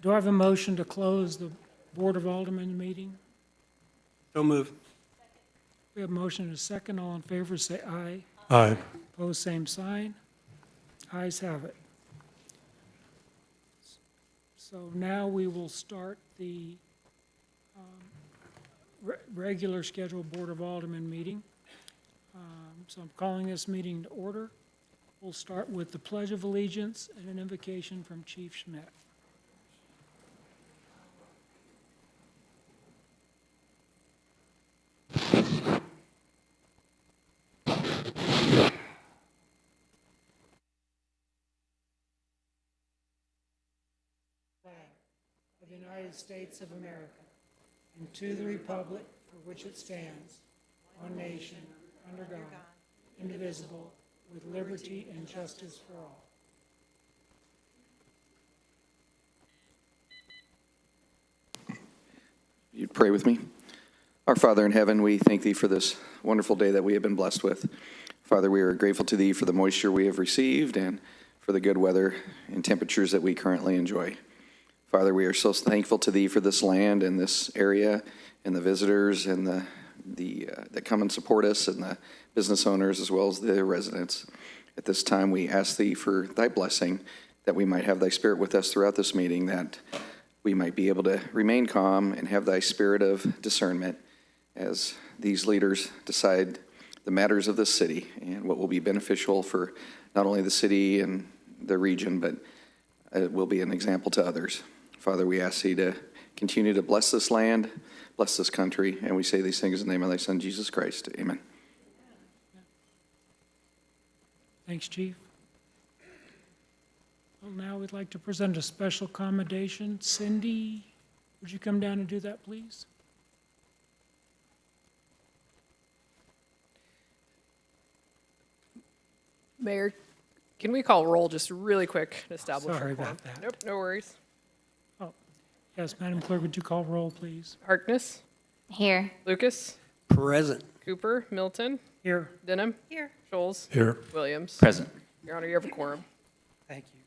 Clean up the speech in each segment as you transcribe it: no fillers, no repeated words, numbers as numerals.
Do I have a motion to close the Board of Aldermen meeting? So move. We have a motion and a second. All in favor, say aye. Aye. Opposed, same sign. Ayes have it. So now we will start the regular scheduled Board of Aldermen meeting. So I'm calling this meeting to order. We'll start with the Pledge of Allegiance and an invocation from Chief Schmidt. Of the United States of America, and to the republic for which it stands, one nation, under God, indivisible, with liberty and justice for all. You'd pray with me. Our Father in heaven, we thank thee for this wonderful day that we have been blessed with. Father, we are grateful to thee for the moisture we have received and for the good weather and temperatures that we currently enjoy. Father, we are so thankful to thee for this land and this area and the visitors and the that come and support us and the business owners as well as the residents. At this time, we ask thee for thy blessing, that we might have thy spirit with us throughout this meeting, that we might be able to remain calm and have thy spirit of discernment as these leaders decide the matters of this city and what will be beneficial for not only the city and the region, but it will be an example to others. Father, we ask thee to continue to bless this land, bless this country, and we say these things in the name of thy Son, Jesus Christ. Amen. Thanks, Chief. Well, now we'd like to present a special commendation. Cindy, would you come down and do that, please? Mayor, can we call roll just really quick to establish? Sorry a quorum? about that. Nope, no worries. Yes, Madam Clerk, would you call roll, please? Harkness, Here. Lucas, Present. Cooper, Milton, Here. Denham. Here. Scholes. Here. Williams. Present. Your Honor, you have a quorum. Thank you.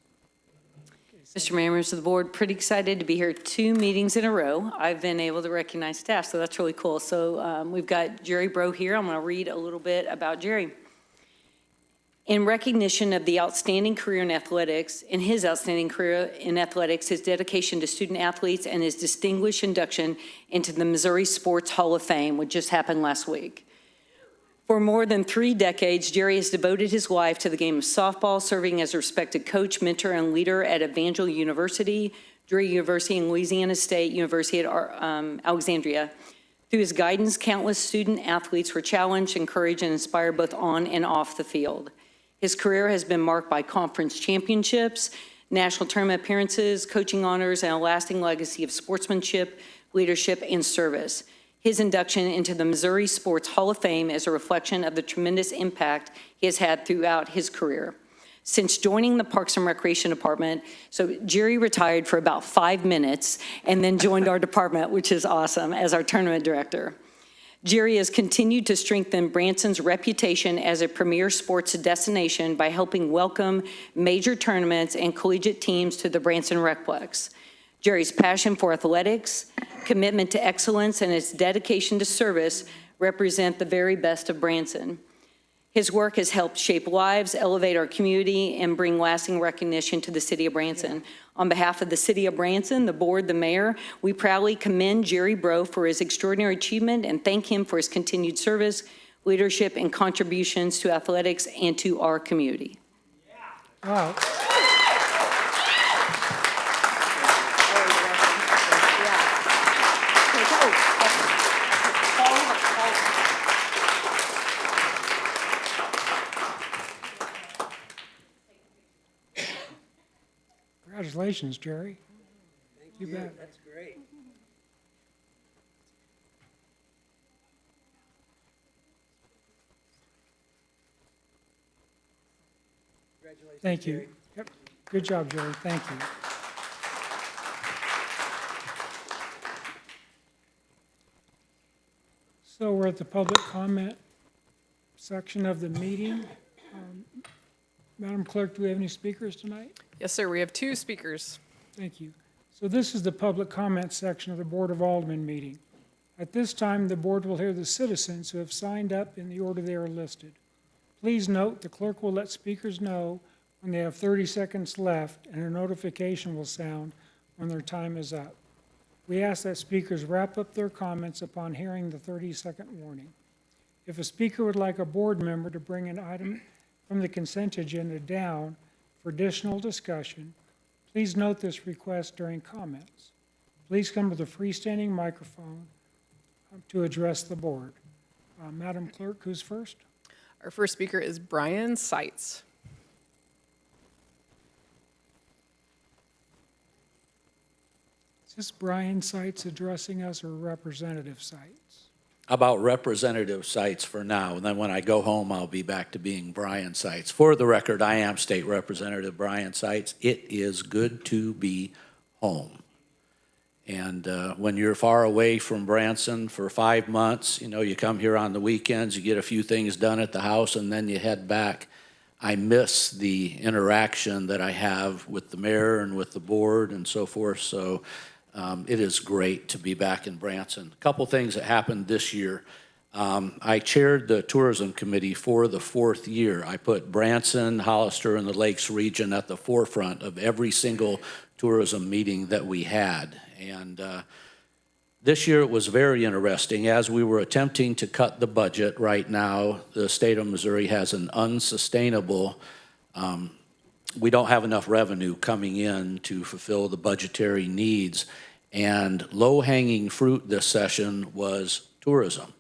Mr. Mayor, members of the board, pretty excited to be here 2 meetings in a row. I've been able to recognize staff, so that's really cool. So we've got Jerry Bro here. I'm going to read a little bit about Jerry. In recognition of the outstanding career in athletics, his dedication to student athletes, and his distinguished induction into the Missouri Sports Hall of Fame, which just happened last week. For more than 3 decades, Jerry has devoted his life to the game of softball, serving as a respected coach, mentor, and leader at Evangel University, Drury University, and Louisiana State University at Alexandria. Through his guidance, countless student athletes were challenged, encouraged, and inspired both on and off the field. His career has been marked by conference championships, national tournament appearances, coaching honors, and a lasting legacy of sportsmanship, leadership, and service. His induction into the Missouri Sports Hall of Fame is a reflection of the tremendous impact he has had throughout his career. Since joining the Parks and Recreation Department, so Jerry retired for about 5 minutes and then joined our department, which is awesome, as our tournament director. Jerry has continued to strengthen Branson's reputation as a premier sports destination by helping welcome major tournaments and collegiate teams to the Branson Recplex. Jerry's passion for athletics, commitment to excellence, and his dedication to service represent the very best of Branson. His work has helped shape lives, elevate our community, and bring lasting recognition to the city of Branson. On behalf of the city of Branson, the board, the mayor, we proudly commend Jerry Bro for his extraordinary achievement and thank him for his continued service, leadership, and contributions to athletics and to our community. Wow. Congratulations, Jerry. Thank you. Bet. That's great. Congratulations, Thank you. Jerry. Yep. Good job, Jerry. Thank you. So we're at the public comment section of the meeting. Madam Clerk, do we have any speakers tonight? Yes, sir. We have 2 speakers. Thank you. So this is the public comment section of the Board of Aldermen meeting. At this time, the board will hear the citizens who have signed up in the order they are listed. Please note the clerk will let speakers know when they have 30 seconds left, and a notification will sound when their time is up. We ask that speakers wrap up their comments upon hearing the 30-second warning. If a speaker would like a board member to bring an item from the consent agenda down for additional discussion, please note this request during comments. Please come to the freestanding microphone to address the board. Madam Clerk, who's first? Our first speaker is Brian Seitz. Is this Brian Seitz addressing us or Representative Seitz? About Representative Seitz for now, and then when I go home, I'll be back to being Brian Seitz. For the record, I am State Representative Brian Seitz. It is good to be home. And when you're far away from Branson for 5 months, you know, you come here on the weekends, you get a few things done at the house, and then you head back. I miss the interaction that I have with the mayor and with the board and so forth, so it is great to be back in Branson. A couple things that happened this year. I chaired the tourism committee for the 4th year. I put Branson, Hollister, and the Lakes region at the forefront of every single tourism meeting that we had. And this year it was very interesting. As we were attempting to cut the budget right now, the state of Missouri has an unsustainable, we don't have enough revenue coming in to fulfill the budgetary needs. And low-hanging fruit this session was tourism.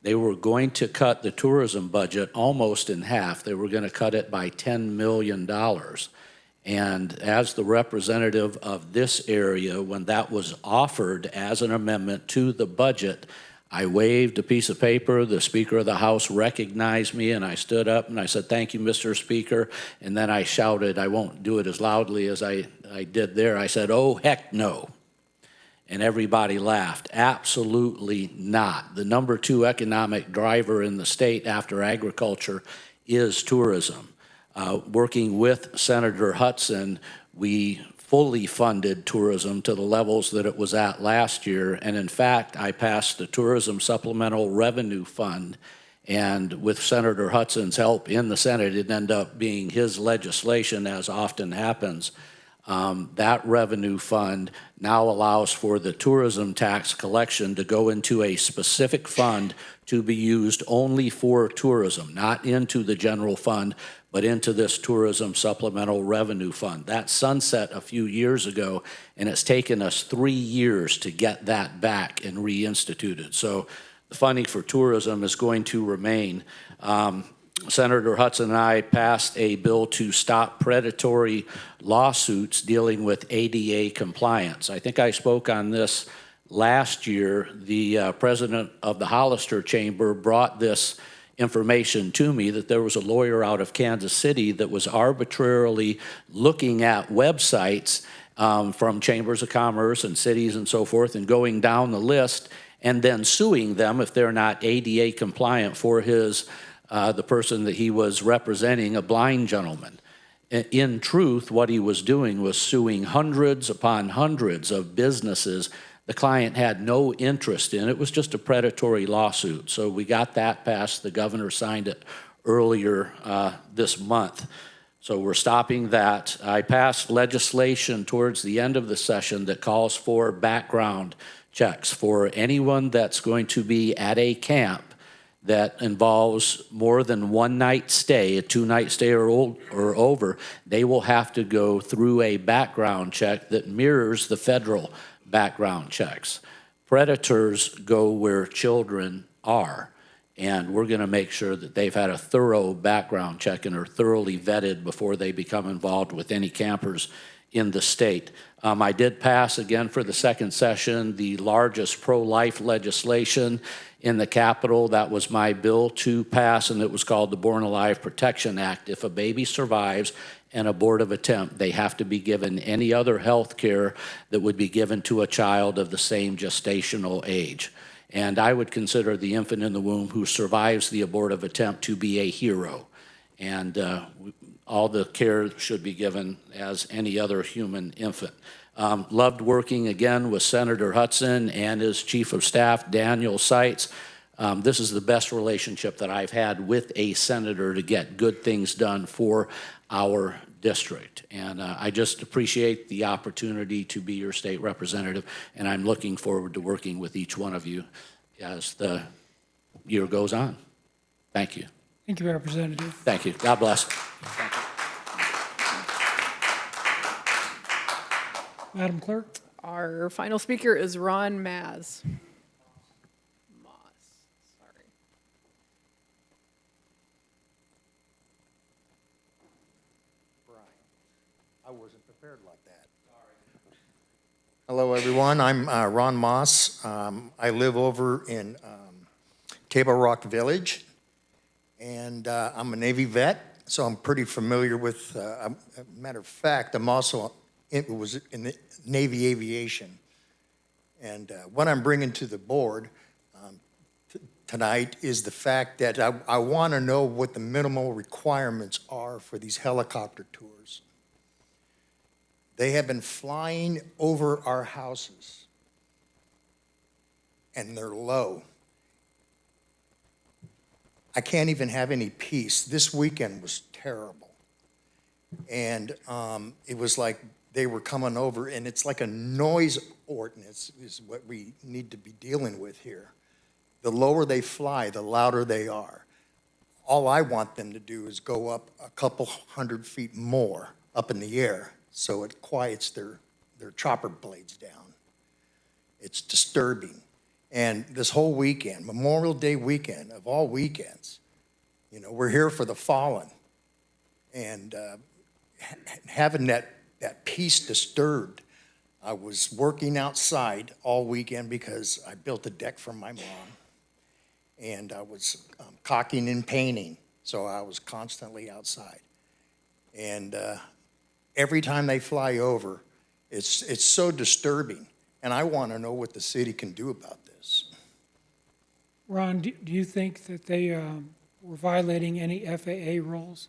They were going to cut the tourism budget almost in half. They were going to cut it by $10 million. And as the representative of this area, when that was offered as an amendment to the budget, I waved a piece of paper. The Speaker of the House recognized me, and I stood up and I said, "Thank you, Mr. Speaker." And then I shouted, I won't do it as loudly as I did there. I said, "Oh, heck no." And everybody laughed. Absolutely not. The number 2 economic driver in the state after agriculture is tourism. Working with Senator Hudson, we fully funded tourism to the levels that it was at last year. And in fact, I passed the Tourism Supplemental Revenue Fund. And with Senator Hudson's help in the Senate, it ended up being his legislation, as often happens. That revenue fund now allows for the tourism tax collection to go into a specific fund to be used only for tourism, not into the general fund, but into this tourism supplemental revenue fund. That sunset a few years ago, and it's taken us 3 years to get that back and reinstituted. So the funding for tourism is going to remain. Senator Hudson and I passed a bill to stop predatory lawsuits dealing with ADA compliance. I think I spoke on this last year. The president of the Hollister Chamber brought this information to me that there was a lawyer out of Kansas City that was arbitrarily looking at websites from chambers of commerce and cities and so forth and going down the list and then suing them if they're not ADA compliant for his the person that he was representing, a blind gentleman. In truth, what he was doing was suing hundreds upon hundreds of businesses the client had no interest in. It was just a predatory lawsuit. So we got that passed. The governor signed it earlier this month. So we're stopping that. I passed legislation towards the end of the session that calls for background checks for anyone that's going to be at a camp that involves more than 1 night stay, a 2-night stay or over. They will have to go through a background check that mirrors the federal background checks. Predators go where children are, and we're going to make sure that they've had a thorough background check and are thoroughly vetted before they become involved with any campers in the state. I did pass, again for the second session, the largest pro-life legislation in the Capitol. That was my bill to pass, and it was called the Born Alive Protection Act. If a baby survives an abortive attempt, they have to be given any other health care that would be given to a child of the same gestational age. And I would consider the infant in the womb who survives the abortive attempt to be a hero. And all the care should be given as any other human infant. Loved working again with Senator Hudson and his Chief of Staff, Daniel Seitz. This is the best relationship that I've had with a senator to get good things done for our district. And I just appreciate the opportunity to be your state representative, and I'm looking forward to working with each one of you as the year goes on. Thank you. Thank you, Representative. Thank you. God bless. Madam Clerk? Our final speaker is Ron Maz. Sorry. I wasn't prepared like that. Hello, everyone. I'm Ron Moss. I live over in Table Rock Village, and I'm a Navy vet, so I'm pretty familiar with, matter of fact, I'm also, it was in the Navy aviation. And what I'm bringing to the board tonight is the fact that I want to know what the minimal requirements are for these helicopter tours. They have been flying over our houses, and they're low. I can't even have any peace. This weekend was terrible. And it was like they were coming over, and it's like a noise ordinance is what we need to be dealing with here. The lower they fly, the louder they are. All I want them to do is go up a couple 100 feet more up in the air so it quiets their chopper blades down. It's disturbing. And this whole weekend, Memorial Day weekend, of all weekends, you know, we're here for the fallen. And having that peace disturbed, I was working outside all weekend because I built a deck for my mom. And I was caulking and painting, so I was constantly outside. And every time they fly over, it's so disturbing. And I want to know what the city can do about this. Ron, do you think that they were violating any FAA rules?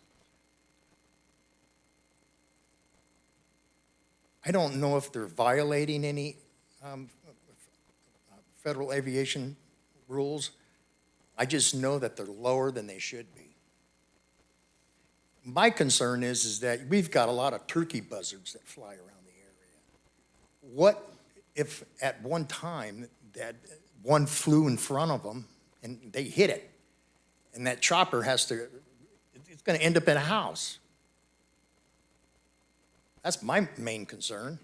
I don't know if they're violating any federal aviation rules. I just know that they're lower than they should be. My concern is that we've got a lot of turkey buzzards that fly around the area. What if at one time that one flew in front of them and they hit it, and that chopper it's going to end up in a house? That's my main concern.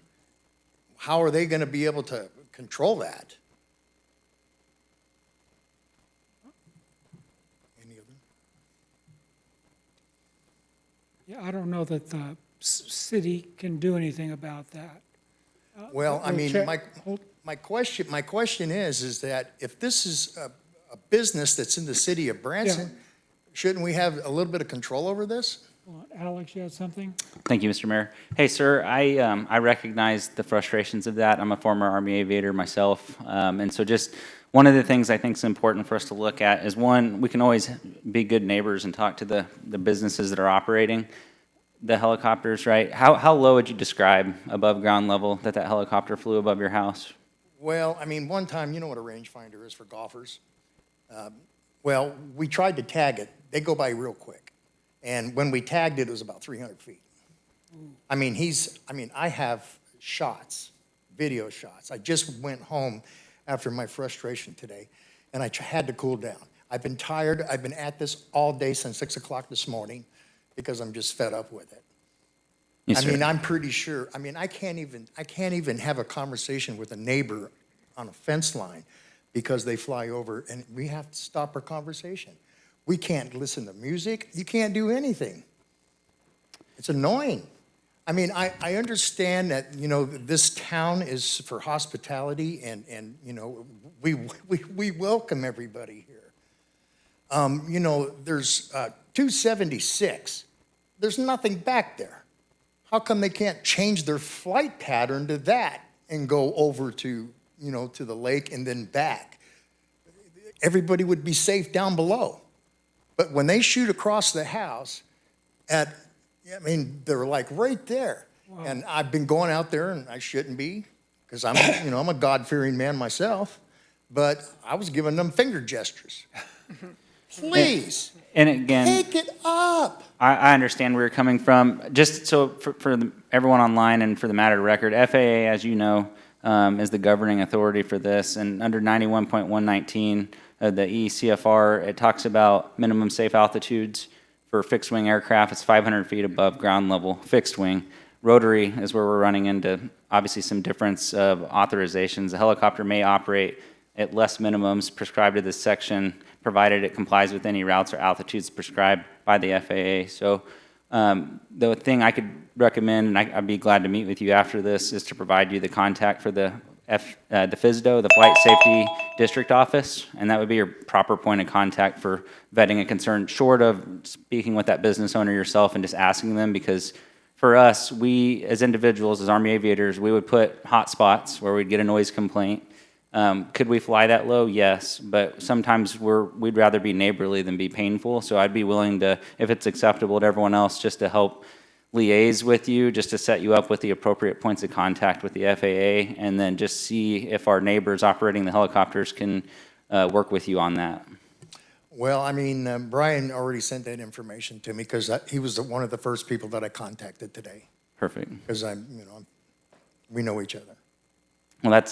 How are they going to be able to control that? Any other? Yeah, I don't know that the city can do anything about that. Well, I we'll mean, check- my question is that if this is a business that's in the city of Branson, shouldn't we have a little bit of control over this? Hold on. Alex, you had something? Thank you, Mr. Mayor. Hey, sir, I recognize the frustrations of that. I'm a former Army aviator myself. And so just one of the things I think is important for us to look at is, one, we can always be good neighbors and talk to the businesses that are operating the helicopters, right? How low would you describe above ground level that helicopter flew above your house? Well, I mean, one time, you know what a rangefinder is for golfers? Well, we tried to tag it. They go by real quick. And when we tagged it, it was about 300 feet. I mean, I have shots, video shots. I just went home after my frustration today, and I had to cool down. I've been tired. I've been at this all day since 6 o'clock this morning because I'm just fed up with it. Yes, I sir. mean, I'm pretty sure. I mean, I can't even have a conversation with a neighbor on a fence line because they fly over, and we have to stop our conversation. We can't listen to music. You can't do anything. It's annoying. I mean, I understand that, you know, this town is for hospitality, and you know, we welcome everybody here. You know, there's 276. There's nothing back there. How come they can't change their flight pattern to that and go over to, you know, to the lake and then back? Everybody would be safe down below. But when they shoot across the house I mean, they're like right there. And I've been going out there, and I shouldn't be, because I'm a God-fearing man myself, but I was giving them finger gestures. Please, And again, take it up. I understand where you're coming from. Just so for everyone online and for the matter of record, FAA, as you know, is the governing authority for this. And under 91.119 of the ECFR, it talks about minimum safe altitudes for fixed wing aircraft. It's 500 feet above ground level fixed wing. Rotary is where we're running into obviously some difference of authorizations. The helicopter may operate at less minimums prescribed to this section, provided it complies with any routes or altitudes prescribed by the FAA. So the thing I could recommend, and I'd be glad to meet with you after this, is to provide you the contact for the FSDO, the Flight Safety District Office, and that would be your proper point of contact for vetting a concern, short of speaking with that business owner yourself and just asking them, because for us, we as individuals, as Army aviators, we would put hot spots where we'd get a noise complaint. Could we fly that low? Yes, but sometimes we'd rather be neighborly than be painful. So I'd be willing to, if it's acceptable to everyone else, just to help liaise with you, just to set you up with the appropriate points of contact with the FAA, and then just see if our neighbors operating the helicopters can work with you on that. Well, I mean, Brian already sent that information to me, because he was one of the first people that I contacted today, Perfect. because we know each other. Well, that's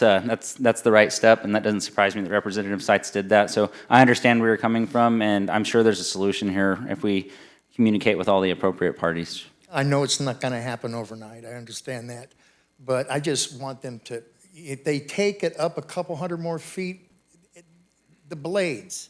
the right step, and that doesn't surprise me that Representative Seitz did that. So I understand where you're coming from, and I'm sure there's a solution here if we communicate with all the appropriate parties. I know it's not going to happen overnight. I understand that. But I just want them to, if they take it up a couple hundred more feet, the blades,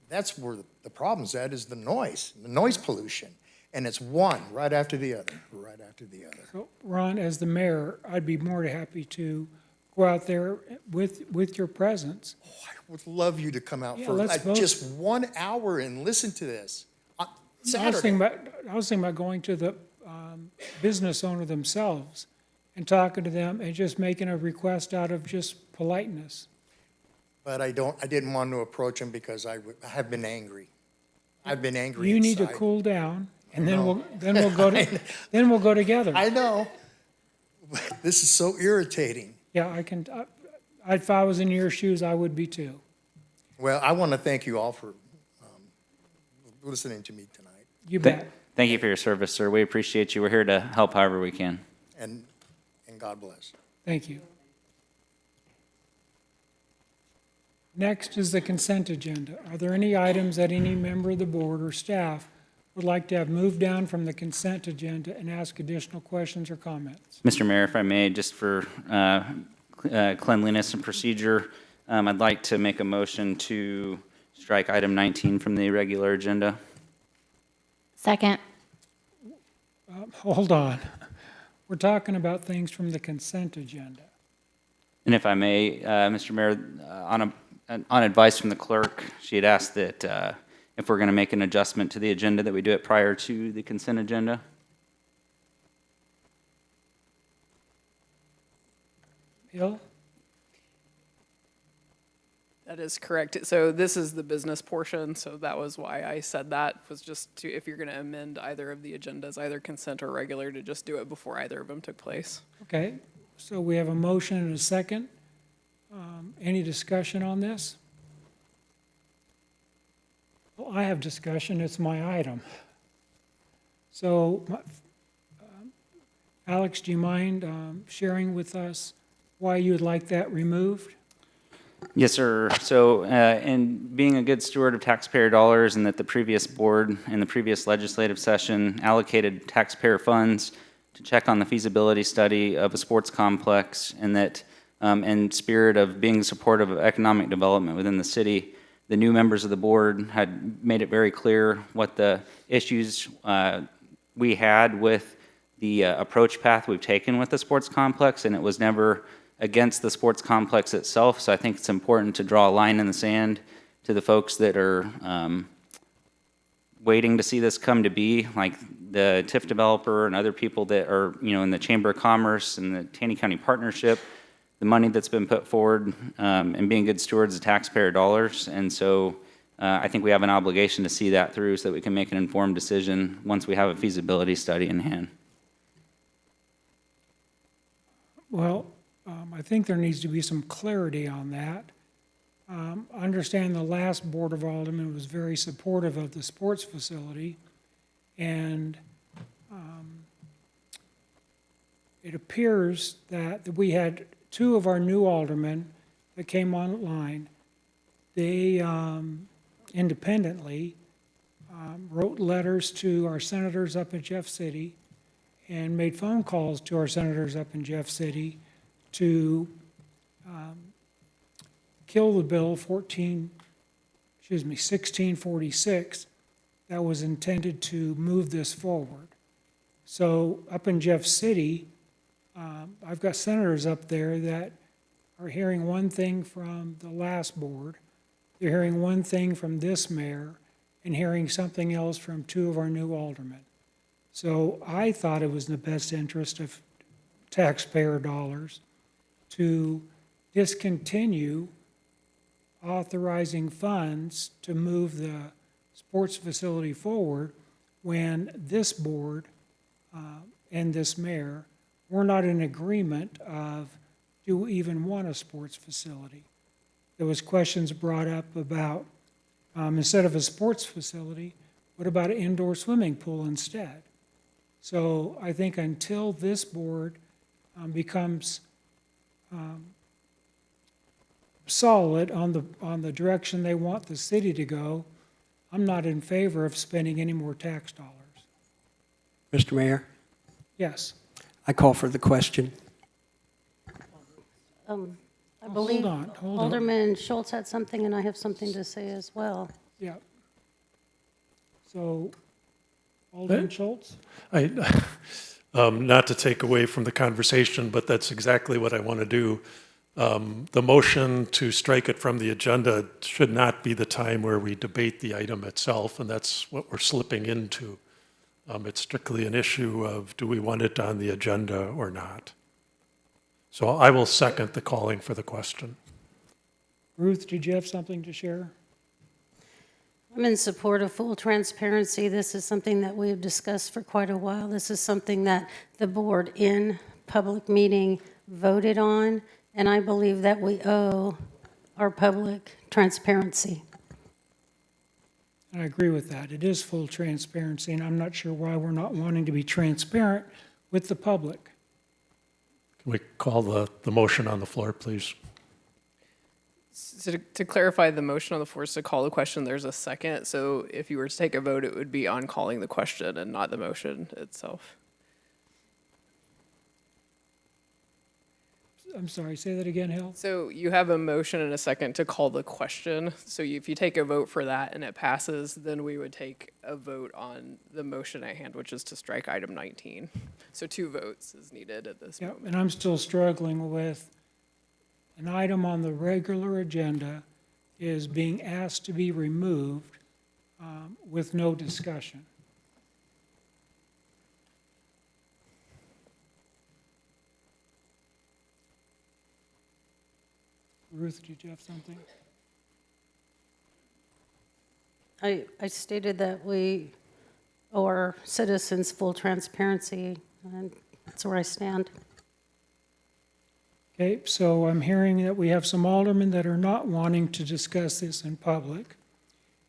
that's where the problem's at, is the noise pollution. And it's one right after the other, right after the other. So, Ron, as the mayor, I'd be more than happy to go out there with your presence. Oh, I would love you to come out Yeah, for let's both- just 1 hour and listen to this. I was Saturday. thinking about going to the business owner themselves and talking to them and just making a request out of just politeness. But I didn't want to approach him because I have been angry. I've been angry You need to inside. cool down, and then No. we'll go together. I know. But this is so irritating. Yeah, if I was in your shoes, I would be too. Well, I want to thank you all for listening to me tonight. You bet. Thank you for your service, sir. We appreciate you. We're here to help however we can. And God bless. Thank you. Next is the consent agenda. Are there any items that any member of the board or staff would like to have moved down from the consent agenda and ask additional questions or comments? Mr. Mayor, if I may, just for cleanliness and procedure, I'd like to make a motion to strike item 19 from the regular agenda. Second. Hold on. We're talking about things from the consent agenda. And if I may, Mr. Mayor, on advice from the clerk, she had asked that if we're going to make an adjustment to the agenda, that we do it prior to the consent agenda. Bill? That is correct. So this is the business portion, so that was why I said that, was just to, if you're going to amend either of the agendas, either consent or regular, to just do it before either of them took place. Okay, so we have a motion and a second. Any discussion on this? Well, I have discussion. It's my item. So, Alex, do you mind sharing with us why you would like that removed? Yes, sir. So in being a good steward of taxpayer dollars, and that the previous board in the previous legislative session allocated taxpayer funds to check on the feasibility study of a sports complex, and that in spirit of being supportive of economic development within the city, the new members of the board had made it very clear what the issues we had with the approach path we've taken with the sports complex, and it was never against the sports complex itself. So I think it's important to draw a line in the sand to the folks that are waiting to see this come to be, like the TIF developer and other people that are, in the Chamber of Commerce and the Taney County Partnership, the money that's been put forward and being good stewards of taxpayer dollars. And so I think we have an obligation to see that through so that we can make an informed decision once we have a feasibility study in hand. Well, I think there needs to be some clarity on that. I understand the last Board of Aldermen was very supportive of the sports facility, and it appears that we had two of our new aldermen that came online. They independently wrote letters to our senators up in Jeff City and made phone calls to our senators up in Jeff City to kill the bill 1646 that was intended to move this forward. So up in Jeff City, I've got senators up there that are hearing one thing from the last board, they're hearing one thing from this mayor, and hearing something else from two of our new aldermen. So I thought it was in the best interest of taxpayer dollars to discontinue authorizing funds to move the sports facility forward when this board and this mayor were not in agreement of, do we even want a sports facility? There was questions brought up about, instead of a sports facility, what about an indoor swimming pool instead? So I think until this board becomes solid on the direction they want the city to go, I'm not in favor of spending any more tax dollars. Mr. Mayor, Yes. I call for the question. I believe Hold on. Alderman Schultz had something, and I have something to say as well. Yeah. So, Alderman Schultz? Not to take away from the conversation, but that's exactly what I want to do. The motion to strike it from the agenda should not be the time where we debate the item itself, and that's what we're slipping into. It's strictly an issue of, do we want it on the agenda or not? So I will second the calling for the question. Ruth, did you have something to share? I'm in support of full transparency. This is something that we have discussed for quite a while. This is something that the board in public meeting voted on, and I believe that we owe our public transparency. I agree with that. It is full transparency, and I'm not sure why we're not wanting to be transparent with the public. Can we call the motion on the floor, please? So to clarify, the motion on the floor is to call the question. There's a second. So if you were to take a vote, it would be on calling the question and not the motion itself. I'm sorry, say that again, Hill? So you have a motion and a second to call the question. So if you take a vote for that and it passes, then we would take a vote on the motion at hand, which is to strike item 19. So 2 votes is needed at this Yep, moment. and I'm still struggling with an item on the regular agenda is being asked to be removed with no discussion. Ruth, did you have something? I stated that we owe our citizens full transparency, and that's where I stand. Okay, so I'm hearing that we have some aldermen that are not wanting to discuss this in public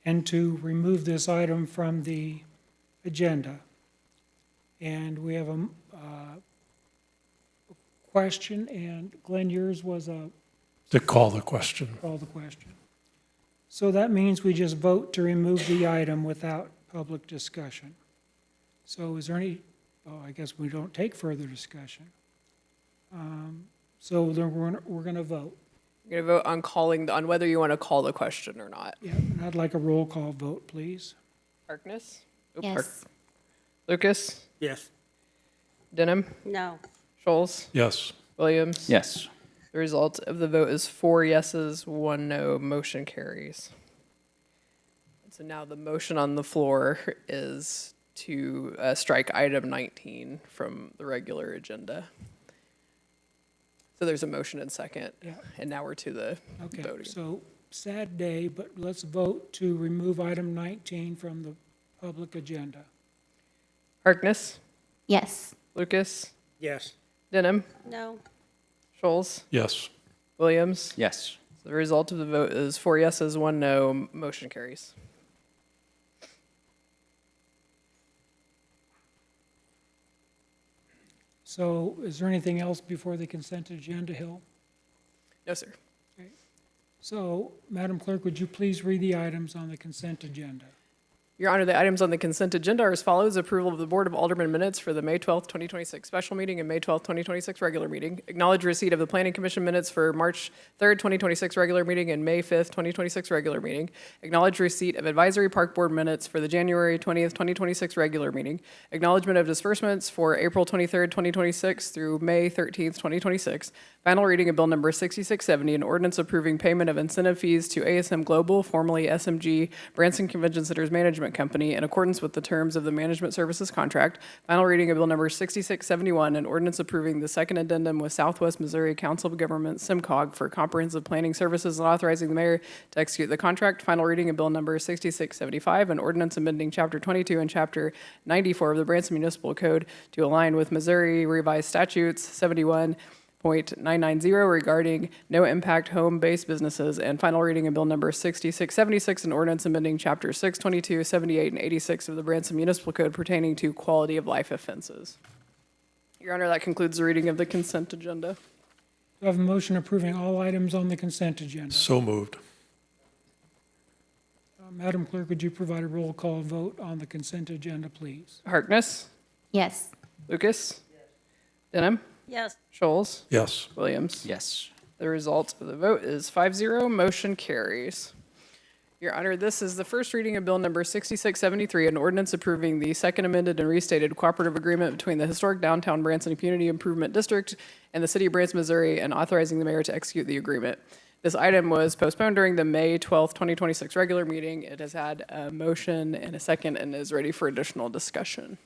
and to remove this item from the agenda. And we have a question, and Glenn, yours was a To call the question. call the question. So that means we just vote to remove the item without public discussion. So is there any, I guess we don't take further discussion. So then we're going to vote. You're going to vote on on whether you want to call the question or not. Yeah, and I'd like a roll call vote, please. Harkness? Yes. Lucas? Yes. Denham? No. Scholes? Yes. Williams? Yes. The result of the vote is 4 yeses, 1 no. Motion carries. So now the motion on the floor is to strike item 19 from the regular agenda. So there's a motion and second. Yeah. And now we're to the Okay, voting. so sad day, but let's vote to remove item 19 from the public agenda. Harkness? Yes. Lucas? Yes. Denham? No. Scholes, Yes. Williams. Yes. The result of the vote is 4 yeses, 1 no. Motion carries. So is there anything else before the consent agenda, Hill? No, sir. So, Madam Clerk, would you please read the items on the consent agenda? Your Honor, the items on the consent agenda are as follows. Approval of the Board of Aldermen minutes for the May 12th, 2026 special meeting and May 12th, 2026 regular meeting. Acknowledge receipt of the Planning Commission minutes for March 3rd, 2026 regular meeting and May 5th, 2026 regular meeting. Acknowledge receipt of Advisory Park Board minutes for the January 20th, 2026 regular meeting. Acknowledgement of disbursements for April 23rd, 2026 through May 13th, 2026. Final reading of Bill Number 6670, an ordinance approving payment of incentive fees to ASM Global, formerly SMG, Branson Convention Centers Management Company, in accordance with the terms of the management services contract. Final reading of Bill Number 6671, an ordinance approving the second addendum with Southwest Missouri Council of Government, SIMCOG, for comprehensive planning services and authorizing the mayor to execute the contract. Final reading of Bill Number 6675, an ordinance amending Chapter 22 and Chapter 94 of the Branson Municipal Code to align with Missouri Revised Statutes 71.990 regarding no-impact home-based businesses, and final reading of Bill Number 6676, an ordinance amending Chapter 622, 78, and 86 of the Branson Municipal Code pertaining to quality of life offenses. Your Honor, that concludes the reading of the consent agenda. Do I have a motion approving all items on the consent agenda? So moved. Madam Clerk, would you provide a roll call vote on the consent agenda, please? Harkness, Yes. Lucas, Denham, Yes. Scholes, Yes. Williams. Yes. The result of the vote is 5-0. Motion carries. Your Honor, this is the first reading of Bill Number 6673, an ordinance approving the second amended and restated cooperative agreement between the Historic Downtown Branson Community Improvement District and the City of Branson, Missouri, and authorizing the mayor to execute the agreement. This item was postponed during the May 12th, 2026 regular meeting. It has had a motion and a second and is ready for additional discussion.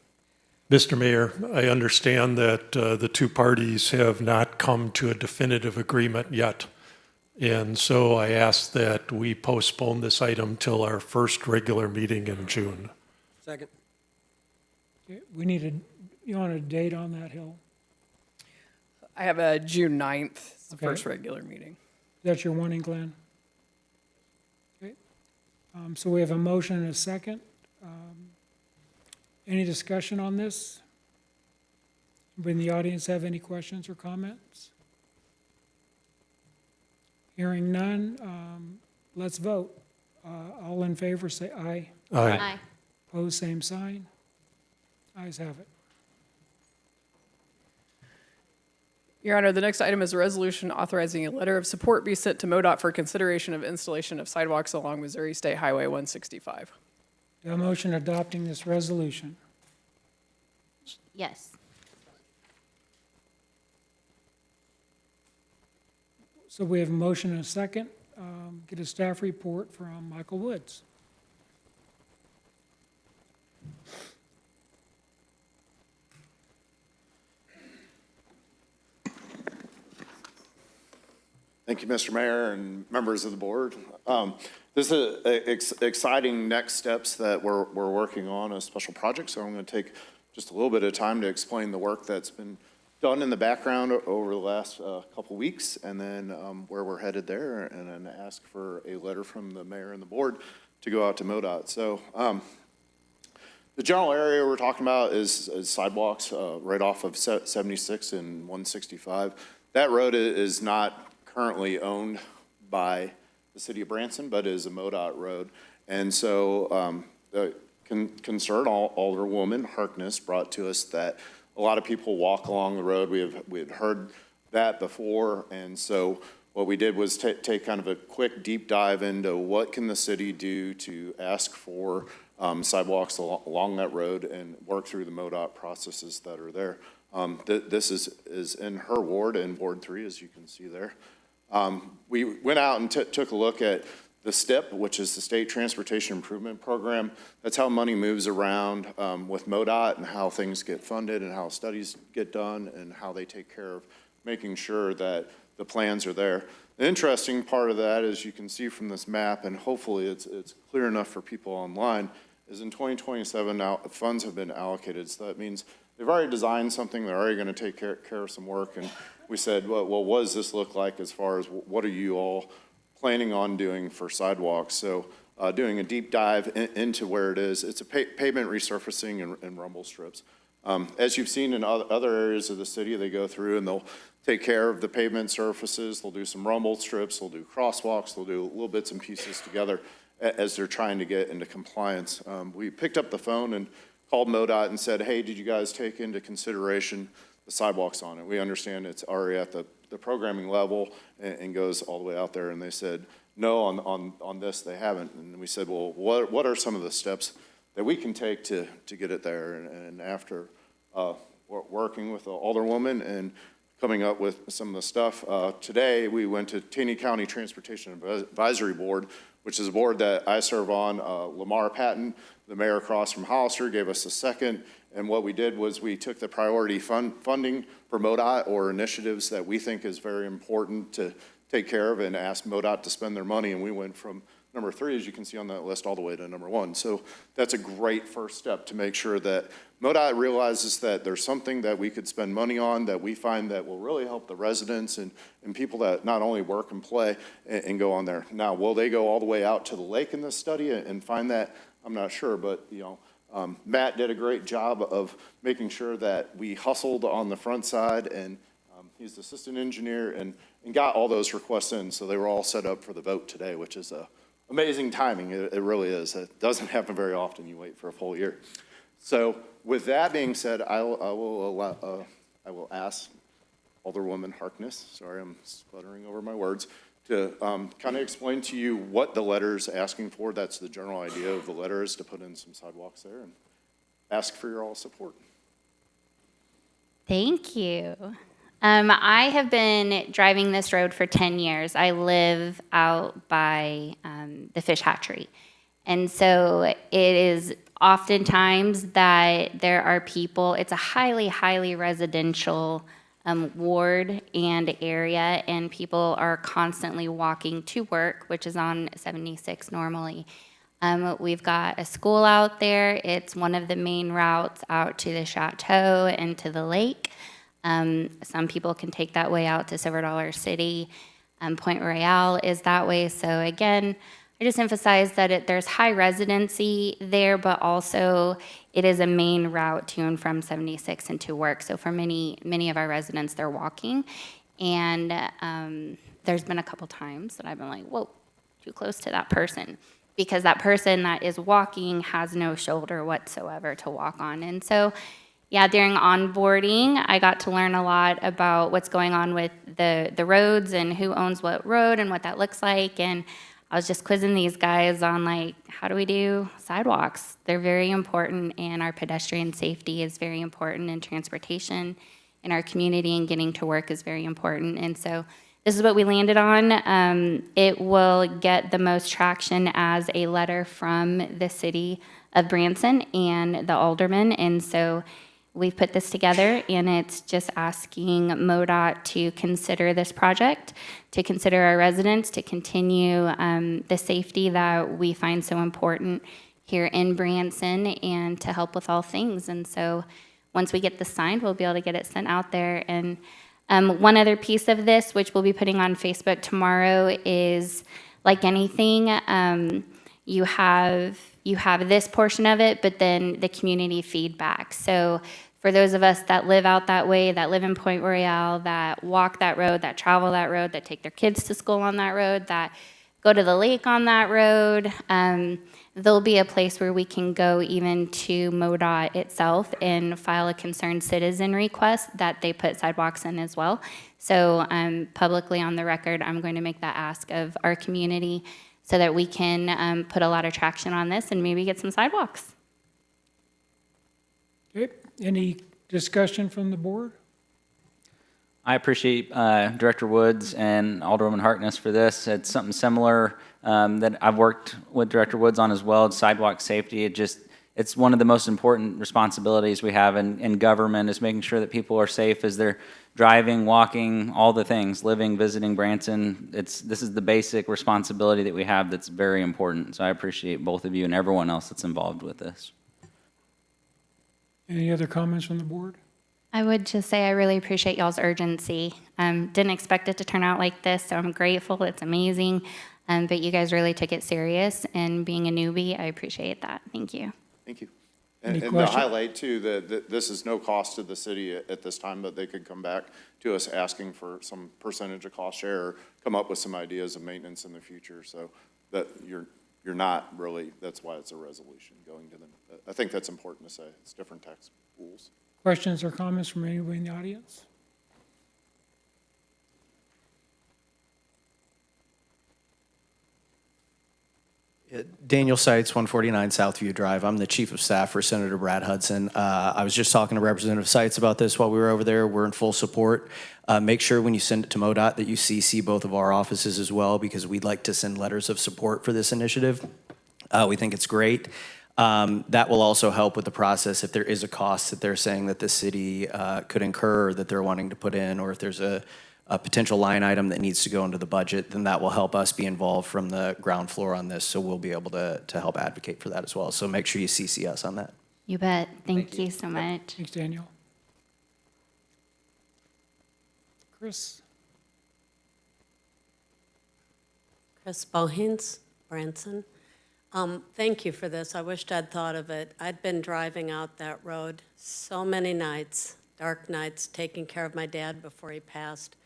Mr. Mayor, I understand that the two parties have not come to a definitive agreement yet. And so I ask that we postpone this item till our first regular meeting in June. Second. Okay, you want a date on that, Hill? I have a June 9th, it's the Okay. first regular meeting. That's your wanting, Glenn? Okay. So we have a motion and a second. Any discussion on this? Anybody in the audience have any questions or comments? Hearing none, let's vote. All in favor, say aye. Aye. Opposed, same sign. Ayes have it. Your Honor, the next item is a resolution authorizing a letter of support be sent to MoDOT for consideration of installation of sidewalks along Missouri State Highway 165. Do I have a motion adopting this resolution? Yes. So we have a motion and a second. Get a staff report from Michael Woods. Thank you, Mr. Mayor and members of the board. This is exciting next steps that we're working on, a special project, so I'm going to take just a little bit of time to explain the work that's been done in the background over the last couple weeks, and then where we're headed there, and then ask for a letter from the mayor and the board to go out to MoDOT. So the general area we're talking about is sidewalks right off of 76 and 165. That road is not currently owned by the city of Branson, but is a MoDOT road. And so the concerned Alderwoman Harkness brought to us that a lot of people walk along the road. We had heard that before, and so what we did was take kind of a quick deep dive into what can the city do to ask for sidewalks along that road and work through the MoDOT processes that are there. This is in her ward, in Ward 3, as you can see there. We went out and took a look at the STIP, which is the State Transportation Improvement Program. That's how money moves around with MoDOT and how things get funded and how studies get done and how they take care of making sure that the plans are there. The interesting part of that, as you can see from this map, and hopefully it's clear enough for people online, is in 2027 now funds have been allocated. So that means they've already designed something, they're already going to take care of some work, and we said, well, what does this look like as far as what are you all planning on doing for sidewalks? So doing a deep dive into where it is. It's a pavement resurfacing and rumble strips. As you've seen in other areas of the city, they go through and they'll take care of the pavement surfaces. They'll do some rumble strips. They'll do crosswalks. They'll do little bits and pieces together as they're trying to get into compliance. We picked up the phone and called MoDOT and said, hey, did you guys take into consideration the sidewalks on it? We understand it's already at the programming level and goes all the way out there. And they said, no, on this they haven't. And we said, well, what are some of the steps that we can take to get it there? And after working with the Alderwoman and coming up with some of the stuff, today we went to Taney County Transportation Advisory Board, which is a board that I serve on. Lamar Patton, the mayor across from Hollister, gave us a second. And what we did was we took the priority funding for MoDOT or initiatives that we think is very important to take care of and asked MoDOT to spend their money. And we went from number 3, as you can see on that list, all the way to number 1. So that's a great first step to make sure that MoDOT realizes that there's something that we could spend money on that we find that will really help the residents and people that not only work and play and go on there. Now, will they go all the way out to the lake in this study and find that? I'm not sure, but Matt did a great job of making sure that we hustled on the front side, and he's the assistant engineer and got all those requests in, so they were all set up for the vote today, which is amazing timing. It really is. It doesn't happen very often. You wait for a full year. So with that being said, I will ask Alderwoman Harkness, sorry, I'm sputtering over my words, to kind of explain to you what the letter is asking for. That's the general idea of the letter, is to put in some sidewalks there and ask for your all support. Thank you. I have been driving this road for 10 years. I live out by the fish hatchery. And so it is oftentimes that there are people, it's a highly, highly residential ward and area, and people are constantly walking to work, which is on 76 normally. We've got a school out there. It's one of the main routes out to the chateau and to the lake. Some people can take that way out to Silver Dollar City. Point Royale is that way. So again, I just emphasize that there's high residency there, but also it is a main route to and from 76 and to work. So for many of our residents, they're walking. And there's been a couple times that I've been like, whoa, too close to that person. Because that person that is walking has no shoulder whatsoever to walk on. And so, yeah, during onboarding, I got to learn a lot about what's going on with the roads and who owns what road and what that looks like. And I was just quizzing these guys on, like, how do we do sidewalks? They're very important, and our pedestrian safety is very important, and transportation in our community and getting to work is very important. And so this is what we landed on. It will get the most traction as a letter from the city of Branson and the Aldermen. And so we've put this together, and it's just asking MoDOT to consider this project, to consider our residents, to continue the safety that we find so important here in Branson, and to help with all things. And so once we get this signed, we'll be able to get it sent out there. And one other piece of this, which we'll be putting on Facebook tomorrow, is like anything, you have this portion of it, but then the community feedback. So for those of us that live out that way, that live in Point Royale, that walk that road, that travel that road, that take their kids to school on that road, that go to the lake on that road, there'll be a place where we can go even to MoDOT itself and file a concerned citizen request that they put sidewalks in as well. So publicly on the record, I'm going to make that ask of our community so that we can put a lot of traction on this and maybe get some sidewalks. Okay, any discussion from the board? I appreciate Director Woods and Alderwoman Harkness for this. It's something similar that I've worked with Director Woods on as well. It's sidewalk safety. It's one of the most important responsibilities we have in government, is making sure that people are safe as they're driving, walking, all the things, living, visiting Branson. This is the basic responsibility that we have that's very important. So I appreciate both of you and everyone else that's involved with this. Any other comments from the board? I would just say I really appreciate y'all's urgency. Didn't expect it to turn out like this, so I'm grateful. It's amazing. But you guys really took it serious, and being a newbie, I appreciate that. Thank you. Thank you. Any And to question? highlight too, that this is no cost to the city at this time, but they could come back to us asking for some percentage of cost share, or come up with some ideas of maintenance in the future, so that you're not really, that's why it's a resolution going to them. I think that's important to say. It's different tax pools. Questions or comments from anybody in the audience? Daniel Seitz, 149 Southview Drive. I'm the Chief of Staff for Senator Brad Hudson. I was just talking to Representative Seitz about this while we were over there. We're in full support. Make sure when you send it to MoDOT that you CC both of our offices as well, because we'd like to send letters of support for this initiative. We think it's great. That will also help with the process if there is a cost that they're saying that the city could incur, that they're wanting to put in, or if there's a potential line item that needs to go into the budget, then that will help us be involved from the ground floor on this, so we'll be able to help advocate for that as well. So make sure you CC us on that. You bet. Thank you so much. Thanks, Daniel. Chris? Chris Bohins, Branson. Thank you for this. I wished I'd thought of it. I'd been driving out that road so many nights, dark nights, taking care of my dad before he passed.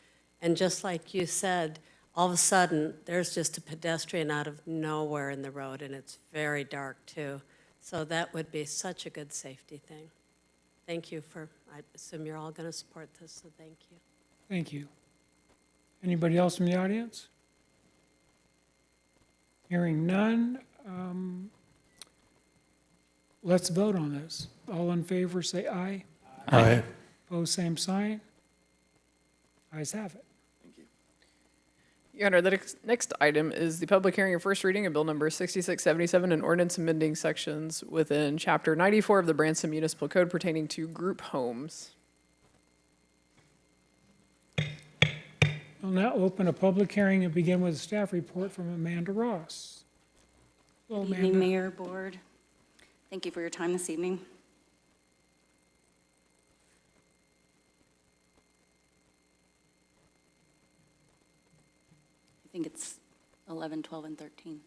And just like you said, all of a sudden, there's just a pedestrian out of nowhere in the road, and it's very dark, too. So that would be such a good safety thing. Thank you for, I assume you're all going to support this, so thank you. Thank you. Anybody else from the audience? Hearing none, let's vote on this. All in favor, say aye. Aye. Opposed, same sign. Ayes have it. Your Honor, the next item is the public hearing and first reading of Bill Number 6677, an ordinance amending sections within Chapter 94 of the Branson Municipal Code pertaining to group homes. We'll now open a public hearing and begin with a staff report from Amanda Ross. Hello, Good evening, Amanda. Mayor, Board. Thank you for your time this evening. I think it's 11, 12, and 13.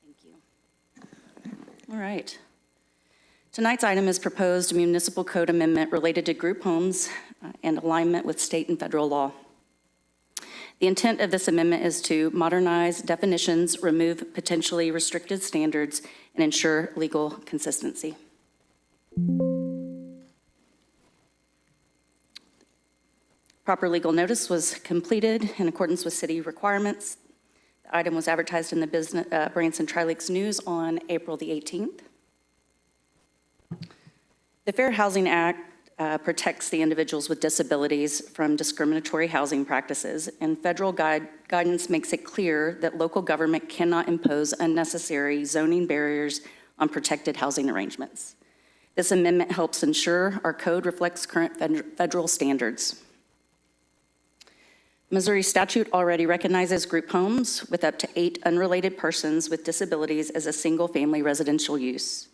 Thank you. All right. Tonight's item is proposed municipal code amendment related to group homes and alignment with state and federal law. The intent of this amendment is to modernize definitions, remove potentially restricted standards, and ensure legal consistency. Proper legal notice was completed in accordance with city requirements. The item was advertised in the Branson Tri-Lakes News on April the 18th. The Fair Housing Act protects the individuals with disabilities from discriminatory housing practices, and federal guidance makes it clear that local government cannot impose unnecessary zoning barriers on protected housing arrangements. This amendment helps ensure our code reflects current federal standards. Missouri statute already recognizes group homes with up to 8 unrelated persons with disabilities as a single-family residential use.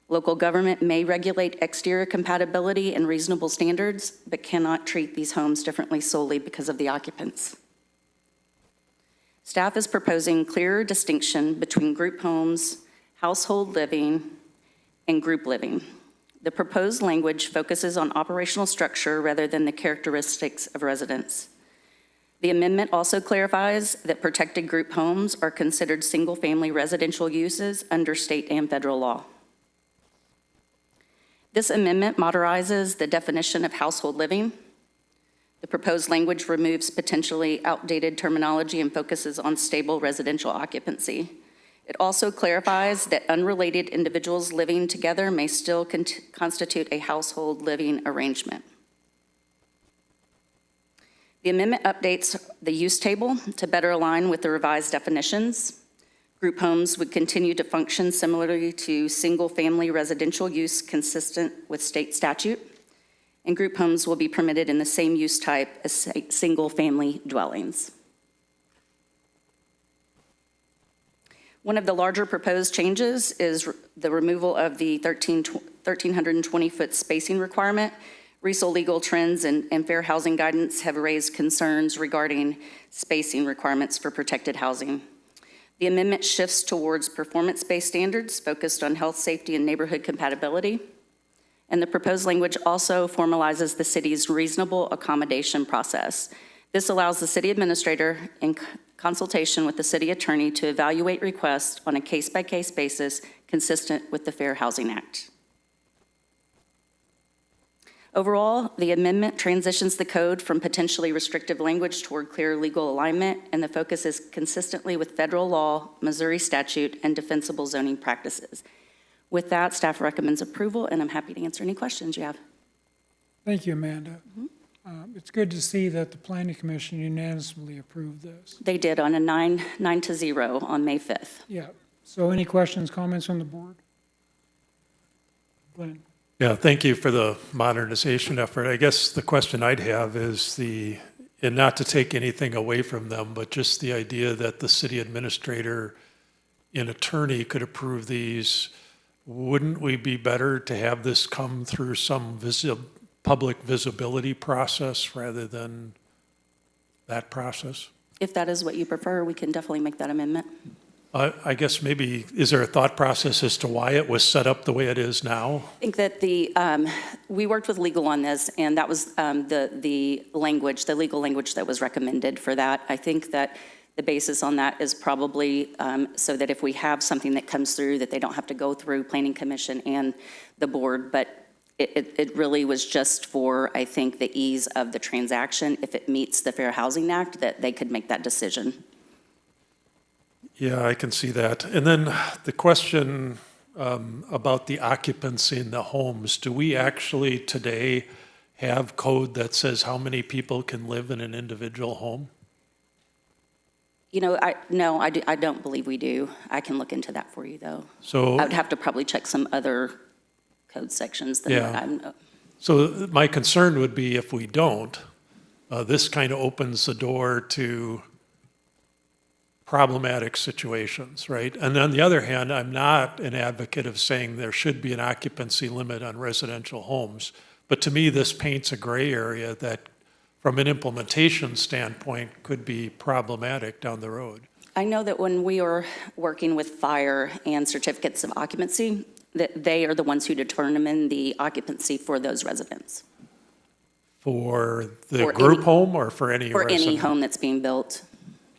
Local government may regulate exterior compatibility and reasonable standards, but cannot treat these homes differently solely because of the occupants. Staff is proposing clearer distinction between group homes, household living, and group living. The proposed language focuses on operational structure rather than the characteristics of residents. The amendment also clarifies that protected group homes are considered single-family residential uses under state and federal law. This amendment modernizes the definition of household living. The proposed language removes potentially outdated terminology and focuses on stable residential occupancy. It also clarifies that unrelated individuals living together may still constitute a household living arrangement. The amendment updates the use table to better align with the revised definitions. Group homes would continue to function similarly to single-family residential use consistent with state statute, and group homes will be permitted in the same use type as single-family dwellings. One of the larger proposed changes is the removal of the 1,320-foot spacing requirement. Recent legal trends and fair housing guidance have raised concerns regarding spacing requirements for protected housing. The amendment shifts towards performance-based standards focused on health, safety, and neighborhood compatibility. And the proposed language also formalizes the city's reasonable accommodation process. This allows the city administrator, in consultation with the city attorney, to evaluate requests on a case-by-case basis consistent with the Fair Housing Act. Overall, the amendment transitions the code from potentially restrictive language toward clear legal alignment, and the focus is consistently with federal law, Missouri statute, and defensible zoning practices. With that, staff recommends approval, and I'm happy to answer any questions you have. Thank you, Amanda. It's good to see that the Planning Commission unanimously approved this. They did on a 9-0 on May 5th. Yeah. So any questions, comments from the board? Glenn? Yeah, thank you for the modernization effort. I guess the question I'd have is and not to take anything away from them, but just the idea that the city administrator and attorney could approve these. Wouldn't we be better to have this come through some public visibility process rather than that process? If that is what you prefer, we can definitely make that amendment. I guess maybe, is there a thought process as to why it was set up the way it is now? I think that we worked with legal on this, and that was the language, the legal language that was recommended for that. I think that the basis on that is probably so that if we have something that comes through, that they don't have to go through Planning Commission and the board, but it really was just for, I think, the ease of the transaction. If it meets the Fair Housing Act, that they could make that decision. Yeah, I can see that. And then the question about the occupancy in the homes, do we actually today have code that says how many people can live in an individual home? You know, I don't believe we do. I can look into that for you, though. So I would have to probably check some other code sections than Yeah. what I'm. So my concern would be if we don't, this kind of opens the door to problematic situations, right? And on the other hand, I'm not an advocate of saying there should be an occupancy limit on residential homes. But to me, this paints a gray area that, from an implementation standpoint, could be problematic down the road. I know that when we are working with fire and certificates of occupancy, that they are the ones who determine the occupancy for those residents. For the For group any- home or for any For any resident? home that's being built,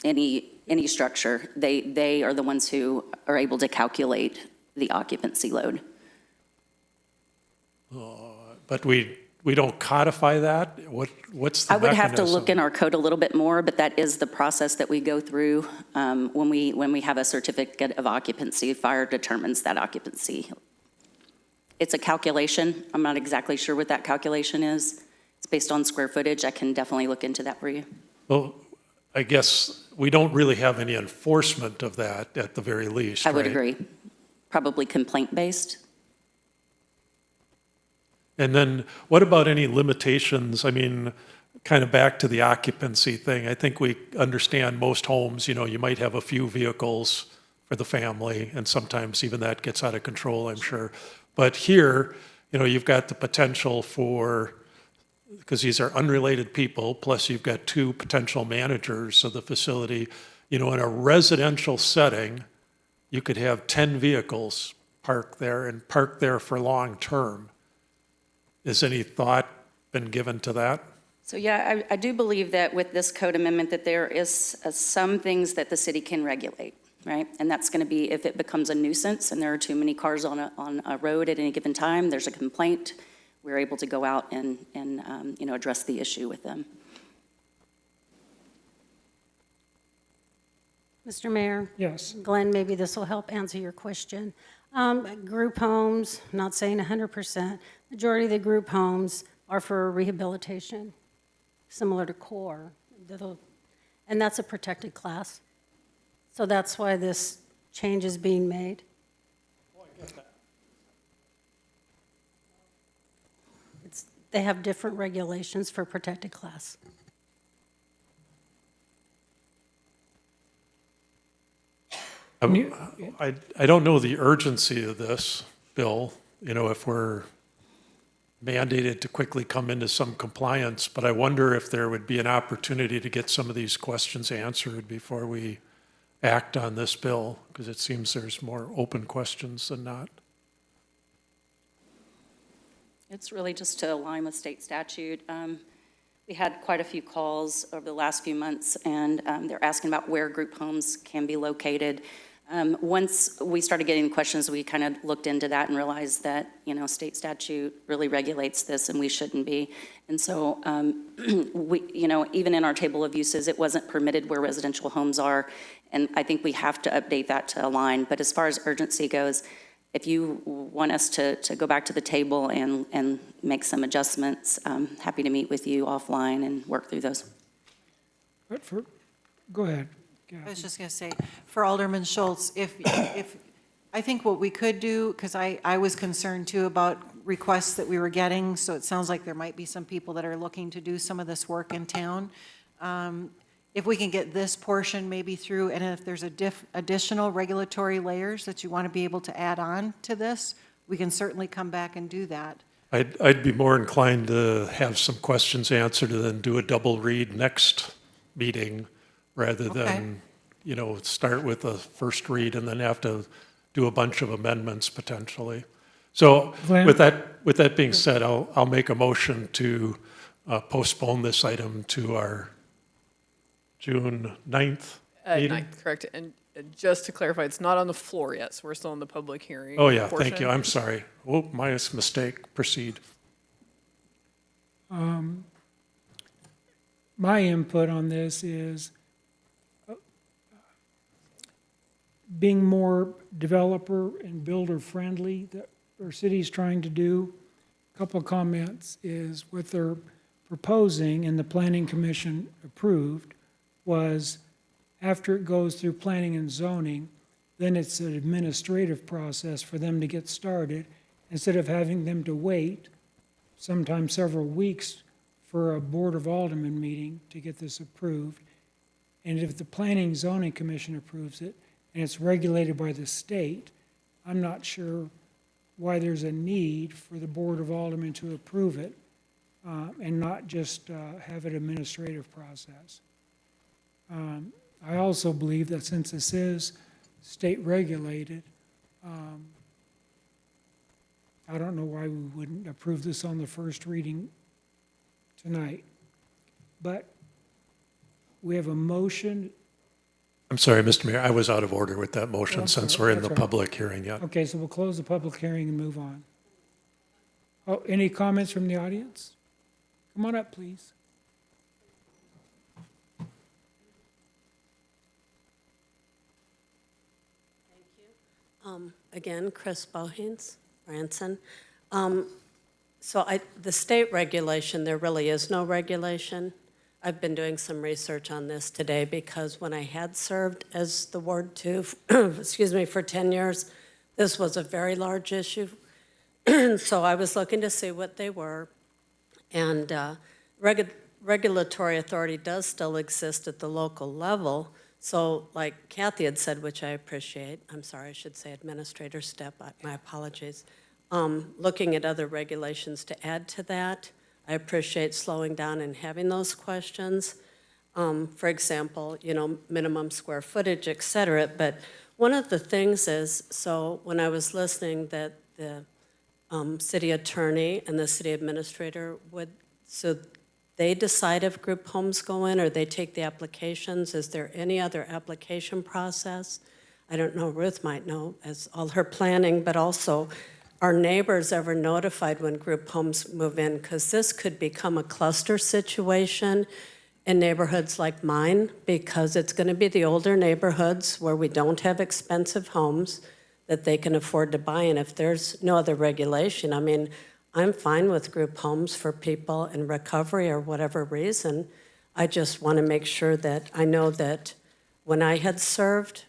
any structure, they are the ones who are able to calculate the occupancy load. But we don't codify that? What's the I would have to mechanism? look in our code a little bit more, but that is the process that we go through when we have a certificate of occupancy. Fire determines that occupancy. It's a calculation. I'm not exactly sure what that calculation is. It's based on square footage. I can definitely look into that for you. Well, I guess we don't really have any enforcement of that at the very least, I would right? agree. Probably complaint-based. And then what about any limitations? I mean, kind of back to the occupancy thing. I think we understand most homes, you might have a few vehicles for the family, and sometimes even that gets out of control, I'm sure. But here, you've got the potential for, because these are unrelated people, plus you've got two potential managers of the facility. In a residential setting, you could have 10 vehicles parked there and parked there for long term. Has any thought been given to that? So yeah, I do believe that with this code amendment that there is some things that the city can regulate, right? And that's going to be if it becomes a nuisance and there are too many cars on a road at any given time, there's a complaint, we're able to go out and address the issue with them. Mr. Mayor? Yes. Glenn, maybe this will help answer your question. Group homes, not saying 100%, majority of the group homes are for rehabilitation, similar to core. And that's a protected class. So that's why this change is being made. They have different regulations for protected class. I don't know the urgency of this, Bill, you know, if we're mandated to quickly come into some compliance, but I wonder if there would be an opportunity to get some of these questions answered before we act on this bill, because it seems there's more open questions than not. It's really just to align with state statute. We had quite a few calls over the last few months, and they're asking about where group homes can be located. Once we started getting questions, we kind of looked into that and realized that, you know, state statute really regulates this and we shouldn't be. And so, we, you know, even in our table of uses, it wasn't permitted where residential homes are. And I think we have to update that to align. But as far as urgency goes, if you want us to go back to the table and make some adjustments, I'm happy to meet with you offline and work through those. Go ahead. I was just going to say, for Alderman Schultz, if I think what we could do, because I was concerned too about requests that we were getting, so it sounds like there might be some people that are looking to do some of this work in town. If we can get this portion maybe through, and if there's additional regulatory layers that you want to be able to add on to this, we can certainly come back and do that. I'd be more inclined to have some questions answered and then do a double read next meeting rather than, you know, start with a first read and then have to do a bunch of amendments potentially. So with that being said, I'll make a motion to postpone this item to our June 9th meeting. 9th, correct. And just to clarify, it's not on the floor yet, so we're still in the public hearing. Oh, yeah, portion. thank you. I'm sorry. Oh, my mistake. Proceed. My input on this is being more developer and builder friendly that our city's trying to do. A couple of comments is what they're proposing and the Planning Commission approved was after it goes through planning and zoning, then it's an administrative process for them to get started instead of having them to wait sometimes several weeks for a Board of Aldermen meeting to get this approved. And if the Planning and Zoning Commission approves it and it's regulated by the state, I'm not sure why there's a need for the Board of Aldermen to approve it and not just have an administrative process. I also believe that since this is state regulated, I don't know why we wouldn't approve this on the first reading tonight. But we have a motion. I'm sorry, Mr. Mayor, I was out of order with that motion since we're in the public hearing yet. Okay, so we'll close the public hearing and move on. Oh, any comments from the audience? Come on up, please. Again, Chris Bohens, Branson. So the state regulation, there really is no regulation. I've been doing some research on this today because when I had served as the Ward 2, excuse me, for 10 years, this was a very large issue. So I was looking to see what they were. And regulatory authority does still exist at the local level. So like Kathy had said, which I appreciate, I'm sorry, I should say administrator step, my apologies. Looking at other regulations to add to that, I appreciate slowing down and having those questions. For example, you know, minimum square footage, et cetera. But one of the things is, so when I was listening that the city attorney and the city administrator would, so they decide if group homes go in or they take the applications. Is there any other application process? I don't know, Ruth might know as all her planning, but also are neighbors ever notified when group homes move in? Because this could become a cluster situation in neighborhoods like mine because it's going to be the older neighborhoods where we don't have expensive homes that they can afford to buy. And if there's no other regulation, I mean, I'm fine with group homes for people in recovery or whatever reason. I just want to make sure that I know that when I had served,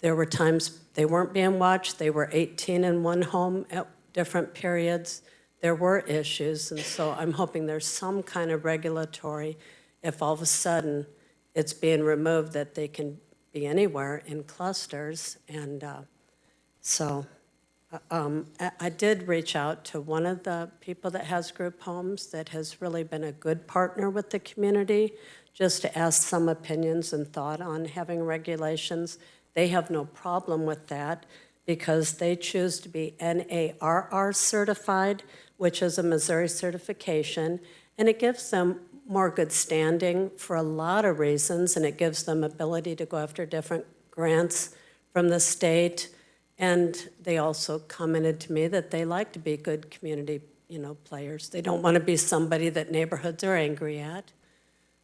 there were times they weren't being watched. They were 18 in one home at different periods. There were issues, and so I'm hoping there's some kind of regulatory, if all of a sudden it's being removed, that they can be anywhere in clusters. And I did reach out to one of the people that has group homes that has really been a good partner with the community, just to ask some opinions and thought on having regulations. They have no problem with that because they choose to be NARR certified, which is a Missouri certification, and it gives them more good standing for a lot of reasons, and it gives them ability to go after different grants from the state. And they also commented to me that they like to be good community, players. They don't want to be somebody that neighborhoods are angry at.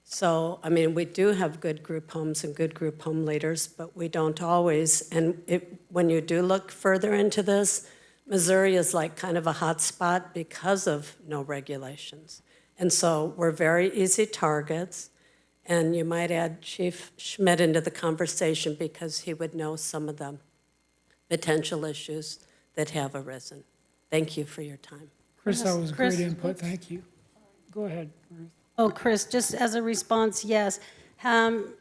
So, I mean, we do have good group homes and good group home leaders, but we don't always. And when you do look further into this, Missouri is like kind of a hot spot because of no regulations. And so we're very easy targets. And you might add Chief Schmidt into the conversation because he would know some of the potential issues that have arisen. Thank you for your time. Chris, that was great Chris. input. Thank you. Go ahead, Ruth. Oh, Chris, just as a response, yes.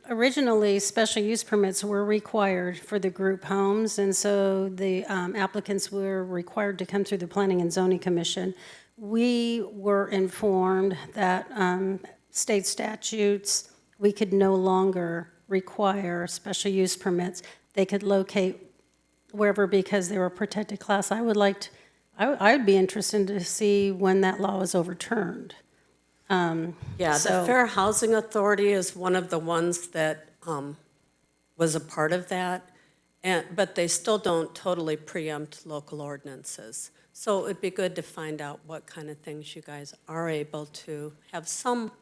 Originally, special use permits were required for the group homes, and so the applicants were required to come through the Planning and Zoning Commission. We were informed that state statutes, we could no longer require special use permits. They could locate wherever because they were a protected class. I would be interested to see when that law is overturned. Yeah, the Fair Housing Authority is one of the ones that was a part of that, but they still don't totally preempt local ordinances. So it would be good to find out what kind of things you guys are able to have some,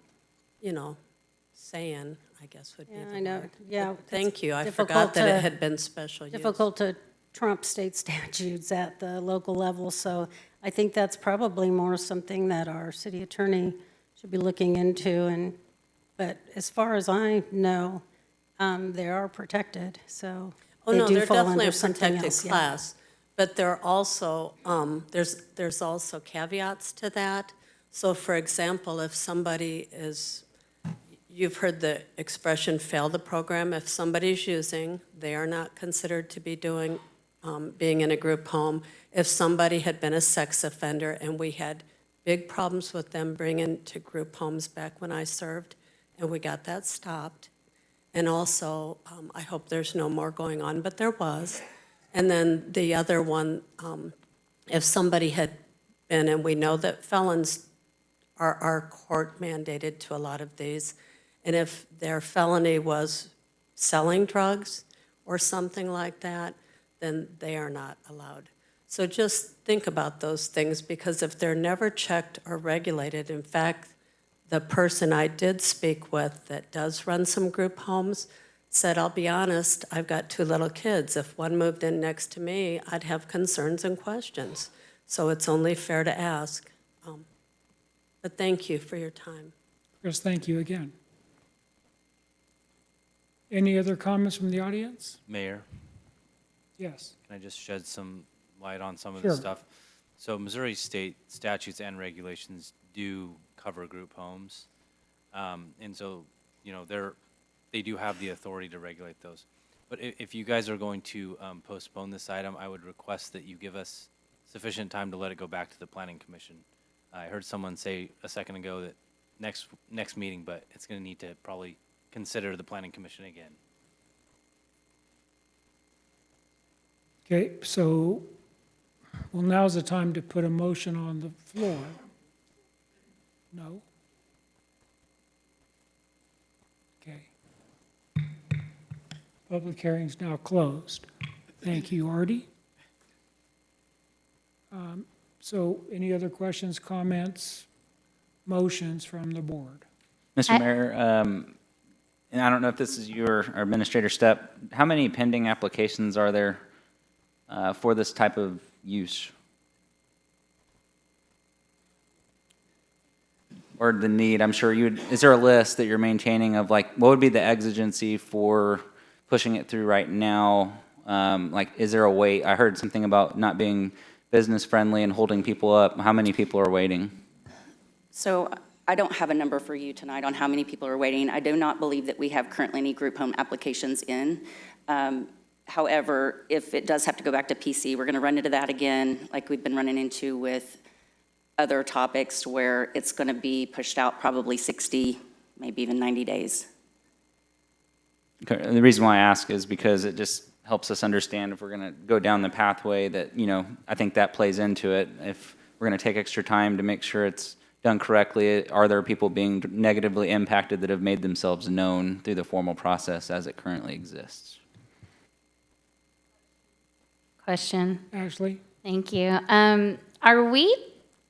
say in, I guess would be the I know, word. yeah. But thank you. I difficult forgot that to- it had been special use. Difficult to trump state statutes at the local level, so I think that's probably more something that our city attorney should be looking into. But as far as I know, they are protected, so Oh, they no, do they're fall definitely under a something protected else, yeah. class. But there are also, there's also caveats to that. So for example, if somebody is, you've heard the expression fail the program, if somebody's using, they are not considered to be doing, being in a group home. If somebody had been a sex offender and we had big problems with them bringing to group homes back when I served, and we got that stopped. And also, I hope there's no more going on, but there was. And then the other one, if somebody had been, and we know that felons are court mandated to a lot of these, and if their felony was selling drugs or something like that, then they are not allowed. So just think about those things, because if they're never checked or regulated, in fact, the person I did speak with that does run some group homes said, I'll be honest, I've got 2 little kids. If one moved in next to me, I'd have concerns and questions. So it's only fair to ask. But thank you for your time. Chris, thank you again. Any other comments from the audience? Mayor, Yes. can I just shed some light on some of Sure. this stuff? So Missouri state statutes and regulations do cover group homes. And so, they do have the authority to regulate those. But if you guys are going to postpone this item, I would request that you give us sufficient time to let it go back to the Planning Commission. I heard someone say a second ago that next meeting, but it's going to need to probably consider the Planning Commission again. Okay, so, well, now's the time to put a motion on the floor. No? Okay. Public hearing's now closed. Thank you, Artie. So any other questions, comments, motions from the board? Mr. Mayor, and I don't know if this is your administrator step, how many pending applications are there for this type of use? Or the need, I'm sure is there a list that you're maintaining of what would be the exigency for pushing it through right now? Is there a wait? I heard something about not being business friendly and holding people up. How many people are waiting? So I don't have a number for you tonight on how many people are waiting. I do not believe that we have currently any group home applications in. However, if it does have to go back to PC, we're going to run into that again, like we've been running into with other topics, where it's going to be pushed out probably 60, maybe even 90 days. Okay, and the reason why I ask is because it just helps us understand if we're going to go down the pathway that, I think that plays into it. If we're going to take extra time to make sure it's done correctly, are there people being negatively impacted that have made themselves known through the formal process as it currently exists? Question. Ashley? Thank you. Are we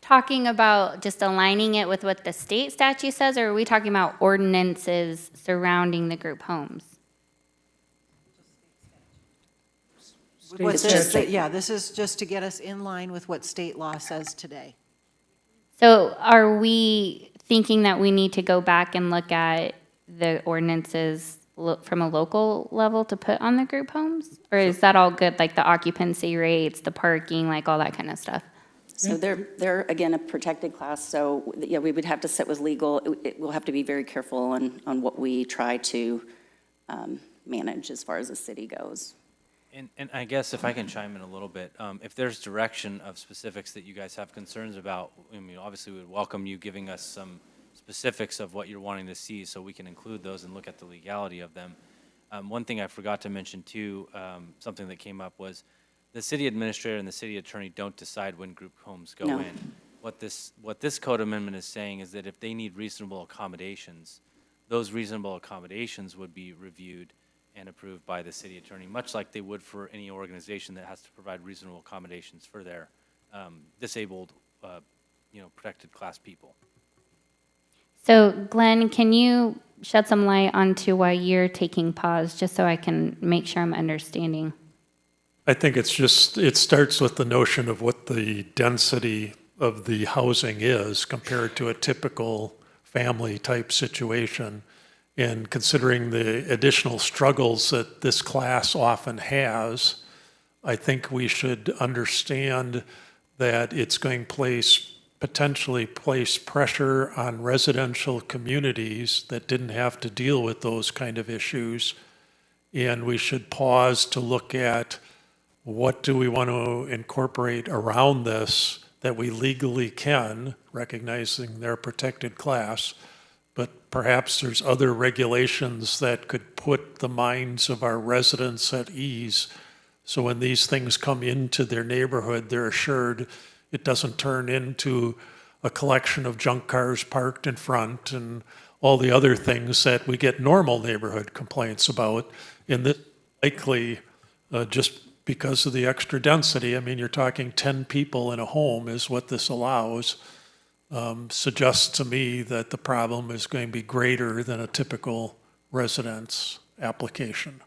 talking about just aligning it with what the state statute says, or are we talking about ordinances surrounding the group homes? What's just, this is just to get us in line with what state law says today. So are we thinking that we need to go back and look at the ordinances from a local level to put on the group homes? Or is that all good, like the occupancy rates, the parking, like all that kind of stuff? So they're again, a protected class, so yeah, we would have to sit with legal. We'll have to be very careful on what we try to manage as far as the city goes. And I guess if I can chime in a little bit, if there's direction of specifics that you guys have concerns about, I mean, obviously we would welcome you giving us some specifics of what you're wanting to see so we can include those and look at the legality of them. One thing I forgot to mention too, something that came up was the city administrator and the city attorney don't decide when group homes go in. What this code amendment is saying is that if they need reasonable accommodations, those reasonable accommodations would be reviewed and approved by the city attorney, much like they would for any organization that has to provide reasonable accommodations for their disabled, protected class people. So Glenn, can you shed some light onto why you're taking pause, just so I can make sure I'm understanding? I think it starts with the notion of what the density of the housing is compared to a typical family type situation. And considering the additional struggles that this class often has, I think we should understand that it's going to potentially place pressure on residential communities that didn't have to deal with those kind of issues. And we should pause to look at what do we want to incorporate around this that we legally can, recognizing their protected class. But perhaps there's other regulations that could put the minds of our residents at ease. So when these things come into their neighborhood, they're assured it doesn't turn into a collection of junk cars parked in front and all the other things that we get normal neighborhood complaints about. And this likely just because of the extra density. I mean, you're talking 10 people in a home is what this allows. Suggests to me that the problem is going to be greater than a typical residence application.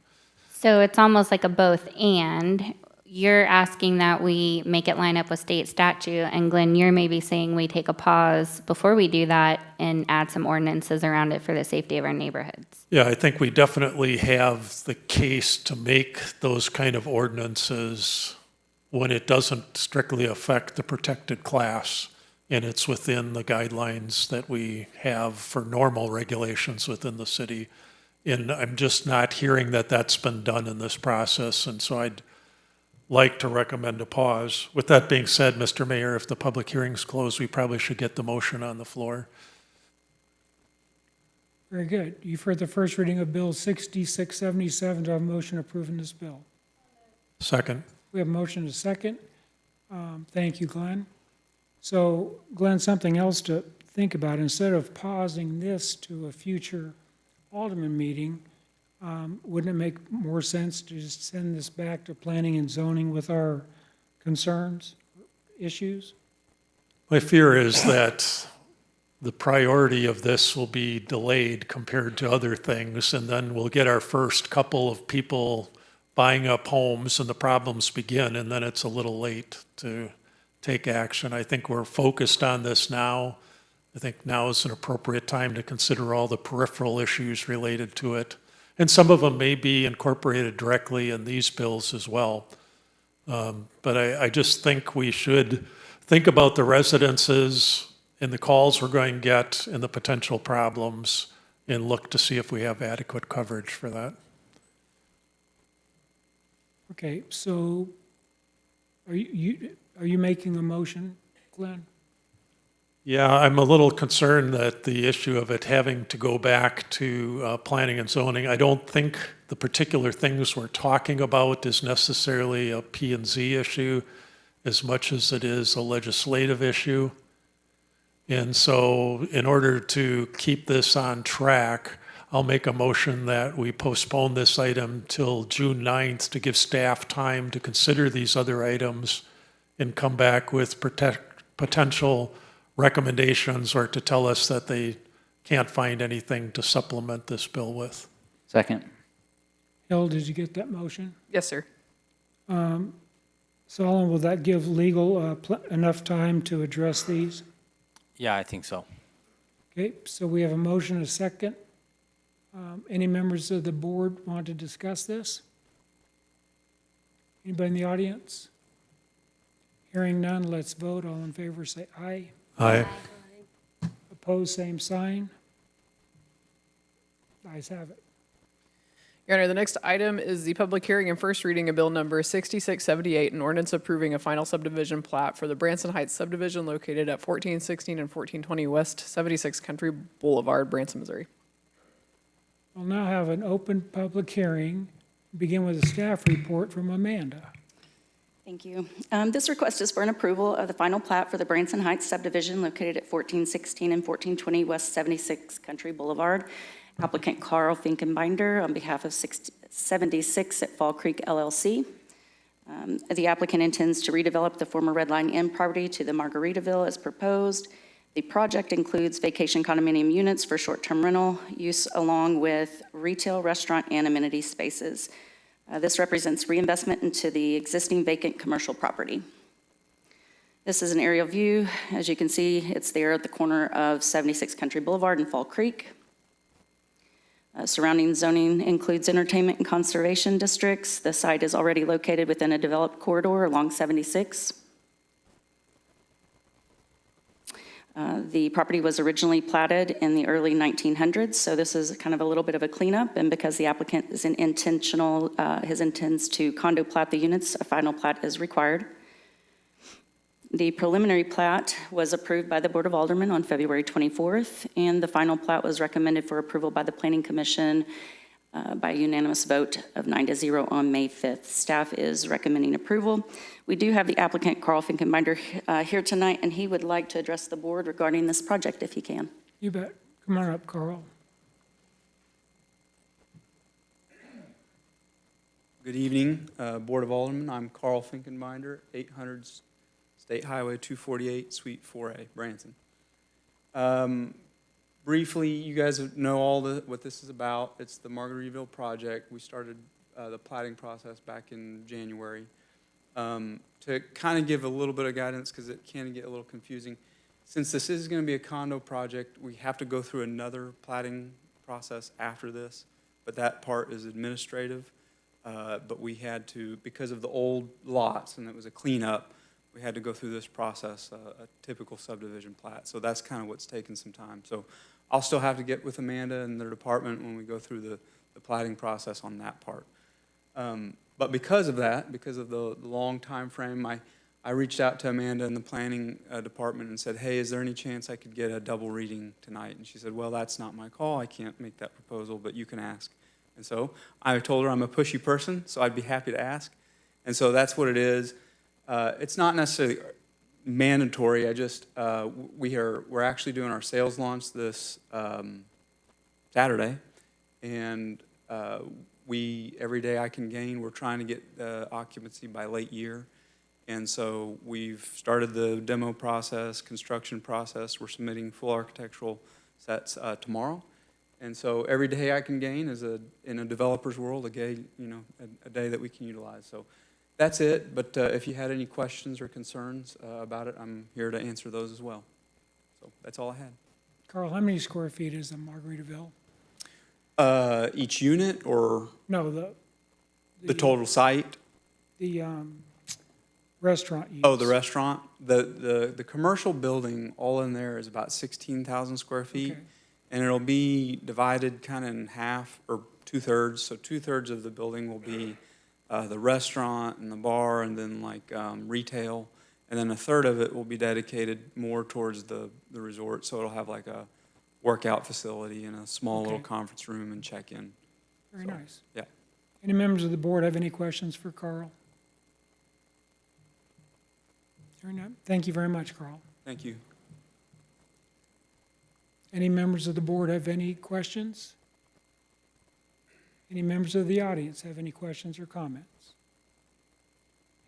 So it's almost like a both and. You're asking that we make it line up with state statute, and Glenn, you're maybe saying we take a pause before we do that and add some ordinances around it for the safety of our neighborhoods. Yeah, I think we definitely have the case to make those kind of ordinances when it doesn't strictly affect the protected class. And it's within the guidelines that we have for normal regulations within the city. And I'm just not hearing that that's been done in this process. And so I'd like to recommend a pause. With that being said, Mr. Mayor, if the public hearing's closed, we probably should get the motion on the floor. Very good. You've heard the first reading of Bill 6677. Do I have a motion approving this bill? Second. We have a motion to second. Thank you, Glenn. So, Glenn, something else to think about. Instead of pausing this to a future Alderman meeting, wouldn't it make more sense to just send this back to planning and zoning with our concerns, issues? My fear is that the priority of this will be delayed compared to other things, and then we'll get our first couple of people buying up homes and the problems begin, and then it's a little late to take action. I think we're focused on this now. I think now is an appropriate time to consider all the peripheral issues related to it. And some of them may be incorporated directly in these bills as well. But I just think we should think about the residences in the calls we're going to get and the potential problems and look to see if we have adequate coverage for that. Okay, so are you making a motion, Glenn? Yeah, I'm a little concerned that the issue of it having to go back to planning and zoning, I don't think the particular things we're talking about is necessarily a P and Z issue as much as it is a legislative issue. And so in order to keep this on track, I'll make a motion that we postpone this item till June 9th to give staff time to consider these other items and come back with potential recommendations or to tell us that they can't find anything to supplement this bill with. Second. Hill, did you get that motion? Yes, sir. Solomon, will that give legal enough time to address these? Yeah, I think so. Okay, so we have a motion, a second. Any members of the board want to discuss this? Anybody in the audience? Hearing none, let's vote. All in favor, say aye. Aye. Opposed, same sign. Ayes have it. Your Honor, the next item is the public hearing and first reading of Bill Number 6678, an ordinance approving a final subdivision plat for the Branson Heights subdivision located at 1416 and 1420 West 76 Country Boulevard, Branson, Missouri. We'll now have an open public hearing. Begin with a staff report from Amanda. Thank you. This request is for an approval of the final plat for the Branson Heights subdivision located at 1416 and 1420 West 76 Country Boulevard. Applicant Carl Finkenbinder on behalf of 76 at Fall Creek LLC. The applicant intends to redevelop the former Red Line Inn property to the Margaritaville as proposed. The project includes vacation condominium units for short-term rental use along with retail, restaurant, and amenity spaces. This represents reinvestment into the existing vacant commercial property. This is an aerial view. As you can see, it's there at the corner of 76 Country Boulevard and Fall Creek. Surrounding zoning includes entertainment and conservation districts. The site is already located within a developed corridor along 76. The property was originally platted in the early 1900s, so this is kind of a little bit of a cleanup, and because the applicant is his intends to condo plat the units, a final plat is required. The preliminary plat was approved by the Board of Aldermen on February 24th, and the final plat was recommended for approval by the Planning Commission by a unanimous vote of 9-0 on May 5th. Staff is recommending approval. We do have the applicant, Carl Finkenbinder, here tonight, and he would like to address the board regarding this project if he can. You bet. Come on up, Carl. Good evening, Board of Aldermen. I'm Carl Finkenbinder, 800 State Highway 248, Suite 4A, Branson. Briefly, you guys know what this is about. It's the Margaritaville project. We started the plating process back in January. To kind of give a little bit of guidance, because it can get a little confusing, since this is going to be a condo project, we have to go through another plating process after this, but that part is administrative. But we had to, because of the old lots, and it was a cleanup, we had to go through this process, a typical subdivision plat. So that's kind of what's taken some time. So I'll still have to get with Amanda and their department when we go through the plating process on that part. But because of that, because of the long time frame, I reached out to Amanda in the planning department and said, hey, is there any chance I could get a double reading tonight? And she said, well, that's not my call. I can't make that proposal, but you can ask. And so I told her I'm a pushy person, so I'd be happy to ask. And so that's what it is. It's not necessarily mandatory. I just, we're actually doing our sales launch this Saturday. And every day I can gain, we're trying to get occupancy by late year. And so we've started the demo process, construction process. We're submitting full architectural sets tomorrow. And so every day I can gain is in a developer's world, a day that we can utilize. So that's it. But if you had any questions or concerns about it, I'm here to answer those as well. So that's all I had. Carl, how many square feet is the Margaritaville? Each unit or? No, the total site? The restaurant use. Oh, the restaurant? The commercial building, all in there is about 16,000 square feet. Okay. And it'll be divided kind of in half, or two-thirds. So two-thirds of the building will be the restaurant and the bar, and then like retail. And then a third of it will be dedicated more towards the resort. So it'll have like a workout facility and a small little Okay. conference room and check-in. Very nice. Yeah. Any members of the board have any questions for Carl? Hearing none. Thank you very much, Carl. Thank you. Any members of the board have any questions? Any members of the audience have any questions or comments?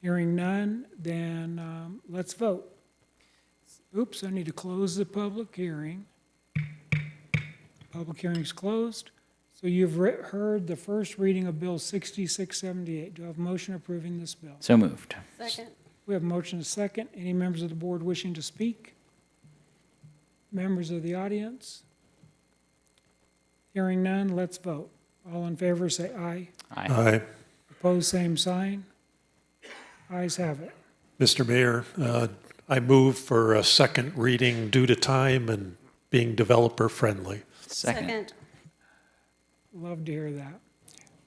Hearing none, then let's vote. Oops, I need to close the public hearing. Public hearing's closed. So you've heard the first reading of Bill 6678. Do I have a motion approving this bill? So moved. Second. We have a motion and a second. Any members of the board wishing to speak? Members of the audience? Hearing none, let's vote. All in favor, say aye. Aye. Opposed, same sign. Ayes have it. Mr. Mayor, I move for a second reading due to time and being developer-friendly. Second. Love to hear that.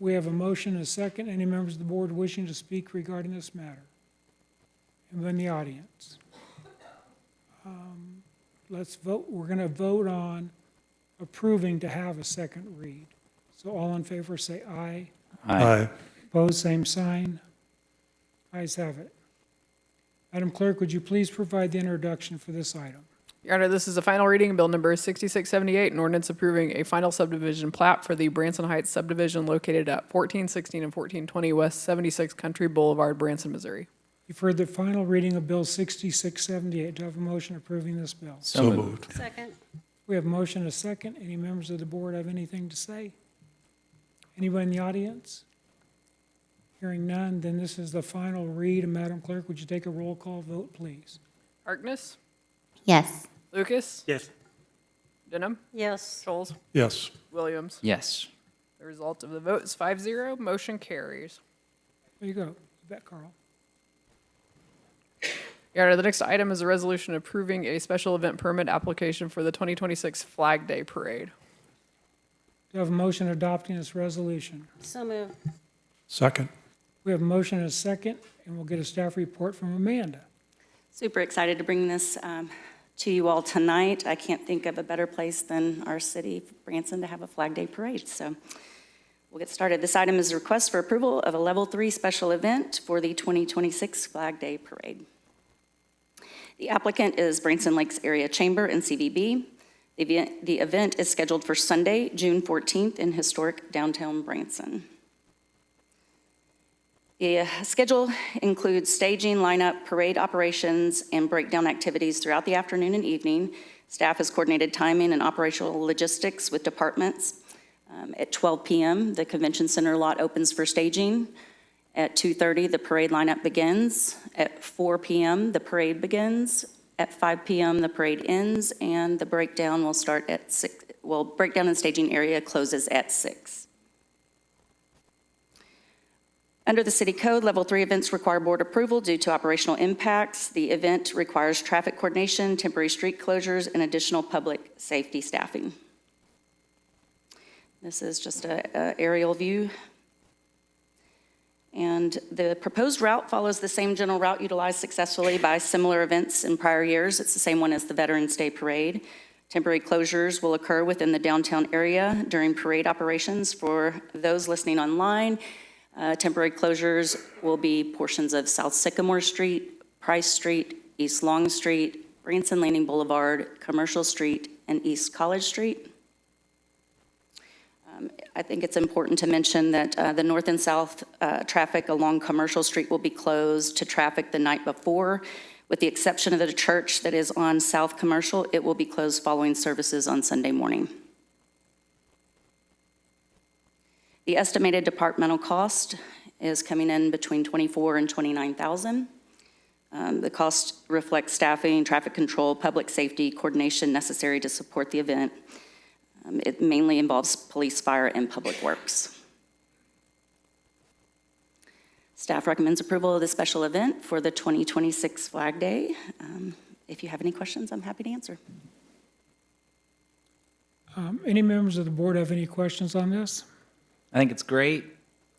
We have a motion and a second. Any members of the board wishing to speak regarding this matter? Anyone in the audience? Let's vote. We're going to vote on approving to have a second read. So all in favor say aye. Aye. Opposed, same sign. Ayes have it. Madam Clerk, would you please provide the introduction for this item? Your Honor, this is a final reading, Bill number 6678, an ordinance approving a final subdivision plat for the Branson Heights subdivision located at 1416 and 1420 West 76 Country Boulevard, Branson, Missouri. You've heard the final reading of Bill 6678. Do I have a motion approving this bill? So moved. Second. We have a motion and a second. Any members of the board have anything to say? Anyone in the audience? Hearing none, then this is the final read. And Madam Clerk, would you take a roll call vote, please? Harkness? Yes. Lucas? Yes. Denham? Yes. Scholes? Yes. Williams? Yes. The result of the vote is 5-0. Motion carries. There you go. You bet, Carl. Your Honor, the next item is a resolution approving a special event permit application for the 2026 Flag Day Parade. Do I have a motion adopting this resolution? So moved. Second. We have a motion and a second, and we'll get a staff report from Amanda. Super excited to bring this to you all tonight. I can't think of a better place than our city, Branson, to have a Flag Day Parade. So we'll get started. This item is a request for approval of a Level 3 special event for the 2026 Flag Day Parade. The applicant is Branson Lakes Area Chamber and CVB. The event is scheduled for Sunday, June 14th in historic downtown Branson. The schedule includes staging, lineup, parade operations, and breakdown activities throughout the afternoon and evening. Staff has coordinated timing and operational logistics with departments. At 12 p.m., the convention center lot opens for staging. At 2:30, the parade lineup begins. At 4 p.m., the parade begins. At 5 p.m., the parade ends, and the breakdown will start at 6. Well, breakdown and staging area closes at 6. Under the city code, Level 3 events require board approval due to operational impacts. The event requires traffic coordination, temporary street closures, and additional public safety staffing. This is just an aerial view. And the proposed route follows the same general route utilized successfully by similar events in prior years. It's the same one as the Veterans Day Parade. Temporary closures will occur within the downtown area during parade operations. For those listening online, temporary closures will be portions of South Sycamore Street, Price Street, East Long Street, Branson Landing Boulevard, Commercial Street, and East College Street. I think it's important to mention that the north and south traffic along Commercial Street will be closed to traffic the night before. With the exception of the church that is on South Commercial, it will be closed following services on Sunday morning. The estimated departmental cost is coming in between $24,000 and $29,000. The cost reflects staffing, traffic control, public safety, coordination necessary to support the event. It mainly involves police, fire, and public works. Staff recommends approval of the special event for the 2026 Flag Day. If you have any questions, I'm happy to answer. Any members of the board have any questions on this? I think it's great.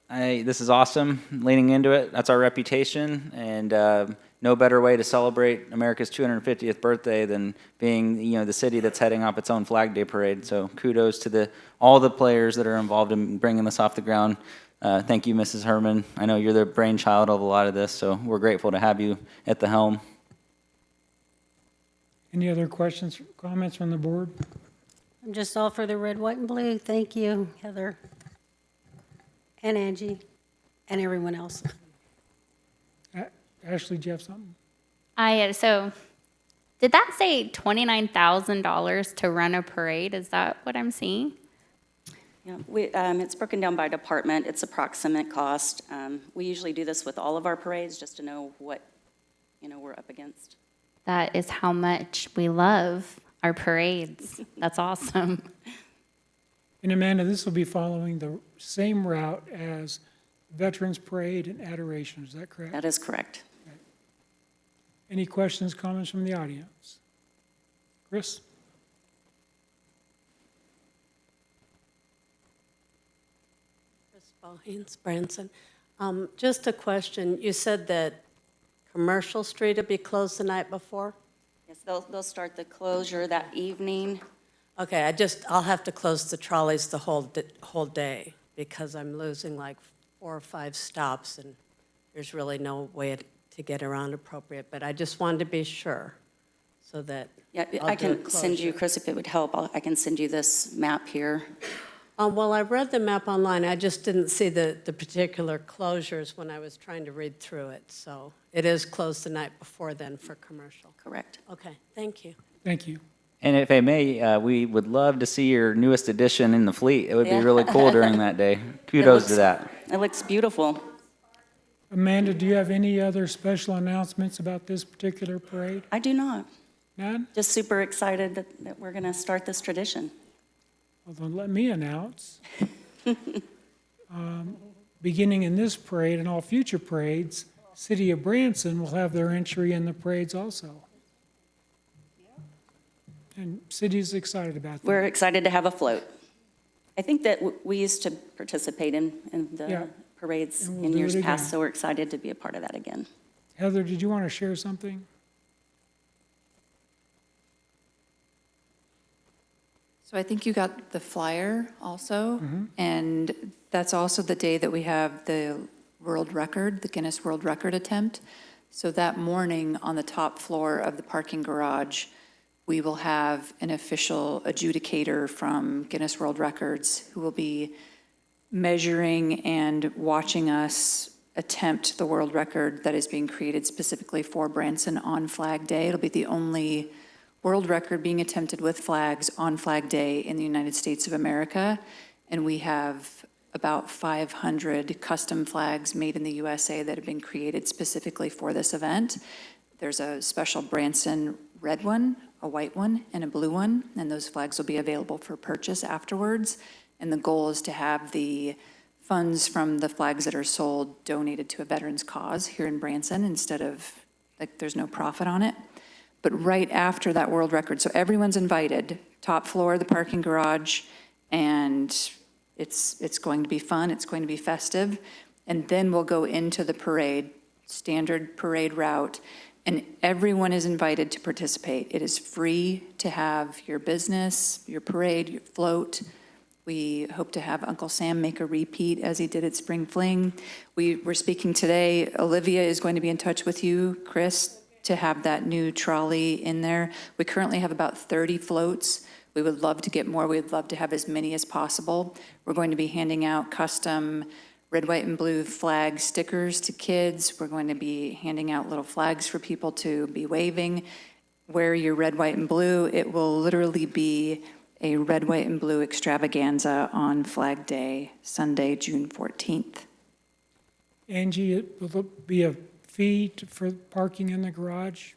This is awesome, leaning into it. That's our reputation, and no better way to celebrate America's 250th birthday than being, the city that's heading off its own Flag Day parade. So kudos to all the players that are involved in bringing this off the ground. Thank you, Mrs. Herman. I know you're the brainchild of a lot of this, so we're grateful to have you at the helm. Any other questions, comments from the board? I'm just all for the red, white, and blue. Thank you, Heather, and Angie, and everyone else. Ashley, do you have something? So did that say $29,000 to run a parade? Is that what I'm seeing? Yeah, it's broken down by department. It's approximate cost. We usually do this with all of our parades just to know what, we're up against. That is how much we love our parades. That's awesome. And Amanda, this will be following the same route as Veterans Parade and Adoration, is that correct? That is correct. Okay. Any questions, comments from the audience? Chris? Haynes, Branson. Just a question. You said that Commercial Street will be closed the night before? Yes, they'll start the closure that evening. Okay, I'll have to close the trolleys the whole day because I'm losing like 4 or 5 stops and there's really no way to get around appropriate. But I just wanted to be sure so that Yeah, I'll I do a can send you, closure. Chris, if it would help, I can send you this map here. Well, I read the map online. I just didn't see the particular closures when I was trying to read through it. So it is closed the night before then for commercial. Correct. Okay, thank you. Thank you. And if I may, we would love to see your newest addition in the fleet. It would be really cool during that day. Kudos to that. It looks beautiful. Amanda, do you have any other special announcements about this particular parade? I do not. None? Just super excited that we're going to start this tradition. Well, then let me announce. Beginning in this parade and all future parades, City of Branson will have their entry in the parades also. And city's excited about that. We're excited to have a float. I think that we used to participate in the Yeah. parades And we'll in do years it past, again. so we're excited to be a part of that again. Heather, did you want to share something? So I think you got the flyer also, and that's also the day that we have the world record, the Guinness World Record attempt. So that morning on the top floor of the parking garage, we will have an official adjudicator from Guinness World Records who will be measuring and watching us attempt the world record that is being created specifically for Branson on Flag Day. It'll be the only world record being attempted with flags on Flag Day in the United States of America. And we have about 500 custom flags made in the USA that have been created specifically for this event. There's a special Branson red one, a white one, and a blue one, and those flags will be available for purchase afterwards. And the goal is to have the funds from the flags that are sold donated to a veteran's cause here in Branson instead of, there's no profit on it. But right after that world record, so everyone's invited, top floor of the parking garage, and it's going to be fun, it's going to be festive, and then we'll go into the parade, standard parade route, and everyone is invited to participate. It is free to have your business, your parade, your float. We hope to have Uncle Sam make a repeat as he did at Spring Fling. We were speaking today, Olivia is going to be in touch with you, Chris, to have that new trolley in there. We currently have about 30 floats. We would love to get more. We'd love to have as many as possible. We're going to be handing out custom red, white, and blue flag stickers to kids. We're going to be handing out little flags for people to be waving. Wear your red, white, and blue. It will literally be a red, white, and blue extravaganza on Flag Day, Sunday, June 14th. Angie, will there be a fee for parking in the garage?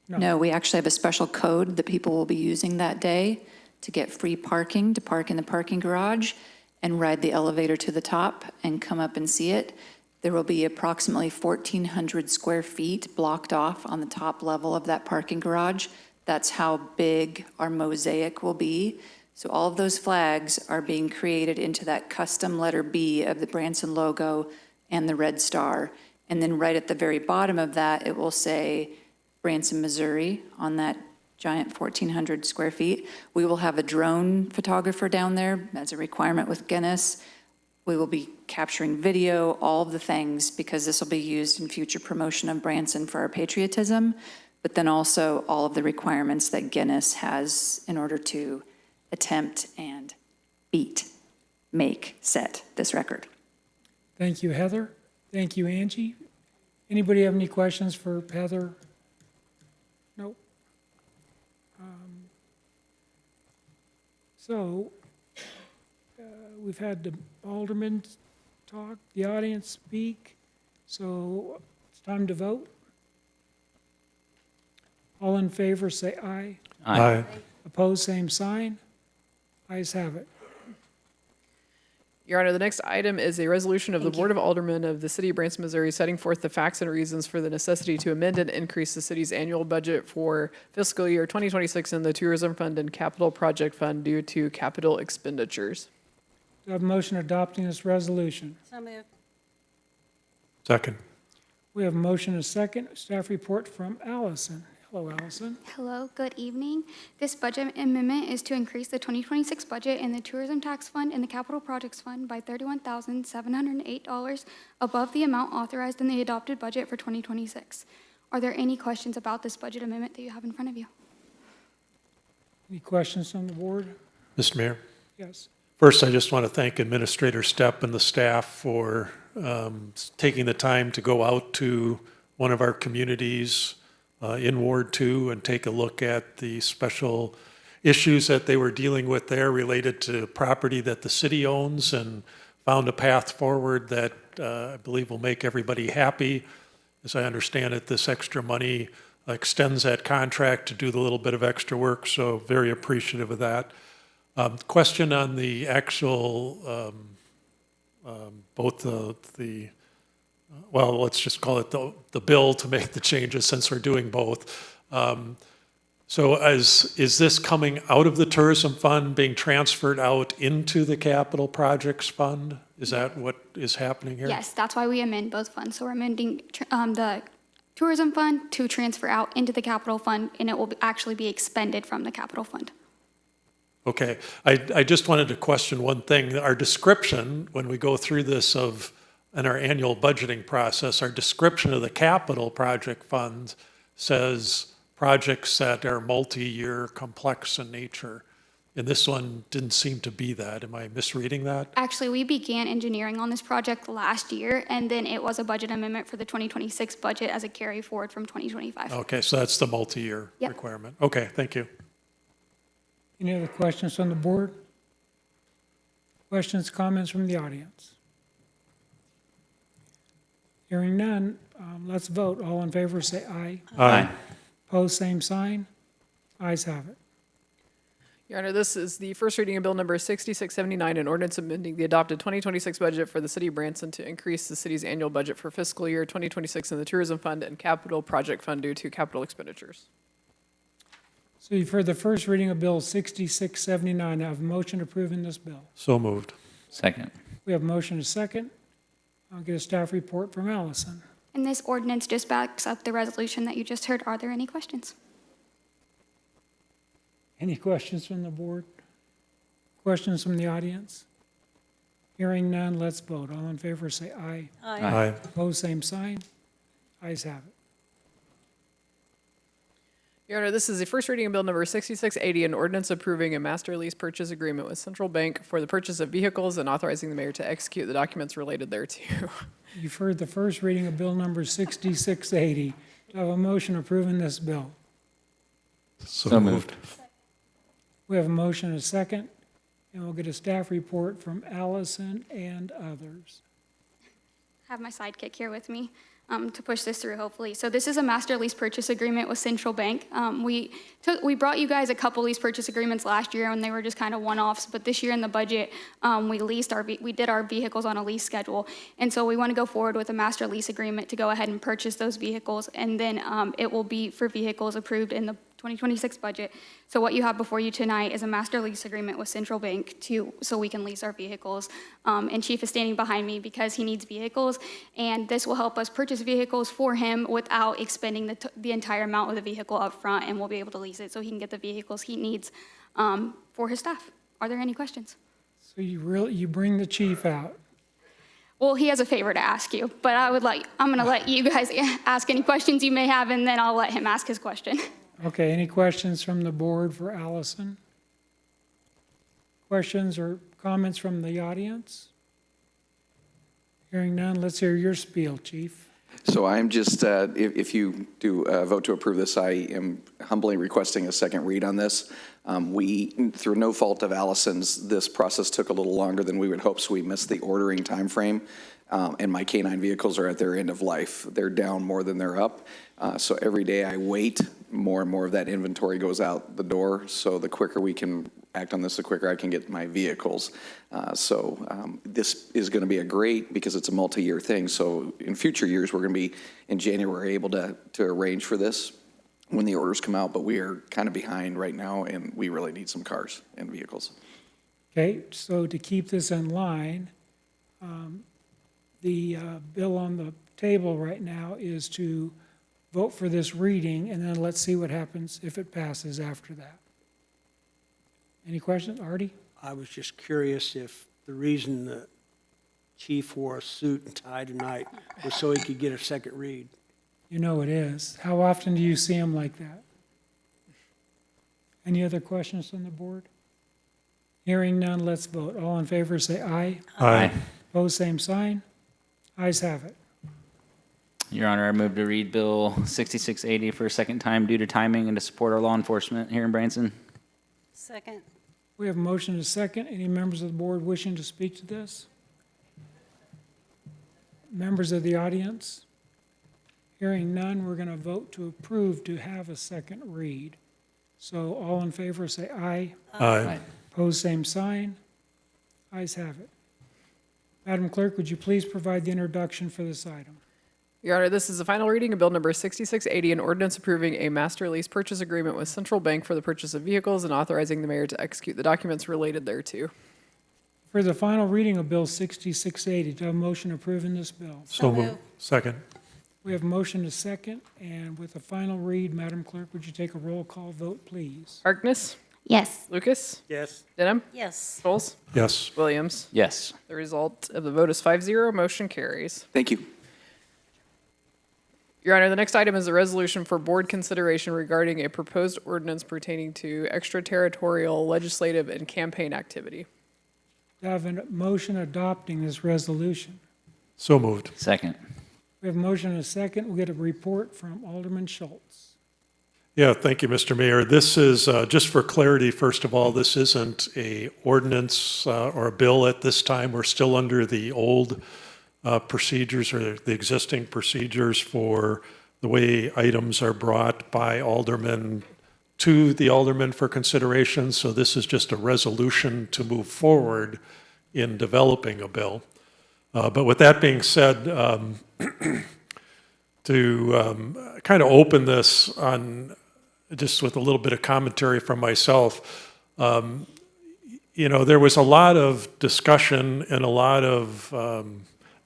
No, we actually have a special code that people will be using that day to get free parking, to park in the parking garage and ride the elevator to the top and come up and see it. There will be approximately 1,400 square feet blocked off on the top level of that parking garage. That's how big our mosaic will be. So all of those flags are being created into that custom letter B of the Branson logo and the red star. And then right at the very bottom of that, it will say Branson, Missouri on that giant 1,400 square feet. We will have a drone photographer down there as a requirement with Guinness. We will be capturing video, all of the things, because this will be used in future promotion of Branson for our patriotism, but then also all of the requirements that Guinness has in order to attempt and set this record. Thank you, Heather. Thank you, Angie. Anybody have any questions for Heather? Nope. So, we've had the aldermen talk, the audience speak, so it's time to vote. All in favor, say aye. Aye. Opposed, same sign. Ayes have it. Your Honor, the next item is a resolution of the Board of Aldermen of the City of Branson, Missouri, setting forth the facts and reasons for the necessity to amend and increase the city's annual budget for fiscal year 2026 in the Tourism Fund and Capital Project Fund due to capital expenditures. Do I have a motion adopting this resolution? So moved. Second. We have a motion and a second. Staff report from Allison. Hello, Allison. Hello, good evening. This budget amendment is to increase the 2026 budget in the Tourism Tax Fund and the Capital Projects Fund by $31,708 above the amount authorized in the adopted budget for 2026. Are there any questions about this budget amendment that you have in front of you? Any questions from the board? Mr. Mayor? Yes. First, I just want to thank Administrator Stepp and the staff for taking the time to go out to one of our communities in Ward 2 and take a look at the special issues that they were dealing with there related to property that the city owns, and found a path forward that I believe will make everybody happy. As I understand it, this extra money extends that contract to do the little bit of extra work, so very appreciative of that. Question on the actual, both well, let's just call it the bill to make the changes since we're doing both. So is this coming out of the tourism fund, being transferred out into the capital projects fund? Is that what is happening here? Yes, that's why we amend both funds. So we're amending the Tourism Fund to transfer out into the Capital Fund, and it will actually be expended from the Capital Fund. Okay, I just wanted to question one thing. Our description, when we go through this in our annual budgeting process, our description of the capital project fund says projects that are multi-year, complex in nature. And this one didn't seem to be that. Am I misreading that? Actually, we began engineering on this project last year, and then it was a budget amendment for the 2026 budget as a carry forward from 2025. Okay, so that's the multi-year requirement. Okay, thank you. Any other questions from the board? Questions, comments from the audience? Hearing none, let's vote. All in favor, say aye. Aye. Opposed, same sign. Ayes have it. Your Honor, this is the first reading of Bill Number 6679, an ordinance amending the adopted 2026 budget for the City of Branson to increase the city's annual budget for fiscal year 2026 in the Tourism Fund and Capital Project Fund due to capital expenditures. So you've heard the first reading of Bill 6679. I have a motion approving this bill. So moved. Second. We have a motion and a second. I'll get a staff report from Allison. And this ordinance just backs up the resolution that you just heard. Are there any questions? Any questions from the board? Questions from the audience? Hearing none, let's vote. All in favor, say aye. Aye. Opposed, same sign. Ayes have it. Your Honor, this is the first reading of Bill Number 6680, an ordinance approving a master lease purchase agreement with Central Bank for the purchase of vehicles and authorizing the mayor to execute the documents related thereto. You've heard the first reading of Bill Number 6680. Do I have a motion approving this bill? So moved. We have a motion and a second, and we'll get a staff report from Allison and others. I have my sidekick here with me. to push this through, hopefully. So this is a master lease purchase agreement with Central Bank. We brought you guys a couple lease purchase agreements last year, and they were just kind of one-offs. But this year in the budget, we did our vehicles on a lease schedule, and so we want to go forward with a master lease agreement to go ahead and purchase those vehicles, and then it will be for vehicles approved in the 2026 budget. So what you have before you tonight is a master lease agreement with Central Bank so we can lease our vehicles. And Chief is standing behind me because he needs vehicles, and this will help us purchase vehicles for him without expending the entire amount of the vehicle up front, and we'll be able to lease it so he can get the vehicles he needs for his staff. Are there any questions? So you bring the chief out. Well, he has a favor to ask you, but I'm going to let you guys ask any questions you may have, and then I'll let him ask his question. Okay, any questions from the board for Allison? Questions or comments from the audience? Hearing none, let's hear your spiel, Chief. So I'm just, if you do vote to approve this, I am humbly requesting a second read on this. Through no fault of Allison's, this process took a little longer than we would hope, so we missed the ordering timeframe. And my K-9 vehicles are at their end of life. They're down more than they're up. So every day I wait, more and more of that inventory goes out the door. So the quicker we can act on this, the quicker I can get my vehicles. This is going to be because it's a multi-year thing. So in future years, we're going to be in January able to arrange for this when the orders come out. But we are kind of behind right now, and we really need some cars and vehicles. Okay, so to keep this in line, the bill on the table right now is to vote for this reading, and then let's see what happens if it passes after that. Any questions? Artie? I was just curious if the reason the chief wore a suit and tie tonight was so he could get a second read. You know it is. How often do you see him like that? Any other questions from the board? Hearing none, let's vote. All in favor say aye. Aye. Opposed, same sign. Ayes have it. Your Honor, I move to read Bill 6680 for a second time due to timing and to support our law enforcement here in Branson. Second. We have a motion and a second. Any members of the board wishing to speak to this? Members of the audience? Hearing none, we're going to vote to approve to have a second read. So all in favor say aye. Aye. Opposed, same sign. Ayes have it. Madam Clerk, would you please provide the introduction for this item? Your Honor, this is the final reading of Bill number 6680, an ordinance approving a master lease purchase agreement with Central Bank for the purchase of vehicles and authorizing the mayor to execute the documents related thereto. For the final reading of Bill 6680, do I have a motion approving this bill? So moved. Second. We have a motion to second, and with the final read, Madam Clerk, would you take a roll call vote, please? Harkness? Yes. Lucas? Yes. Denham? Yes. Scholes? Yes. Williams? Yes. The result of the vote is 5-0. Motion carries. Thank you. Your Honor, the next item is a resolution for board consideration regarding a proposed ordinance pertaining to extraterritorial legislative and campaign activity. Do I have a motion adopting this resolution? So moved. Second. We have a motion and a second. We'll get a report from Alderman Schultz. Yeah, thank you, Mr. Mayor. This is, just for clarity, first of all, this isn't a ordinance or a bill at this time. We're still under the old procedures or the existing procedures for the way items are brought by aldermen to the aldermen for consideration. So this is just a resolution to move forward in developing a bill. But with that being said, to kind of open this on just with a little bit of commentary from myself, there was a lot of discussion and a lot of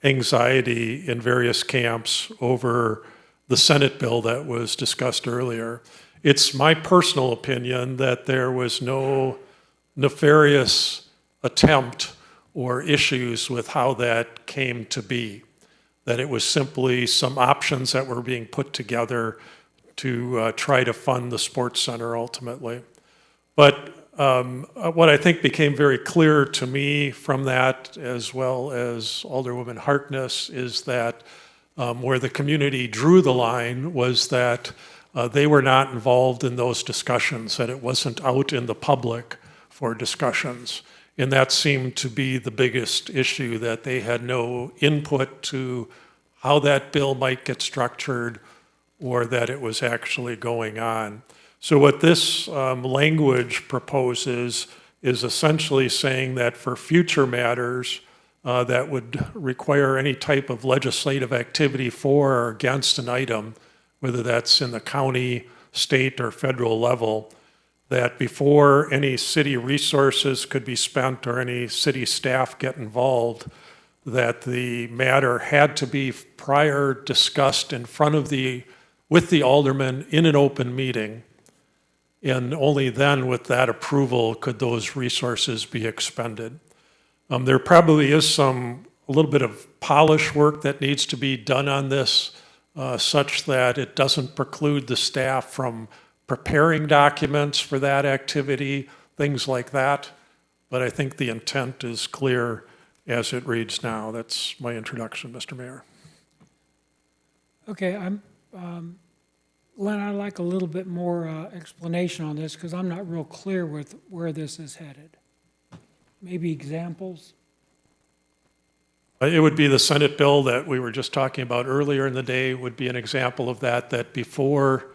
anxiety in various camps over the Senate bill that was discussed earlier. It's my personal opinion that there was no nefarious attempt or issues with how that came to be, that it was simply some options that were being put together to try to fund the sports center ultimately. But what I think became very clear to me from that, as well as Alderwoman Harkness, is that where the community drew the line was that they were not involved in those discussions, that it wasn't out in the public for discussions. And that seemed to be the biggest issue, that they had no input to how that bill might get structured or that it was actually going on. So what this language proposes is essentially saying that for future matters that would require any type of legislative activity for or against an item, whether that's in the county, state, or federal level, that before any city resources could be spent or any city staff get involved, that the matter had to be prior discussed in front of with the aldermen in an open meeting. And only then, with that approval, could those resources be expended. There probably is a little bit of polish work that needs to be done on this, such that it doesn't preclude the staff from preparing documents for that activity, things like that. But I think the intent is clear as it reads now. That's my introduction, Mr. Mayor. Okay, Len, I'd like a little bit more explanation on this because I'm not real clear with where this is headed. Maybe examples? It would be the Senate bill that we were just talking about earlier in the day would be an example of that before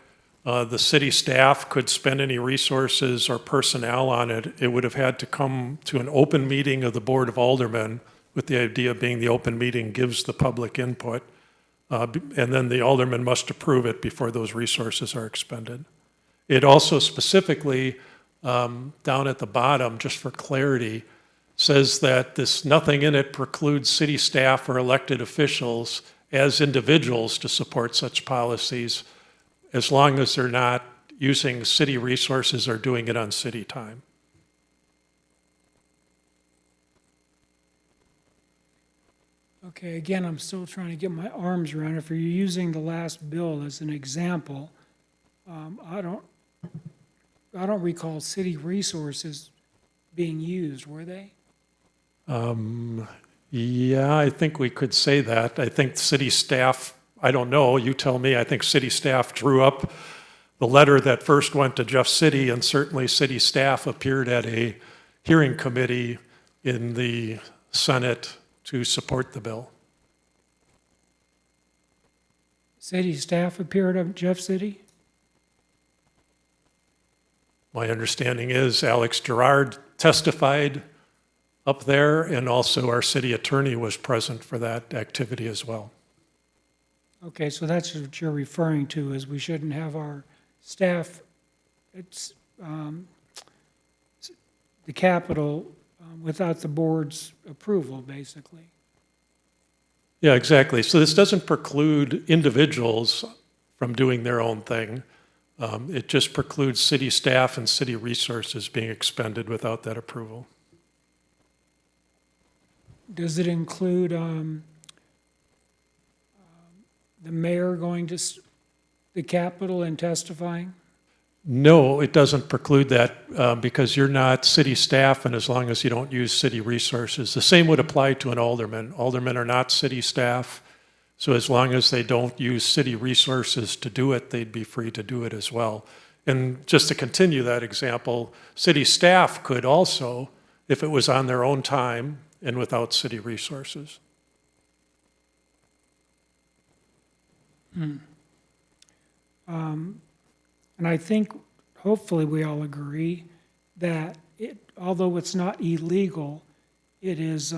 the city staff could spend any resources or personnel on it, it would have had to come to an open meeting of the Board of Aldermen, with the idea being the open meeting gives the public input, and then the aldermen must approve it before those resources are expended. It also specifically, down at the bottom, just for clarity, says that nothing in it precludes city staff or elected officials as individuals to support such policies, as long as they're not using city resources or doing it on city time. Okay, again, I'm still trying to get my arms around it. If you're using the last bill as an example, I don't recall city resources being used, were they? Yeah, I think we could say that. I think city staff, I don't know, you tell me, I think city staff drew up the letter that first went to Jeff City, and certainly city staff appeared at a hearing committee in the Senate to support the bill. City staff appeared at Jeff City? My understanding is Alex Gerard testified up there, and also our city attorney was present for that activity as well. Okay, so that's what you're referring to, is we shouldn't have our staff, it's the Capitol without the board's approval, basically. Yeah, exactly. So this doesn't preclude individuals from doing their own thing. It just precludes city staff and city resources being expended without that approval. Does it include the mayor going to the Capitol and testifying? No, it doesn't preclude that because you're not city staff, and as long as you don't use city resources. The same would apply to an alderman. Aldermen are not city staff, so as long as they don't use city resources to do it, they'd be free to do it as well. And just to continue that example, city staff could also, if it was on their own time and without city resources. And I think, hopefully, we all agree that although it's not illegal, it is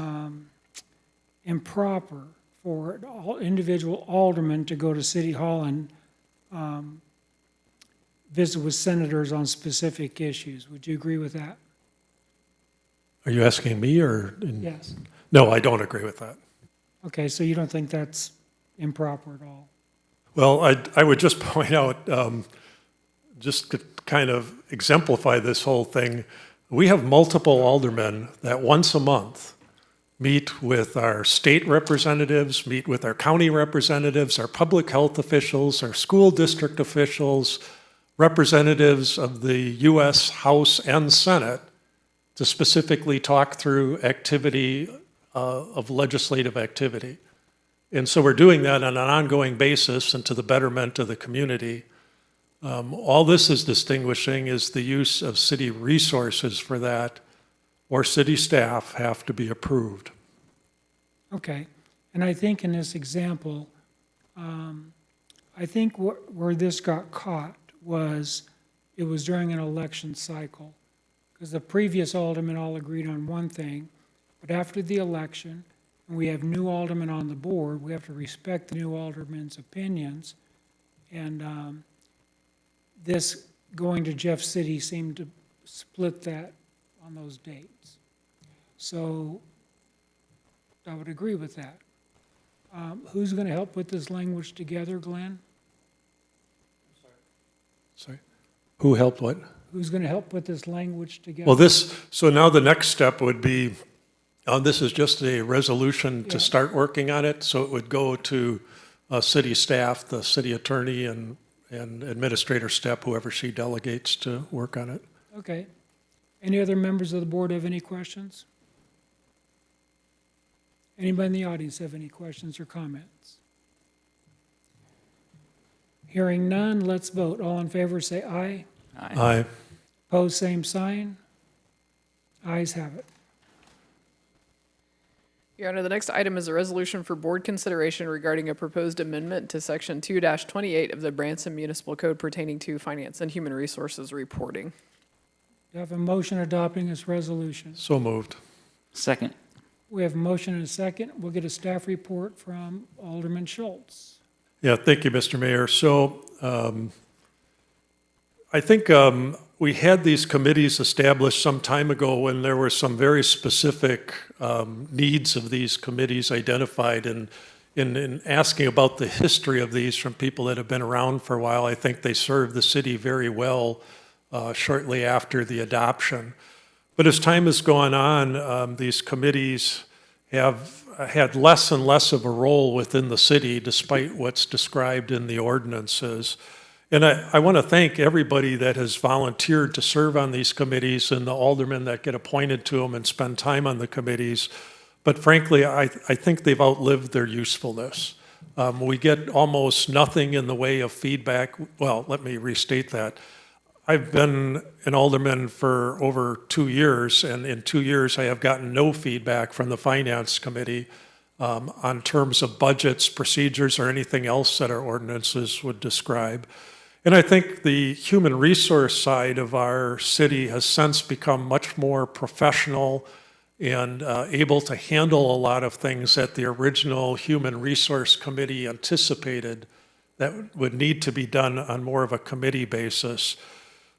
improper for individual aldermen to go to City Hall and visit with senators on specific issues. Would you agree with that? Are you asking me or? Yes. No, I don't agree with that. Okay, so you don't think that's improper at all? Well, I would just point out, just to kind of exemplify this whole thing, we have multiple aldermen that once a month meet with our state representatives, meet with our county representatives, our public health officials, our school district officials, representatives of the U.S. House and Senate to specifically talk through activity of legislative activity. And so we're doing that on an ongoing basis and to the betterment of the community. All this is distinguishing is the use of city resources for that, or city staff have to be approved. Okay, and I think in this example, I think where this got caught was, it was during an election cycle, because the previous aldermen all agreed on one thing, but after the election, and we have new aldermen on the board, we have to respect the new aldermen's opinions, and this going to Jeff City seemed to split that on those dates. So I would agree with that. Who's going to help put this language together, Glenn? Sorry? Who helped what? Who's going to help put this language together? Well, so now the next step would be, this is just a resolution to start working on it, so it would go to city staff, the city attorney, and administrator Stepp, whoever she delegates to work on it. Okay. Any other members of the board have any questions? Anybody in the audience have any questions or comments? Hearing none, let's vote. All in favor say aye. Aye. Opposed, same sign. Ayes have it. Your Honor, the next item is a resolution for board consideration regarding a proposed amendment to Section 2-28 of the Branson Municipal Code pertaining to finance and human resources reporting. Do you have a motion adopting this resolution? So moved. Second. We have a motion and a second. We'll get a staff report from Alderman Schultz. Yeah, thank you, Mr. Mayor. So I think we had these committees established some time ago when there were some very specific needs of these committees identified. And in asking about the history of these from people that have been around for a while, I think they served the city very well shortly after the adoption. But as time has gone on, these committees have had less and less of a role within the city, despite what's described in the ordinances. And I want to thank everybody that has volunteered to serve on these committees and the aldermen that get appointed to them and spend time on the committees. But frankly, I think they've outlived their usefulness. We get almost nothing in the way of feedback. Well, let me restate that. I've been an alderman for over 2 years, and in 2 years I have gotten no feedback from the Finance Committee on terms of budgets, procedures, or anything else that our ordinances would describe. And I think the human resource side of our city has since become much more professional and able to handle a lot of things that the original Human Resource Committee anticipated that would need to be done on more of a committee basis.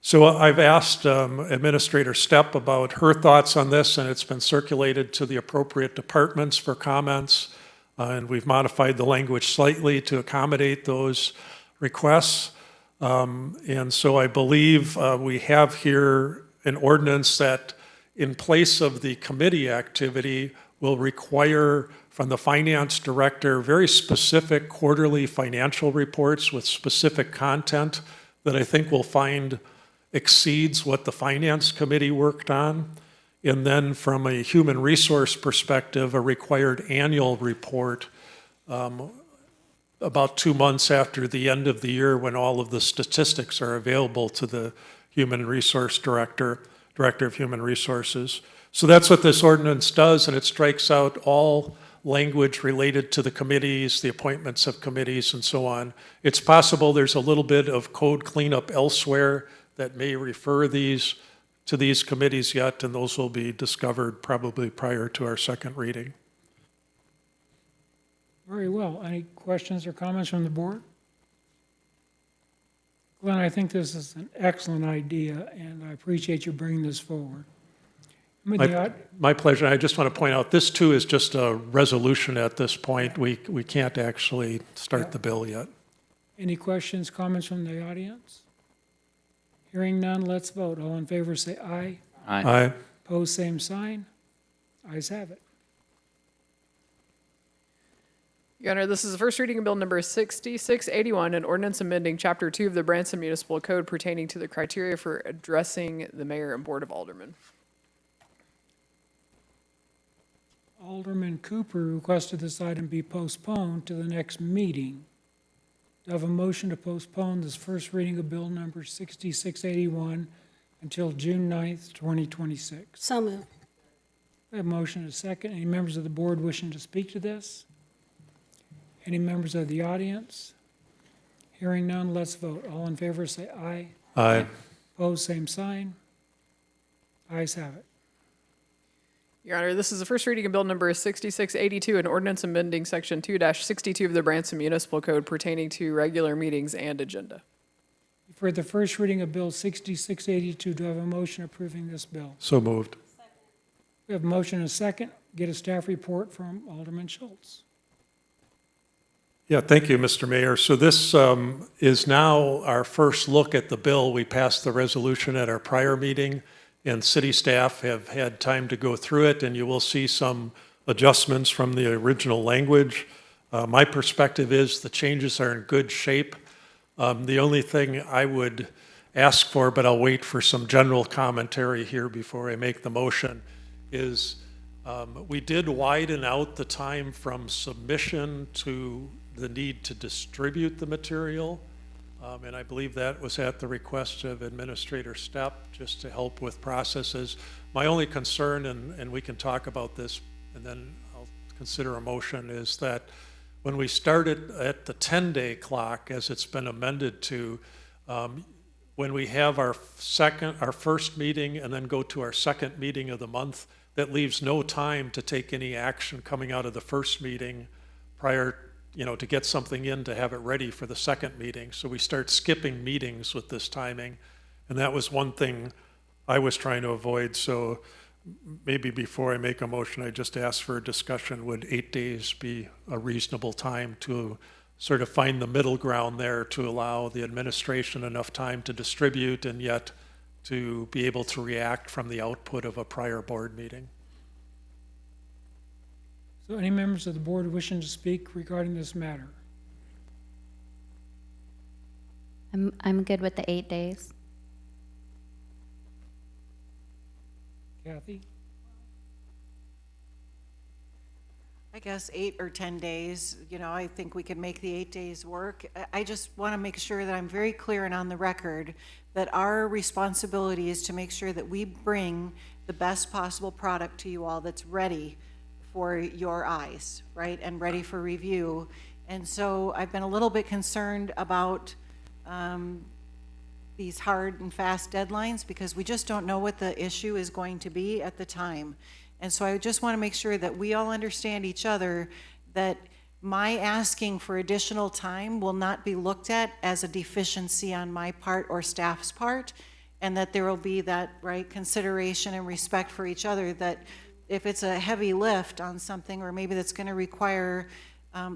So I've asked Administrator Stepp about her thoughts on this, and it's been circulated to the appropriate departments for comments. And we've modified the language slightly to accommodate those requests. And so I believe we have here an ordinance that, in place of the committee activity, will require from the finance director very specific quarterly financial reports with specific content that I think we'll find exceeds what the Finance Committee worked on. And then from a human resource perspective, a required annual report about 2 months after the end of the year when all of the statistics are available to the Human Resource Director of Human Resources. So that's what this ordinance does, and it strikes out all language related to the committees, the appointments of committees, and so on. It's possible there's a little bit of code cleanup elsewhere that may refer to these committees yet, and those will be discovered probably prior to our second reading. Very well. Any questions or comments from the board? Glenn, I think this is an excellent idea, and I appreciate you bringing this forward. My pleasure. I just want to point out, this too is just a resolution at this point. We can't actually start the bill yet. Any questions, comments from the audience? Hearing none, let's vote. All in favor say aye. Aye. Opposed, same sign. Ayes have it. Your Honor, this is the first reading of Bill Number 6681, an ordinance amending Chapter 2 of the Branson Municipal Code pertaining to the criteria for addressing the mayor and board of aldermen. Alderman Cooper requested this item be postponed to the next meeting. Do I have a motion to postpone this first reading of Bill Number 6681 until June 9th, 2026? So moved. We have a motion and a second. Any members of the board wishing to speak to this? Any members of the audience? Hearing none, let's vote. All in favor, say aye. Aye. Opposed, same sign. Ayes have it. Your Honor, this is the first reading of Bill Number 6682, an ordinance amending Section 2-62 of the Branson Municipal Code pertaining to regular meetings and agenda. You've heard the first reading of Bill 6682. Do I have a motion approving this bill? So moved. We have a motion and a second. Get a staff report from Alderman Schultz. Yeah, thank you, Mr. Mayor. So this is now our first look at the bill. We passed the resolution at our prior meeting, and city staff have had time to go through it, and you will see some adjustments from the original language. My perspective is the changes are in good shape. The only thing I would ask for, but I'll wait for some general commentary here before I make the motion, is we did widen out the time from submission to the need to distribute the material. And I believe that was at the request of Administrator Stepp, just to help with processes. My only concern, and we can talk about this and then I'll consider a motion, is that when we started at the 10-day clock, as it's been amended to, when we have our first meeting and then go to our second meeting of the month, that leaves no time to take any action coming out of the first meeting prior, to get something in to have it ready for the second meeting. So we start skipping meetings with this timing. And that was one thing I was trying to avoid. So maybe before I make a motion, I just ask for a discussion. Would 8 days be a reasonable time to sort of find the middle ground there to allow the administration enough time to distribute and yet to be able to react from the output of a prior board meeting? So any members of the board wishing to speak regarding this matter? I'm good with the 8 days. Kathy? I guess 8 or 10 days, I think we could make the 8 days work. I just want to make sure that I'm very clear and on the record that our responsibility is to make sure that we bring the best possible product to you all that's ready for your eyes, right, and ready for review. And so I've been a little bit concerned about these hard and fast deadlines because we just don't know what the issue is going to be at the time. And so I just want to make sure that we all understand each other, that my asking for additional time will not be looked at as a deficiency on my part or staff's part, and that there will be that right consideration and respect for each other, that if it's a heavy lift on something, or maybe that's going to require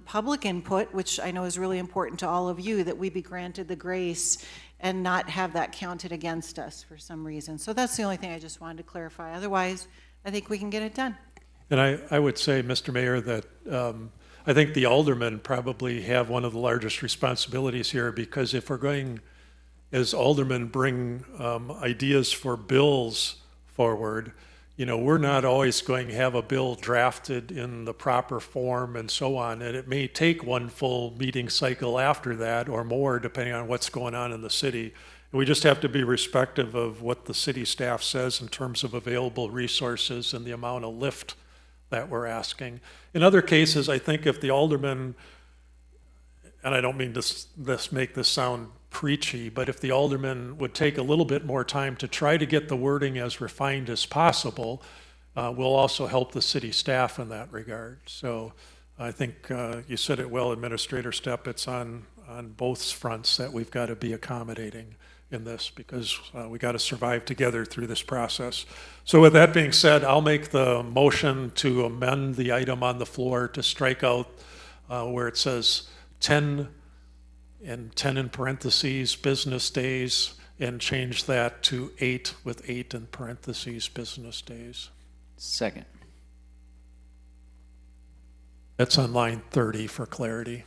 public input, which I know is really important to all of you, that we be granted the grace and not have that counted against us for some reason. So that's the only thing I just wanted to clarify. Otherwise, I think we can get it done. And I would say, Mr. Mayor, that I think the aldermen probably have one of the largest responsibilities here, because if we're going, as aldermen, bring ideas for bills forward, we're not always going to have a bill drafted in the proper form and so on, and it may take one full meeting cycle after that or more, depending on what's going on in the city. And we just have to be respectful of what the city staff says in terms of available resources and the amount of lift that we're asking. In other cases, I think if the aldermen, and I don't mean to make this sound preachy, but if the aldermen would take a little bit more time to try to get the wording as refined as possible, we'll also help the city staff in that regard. So I think you said it well, Administrator Stepp, it's on both fronts that we've got to be accommodating in this, because we got to survive together through this process. So with that being said, I'll make the motion to amend the item on the floor to strike out where it says 10 and 10 in parentheses business days, and change that to 8 with 8 in parentheses business days. Second. That's on line 30 for clarity.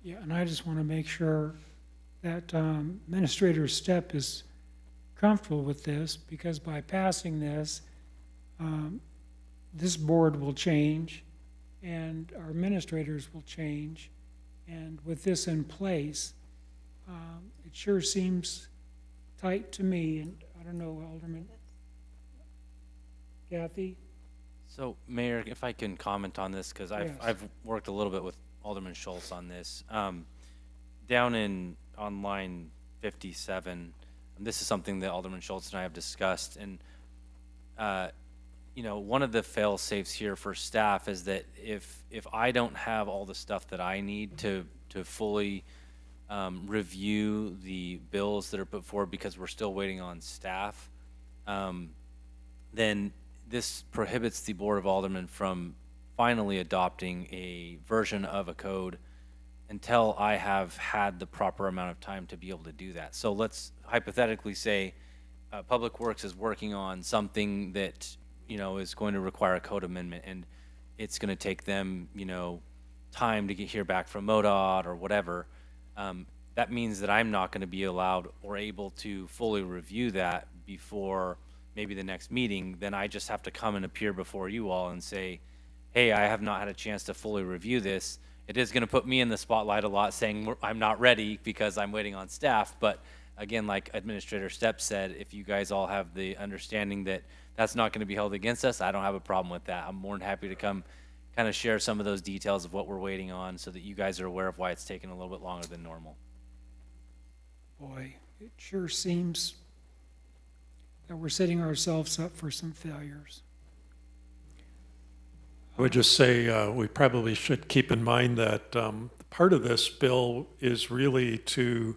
Yeah, and I just want to make sure that Administrator Stepp is comfortable with this, because by passing this, this board will change and our administrators will change. And with this in place, it sure seems tight to me. And I don't know, Alderman Kathy, So, Mayor, if I can comment on this, because Yes. I've worked a little bit with Alderman Schultz on this. Down on line 57, and this is something that Alderman Schultz and I have discussed, and one of the fail safes here for staff is that if I don't have all the stuff that I need to fully review the bills that are put forward because we're still waiting on staff, then this prohibits the Board of Aldermen from finally adopting a version of a code until I have had the proper amount of time to be able to do that. So let's hypothetically say Public Works is working on something that, is going to require a code amendment, and it's going to take them, time to hear back from MoDOT or whatever. That means that I'm not going to be allowed or able to fully review that before maybe the next meeting. Then I just have to come and appear before you all and say, hey, I have not had a chance to fully review this. It is going to put me in the spotlight a lot, saying I'm not ready because I'm waiting on staff. But again, like Administrator Stepp said, if you guys all have the understanding that that's not going to be held against us, I don't have a problem with that. I'm more than happy to come kind of share some of those details of what we're waiting on so that you guys are aware of why it's taking a little bit longer than normal. Boy, it sure seems that we're setting ourselves up for some failures. I would just say we probably should keep in mind that part of this bill is really to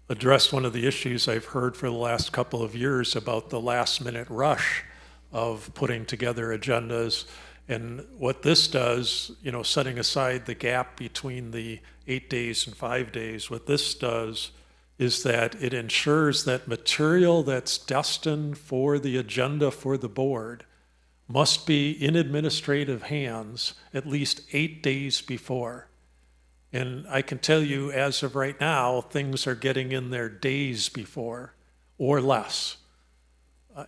address one of the issues I've heard for the last couple of years about the last minute rush of putting together agendas. And what this does, setting aside the gap between the 8 days and 5 days, what this does is that it ensures that material that's destined for the agenda for the board must be in administrative hands at least 8 days before. And I can tell you, as of right now, things are getting in there days before or less.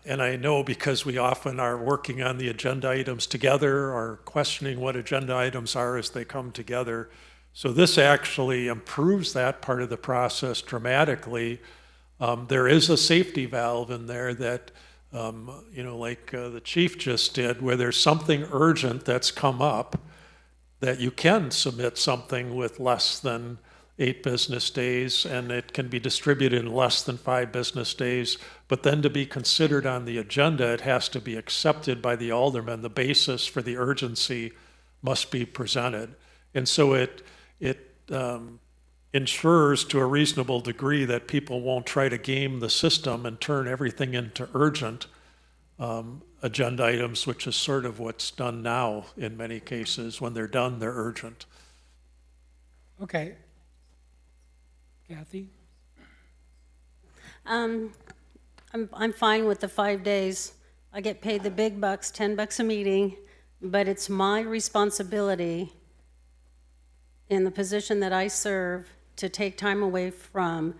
And I know because we often are working on the agenda items together or questioning what agenda items are as they come together. So this actually improves that part of the process dramatically. There is a safety valve in there that, like the chief just did, where there's something urgent that's come up, that you can submit something with less than 8 business days, and it can be distributed in less than 5 business days. But then to be considered on the agenda, it has to be accepted by the alderman. The basis for the urgency must be presented. And so it ensures to a reasonable degree that people won't try to game the system and turn everything into urgent agenda items, which is sort of what's done now in many cases. When they're done, they're urgent. Okay. Kathy? I'm fine with the 5 days. I get paid the big bucks, $10 a meeting, but it's my responsibility in the position that I serve to take time away from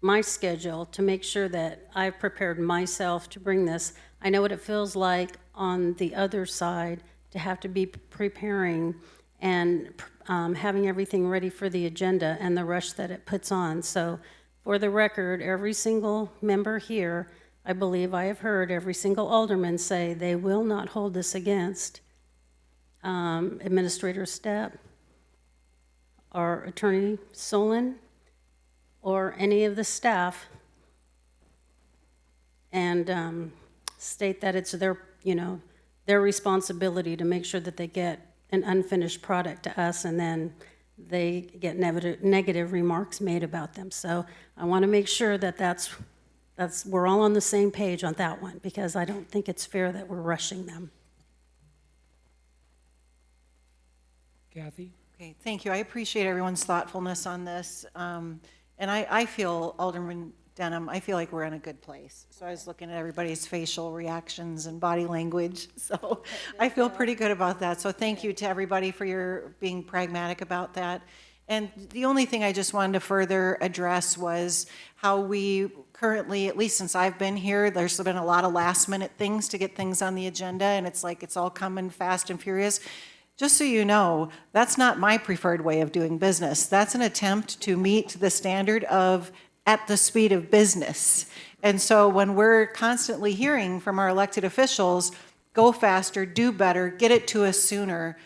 my schedule to make sure that I've prepared myself to bring this. I know what it feels like on the other side to have to be preparing and having everything ready for the agenda and the rush that it puts on. So for the record, every single member here, I believe I have heard every single alderman say they will not hold this against Administrator Stepp or Attorney Solon or any of the staff, and state that it's their responsibility to make sure that they get an unfinished product to us, and then they get negative remarks made about them. So I want to make sure that we're all on the same page on that one, because I don't think it's fair that we're rushing them. Kathy? Okay, thank you. I appreciate everyone's thoughtfulness on this. And I feel, Alderman Denham, I feel like we're in a good place. So I was looking at everybody's facial reactions and body language. So I feel pretty good about that. So thank you to everybody for your being pragmatic about that. And the only thing I just wanted to further address was how we currently, at least since I've been here, there's been a lot of last minute things to get things on the agenda, and it's like it's all coming fast and furious. Just so you know, that's not my preferred way of doing business. That's an attempt to meet the standard of at the speed of business. And so when we're constantly hearing from our elected officials, go faster, do better, get it to us sooner.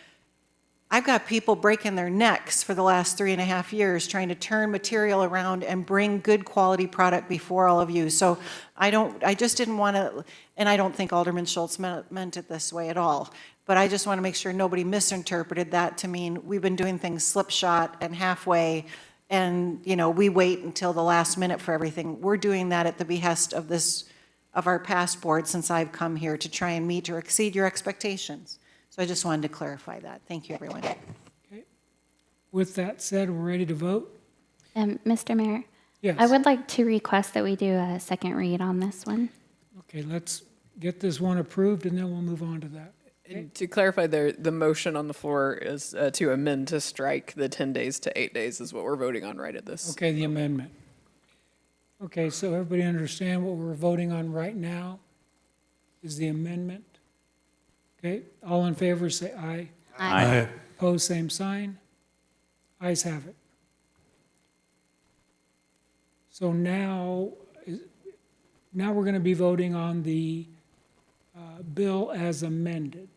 I've got people breaking their necks for the last 3.5 years trying to turn material around and bring good quality product before all of you. So I just didn't want to, and I don't think Alderman Schultz meant it this way at all, but I just want to make sure nobody misinterpreted that to mean we've been doing things slipshod and halfway, and, you know, we wait until the last minute for everything. We're doing that at the behest of our past board since I've come here to try and meet or exceed your expectations. So I just wanted to clarify that. Thank you, everyone. Okay. With that said, we're ready to vote? Mr. Mayor? Yes. I would like to request that we do a second read on this one. Okay, let's get this one approved and then we'll move on to that. And to clarify, the motion on the floor is to amend to strike the 10 days to 8 days is what we're voting on right at this. Okay, the amendment. Okay, so everybody understand what we're voting on right now is the amendment? Okay, all in favor say aye. Aye. Opposed, same sign. Ayes have it. So now we're going to be voting on the bill as amended.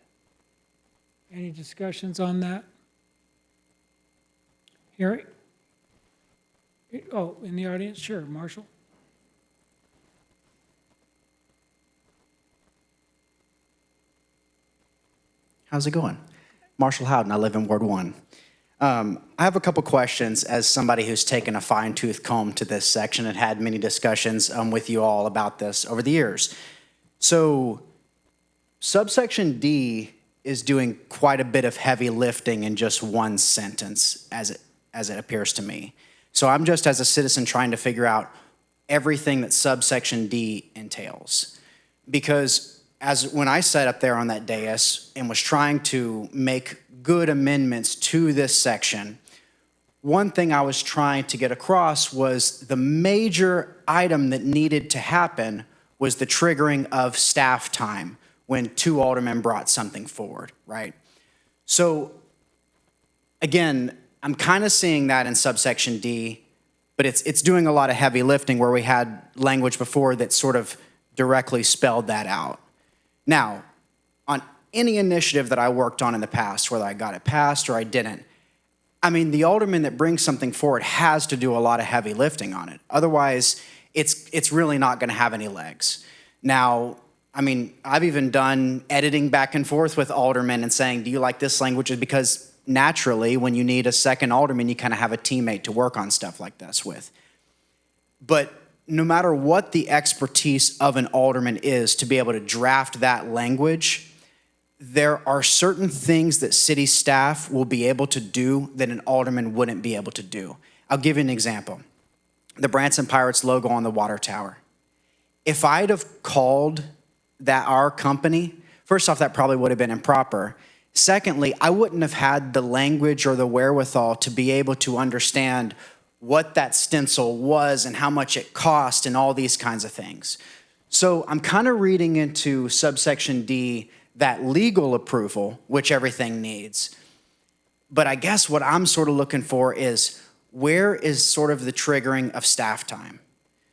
Any discussions on that? Hearing? Oh, in the audience? Sure, Marshall? How's it going? Marshall Howden, I live in Ward 1. I have a couple questions as somebody who's taken a fine-tooth comb to this section and had many discussions with you all about this over the years. So subsection D is doing quite a bit of heavy lifting in just one sentence as it appears to me. So I'm just as a citizen trying to figure out everything that subsection D entails. Because when I sat up there on that dais and was trying to make good amendments to this section, one thing I was trying to get across was the major item that needed to happen was the triggering of staff time when 2 aldermen brought something forward, right? So again, I'm kind of seeing that in subsection D, but it's doing a lot of heavy lifting where we had language before that sort of directly spelled that out. Now, on any initiative that I worked on in the past, whether I got it passed or I didn't, I mean, the alderman that brings something forward has to do a lot of heavy lifting on it. Otherwise, it's really not going to have any legs. Now, I mean, I've even done editing back and forth with aldermen and saying, do you like this language? Because naturally, when you need a second alderman, you kind of have a teammate to work on stuff like this with. But no matter what the expertise of an alderman is to be able to draft that language, there are certain things that city staff will be able to do that an alderman wouldn't be able to do. I'll give you an example. The Branson Pirates logo on the water tower. If I'd have called that our company, first off, that probably would have been improper. Secondly, I wouldn't have had the language or the wherewithal to be able to understand what that stencil was and how much it cost and all these kinds of things. So I'm kind of reading into subsection D that legal approval, which everything needs. But I guess what I'm sort of looking for is where is sort of the triggering of staff time?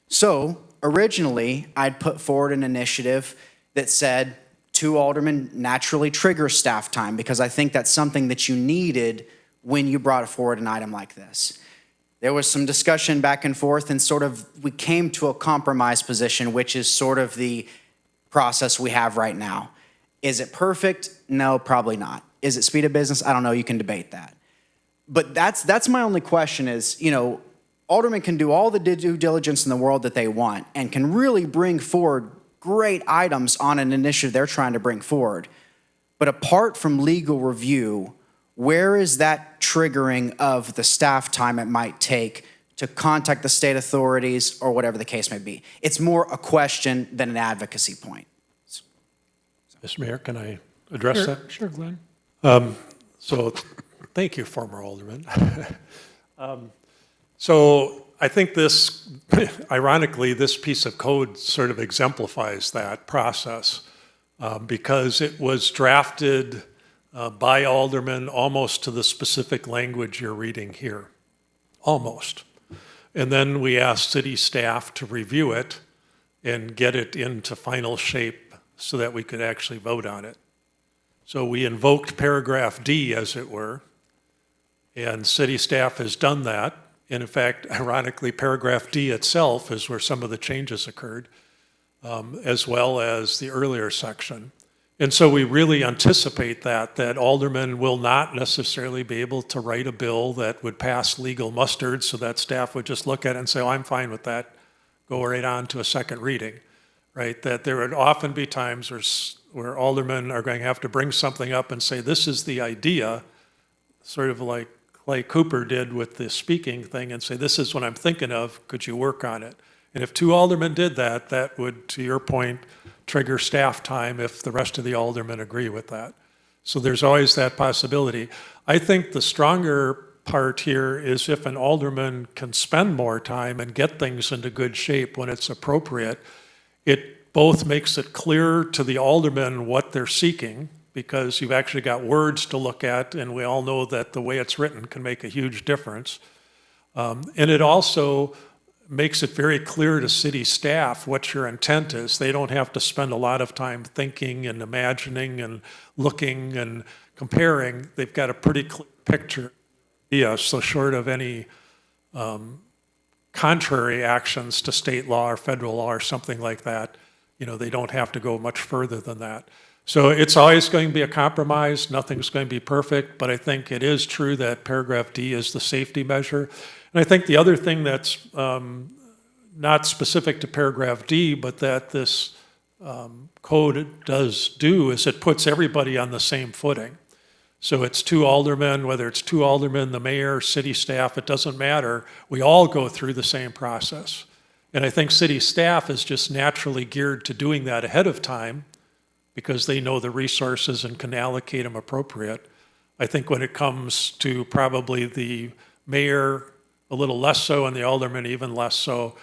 So originally, I'd put forward an initiative that said 2 aldermen naturally trigger staff time because I think that's something that you needed when you brought forward an item like this. There was some discussion back and forth and sort of we came to a compromise position, which is sort of the process we have right now. Is it perfect? No, probably not. Is it speed of business? I don't know. You can debate that. But that's my only question is, you know, aldermen can do all the due diligence in the world that they want and can really bring forward great items on an initiative they're trying to bring forward. But apart from legal review, where is that triggering of the staff time it might take to contact the state authorities or whatever the case may be? It's more a question than an advocacy point. Mr. Mayor, can I address that? Sure, Glenn. So thank you, former alderman. So I think this, ironically, this piece of code sort of exemplifies that process because it was drafted by aldermen almost to the specific language you're reading here, almost. And then we asked city staff to review it and get it into final shape so that we could actually vote on it. So we invoked paragraph D, as it were, and city staff has done that. And in fact, ironically, paragraph D itself is where some of the changes occurred, as well as the earlier section. And so we really anticipate that aldermen will not necessarily be able to write a bill that would pass legal muster, so that staff would just look at it and say, oh, I'm fine with that, go right on to a second reading, right? That there would often be times where aldermen are going to have to bring something up and say, this is the idea, sort of like Clay Cooper did with the speaking thing, and say, this is what I'm thinking of, could you work on it? And if 2 aldermen did that, that would, to your point, trigger staff time if the rest of the aldermen agree with that. So there's always that possibility. I think the stronger part here is if an alderman can spend more time and get things into good shape when it's appropriate, it both makes it clear to the aldermen what they're seeking, because you've actually got words to look at, and we all know that the way it's written can make a huge difference. And it also makes it very clear to city staff what your intent is. They don't have to spend a lot of time thinking and imagining and looking and comparing. They've got a pretty clear picture. Yeah, so short of any contrary actions to state law or federal law or something like that, they don't have to go much further than that. So it's always going to be a compromise. Nothing's going to be perfect, but I think it is true that paragraph D is the safety measure. And I think the other thing that's not specific to paragraph D, but that this code does do, is it puts everybody on the same footing. So it's 2 aldermen, whether it's 2 aldermen, the mayor, city staff, it doesn't matter. We all go through the same process. And I think city staff is just naturally geared to doing that ahead of time because they know the resources and can allocate them appropriate. I think when it comes to probably the mayor, a little less so, and the aldermen even less so,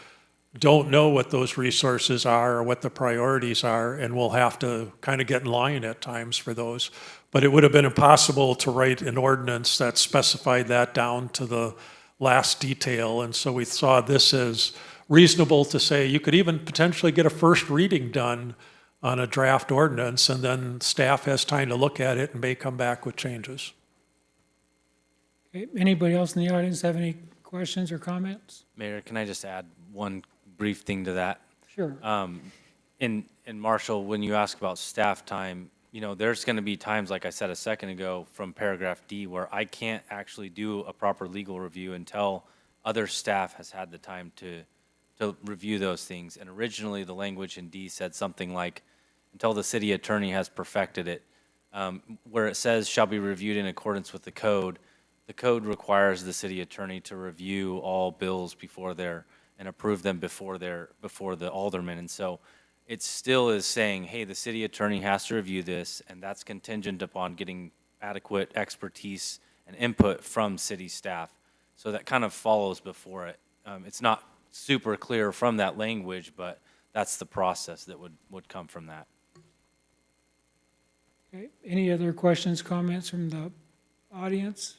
don't know what those resources are or what the priorities are, and we'll have to kind of get in line at times for those. But it would have been impossible to write an ordinance that specified that down to the last detail, and so we saw this as reasonable to say you could even potentially get a first reading done on a draft ordinance, and then staff has time to look at it and may come back with changes. Okay, anybody else in the audience have any questions or comments? Mayor, can I just add one brief thing to that? Sure. And Marshall, when you ask about staff time, there's going to be times, like I said a second ago, from paragraph D, where I can't actually do a proper legal review until other staff has had the time to review those things. And originally, the language in D said something like, until the city attorney has perfected it, where it says shall be reviewed in accordance with the code requires the city attorney to review all bills and approve them before the alderman. And so it still is saying, hey, the city attorney has to review this, and that's contingent upon getting adequate expertise and input from city staff. So that kind of follows before it. It's not super clear from that language, but that's the process that would come from that. Okay, any other questions, comments from the audience?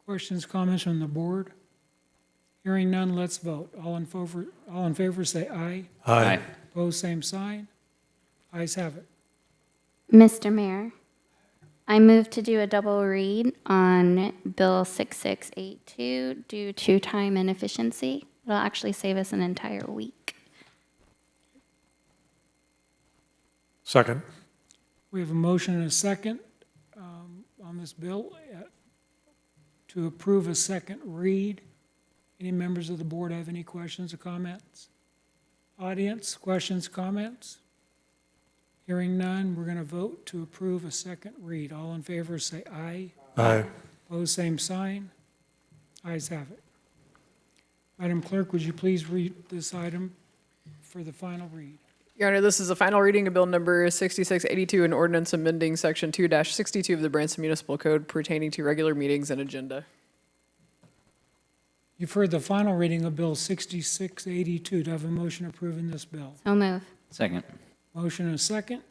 Questions, comments from the board? Hearing none, let's vote. All in favor say aye. Aye. Opposed, same sign. Ayes have it. Mr. Mayor, I move to do a double read on Bill 6682 due to time inefficiency. It'll actually save us an entire week. Second. We have a motion and a second on this bill to approve a second read. Any members of the board have any questions or comments? Audience, questions, comments? Hearing none, we're going to vote to approve a second read. All in favor say aye. Aye. Opposed, same sign. Ayes have it. Madam Clerk, would you please read this item for the final read? Your Honor, this is a final reading of Bill Number 6682, an ordinance amending Section 2-62 of the Branson Municipal Code pertaining to regular meetings and agenda. You've heard the final reading of Bill 6682. Do I have a motion approving this bill? So move. Second. Motion and a second.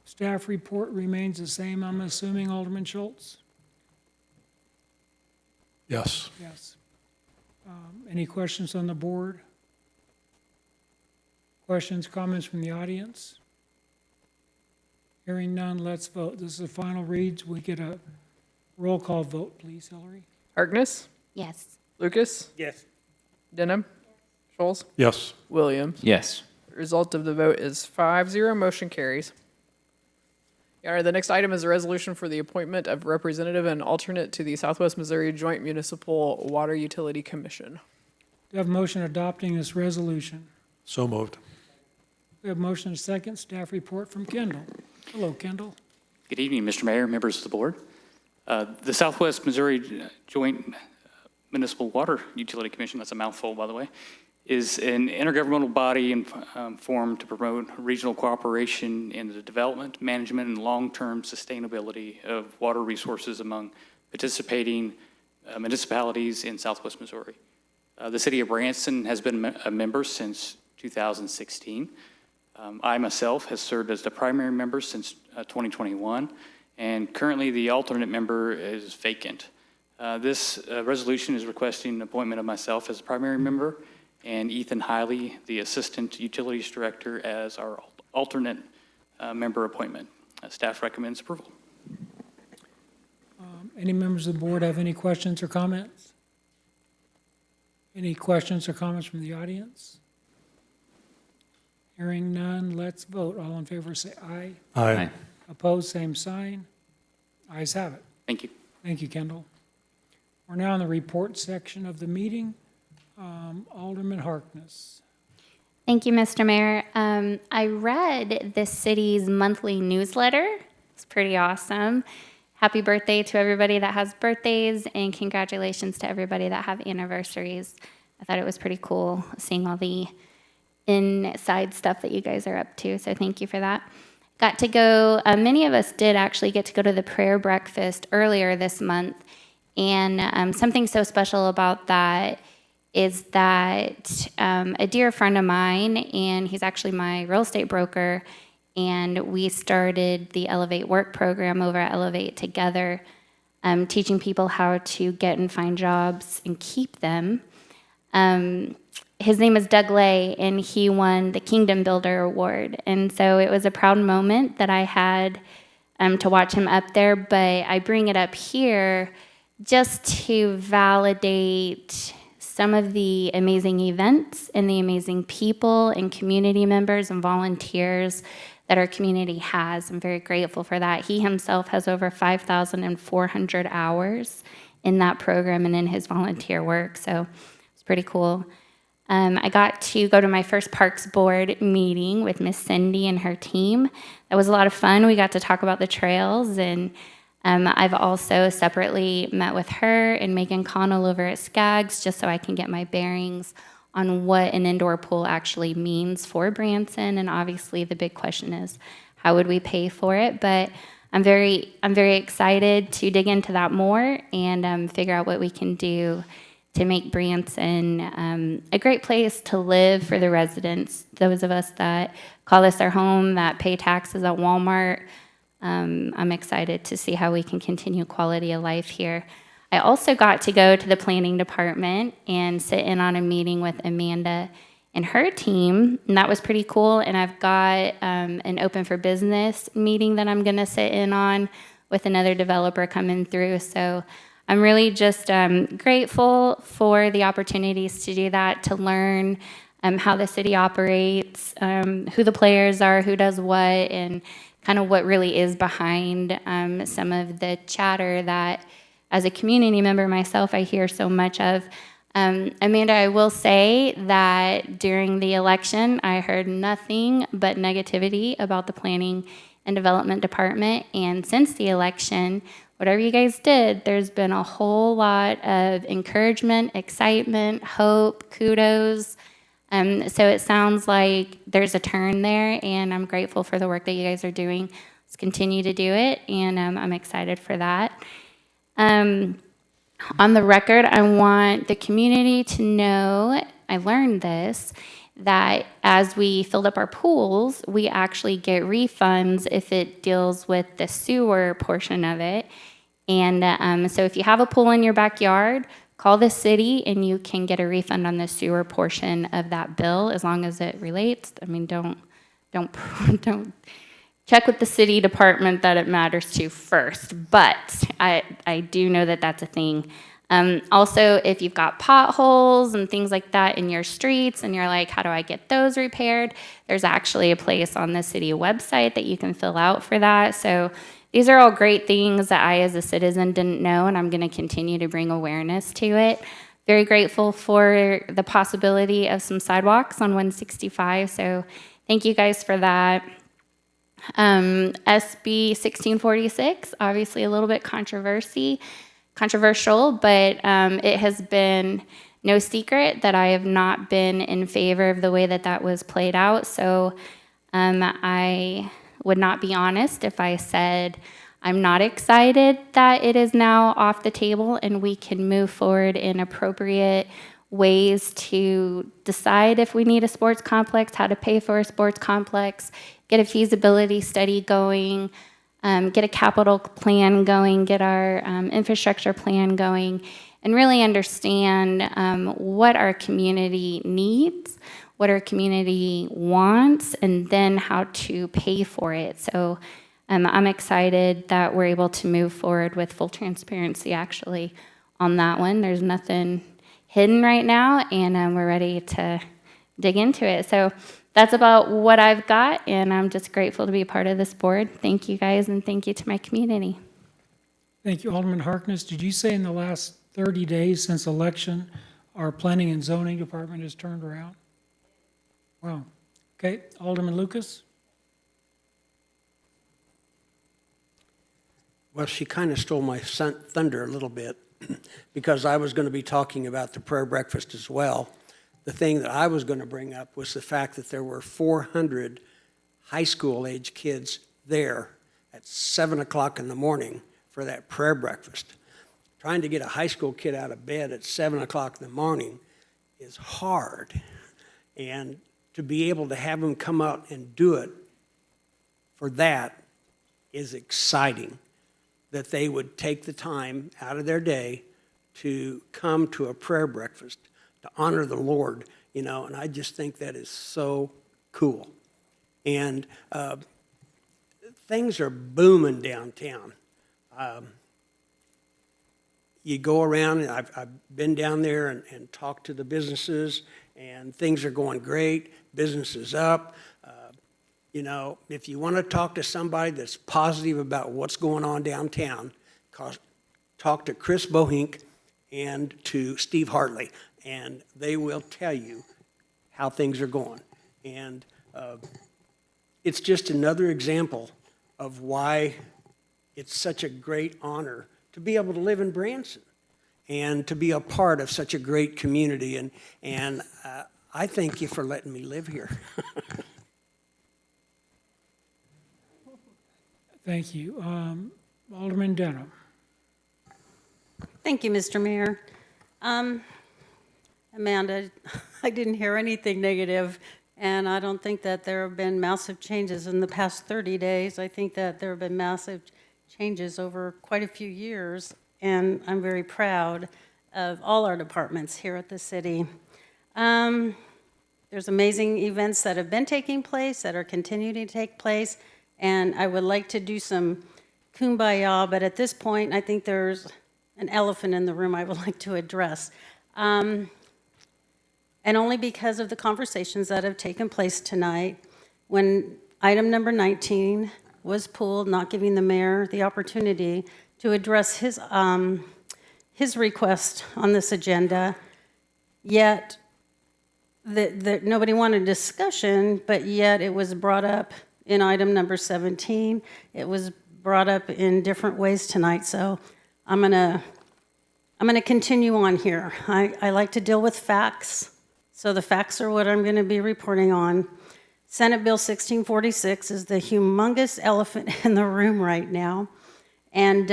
Staff report remains the same, I'm assuming, Alderman Schultz? Yes. Yes. Any questions on the board? Questions, comments from the audience? Hearing none, let's vote. This is the final reads. We get a roll call vote, please, Hillary. Harkness, Yes. Lucas, Yes. Denham, Schultz, Yes. Williams. Yes. Result of the vote is 5-0, motion carries. Your Honor, the next item is a resolution for the appointment of representative and alternate to the Southwest Missouri Joint Municipal Water Utility Commission. Do you have a motion adopting this resolution? So moved. We have a motion and a second. Staff report from Kendall. Hello, Kendall. Good evening, Mr. Mayor, members of the board. The Southwest Missouri Joint Municipal Water Utility Commission, that's a mouthful, by the way, is an intergovernmental body formed to promote regional cooperation in the development, management, and long-term sustainability of water resources among participating municipalities in Southwest Missouri. The city of Branson has been a member since 2016. I myself has served as the primary member since 2021, and currently the alternate member is vacant. This resolution is requesting an appointment of myself as the primary member and Ethan Hiley, the Assistant Utilities Director, as our alternate member appointment. Staff recommends approval. Any members of the board have any questions or comments? Any questions or comments from the audience? Hearing none, let's vote. All in favor say aye. Aye. Opposed, same sign. Ayes have it. Thank you. Thank you, Kendall. We're now in the report section of the meeting. Alderman Harkness. Thank you, Mr. Mayor. I read the city's monthly newsletter. It's pretty awesome. Happy birthday to everybody that has birthdays, and congratulations to everybody that have anniversaries. I thought it was pretty cool seeing all the inside stuff that you guys are up to, so thank you for that. Got to go, many of us did actually get to go to the prayer breakfast earlier this month, and something so special about that is that a dear friend of mine, and he's actually my real estate broker, and we started the Elevate Work program over at Elevate together, teaching people how to get and find jobs and keep them. His name is Doug Lay, and he won the Kingdom Builder Award. And so it was a proud moment that I had to watch him up there, but I bring it up here just to validate some of the amazing events and the amazing people and community members and volunteers that our community has. I'm very grateful for that. He himself has over 5,400 hours in that program and in his volunteer work, so it's pretty cool. I got to go to my first Parks Board meeting with Miss Cindy and her team. That was a lot of fun. We got to talk about the trails, and I've also separately met with her and Megan Connell over at Skaggs, just so I can get my bearings on what an indoor pool actually means for Branson. And obviously the big question is, how would we pay for it? But I'm very excited to dig into that more and figure out what we can do to make Branson a great place to live for the residents, those of us that call this our home, that pay taxes at Walmart. I'm excited to see how we can continue quality of life here. I also got to go to the planning department and sit in on a meeting with Amanda and her team, and that was pretty cool. And I've got an open for business meeting that I'm gonna sit in on with another developer coming through. So I'm really just grateful for the opportunities to do that, to learn how the city operates, who the players are, who does what, and kind of what really is behind some of the chatter that, as a community member myself, I hear so much of. Amanda, I will say that during the election, I heard nothing but negativity about the Planning and Development Department, and since the election, whatever you guys did, there's been a whole lot of encouragement, excitement, hope, kudos. So it sounds like there's a turn there, and I'm grateful for the work that you guys are doing. Let's continue to do it, and I'm excited for that. On the record, I want the community to know, I learned this, that as we filled up our pools, we actually get refunds if it deals with the sewer portion of it. And so if you have a pool in your backyard, call the city and you can get a refund on the sewer portion of that bill as long as it relates. I mean, don't check with the city department that it matters to first, but I do know that that's a thing. Also, if you've got potholes and things like that in your streets and you're like, how do I get those repaired? There's actually a place on the city website that you can fill out for that. So these are all great things that I as a citizen didn't know, and I'm going to continue to bring awareness to it. Very grateful for the possibility of some sidewalks on 165, so thank you guys for that. SB 1646, obviously a little bit controversial, but it has been no secret that I have not been in favor of the way that that was played out. So I would not be honest if I said I'm not excited that it is now off the table and we can move forward in appropriate ways to decide if we need a sports complex, how to pay for a sports complex, get a feasibility study going, get a capital plan going, get our infrastructure plan going, and really understand what our community needs, what our community wants, and then how to pay for it. So I'm excited that we're able to move forward with full transparency actually on that one. There's nothing hidden right now, and we're ready to dig into it. So that's about what I've got, and I'm just grateful to be a part of this board. Thank you guys, and thank you to my community. Thank you, Alderman Harkness. Did you say in the last 30 days since election, our planning and zoning department has turned around? Wow. Okay, Alderman Lucas? Well, she kind of stole my thunder a little bit because I was going to be talking about the prayer breakfast as well. The thing that I was going to bring up was the fact that there were 400 high school age kids there at 7 o'clock in the morning for that prayer breakfast. Trying to get a high school kid out of bed at 7 o'clock in the morning is hard. And to be able to have them come out and do it for that is exciting. That they would take the time out of their day to come to a prayer breakfast to honor the Lord, you know, and I just think that is so cool. And things are booming downtown. You go around, and I've been down there and talked to the businesses, and things are going great. Business is up. You know, if you want to talk to somebody that's positive about what's going on downtown, talk to Chris Bohink and to Steve Hartley, and they will tell you how things are going. And it's just another example of why it's such a great honor to be able to live in Branson and to be a part of such a great community. And I thank you for letting me live here. Thank you. Alderman Denham. Thank you, Mr. Mayor. Amanda, I didn't hear anything negative, and I don't think that there have been massive changes in the past 30 days. I think that there have been massive changes over quite a few years, and I'm very proud of all our departments here at the city. There's amazing events that have been taking place, that are continuing to take place, and I would like to do some kumbaya, but at this point, I think there's an elephant in the room I would like to address. And only because of the conversations that have taken place tonight, when item number 19 was pulled, not giving the mayor the opportunity to address his request on this agenda, yet nobody wanted discussion, but yet it was brought up in item number 17. It was brought up in different ways tonight, so I'm gonna continue on here. I like to deal with facts, so the facts are what I'm gonna be reporting on. Senate Bill 1646 is the humongous elephant in the room right now, and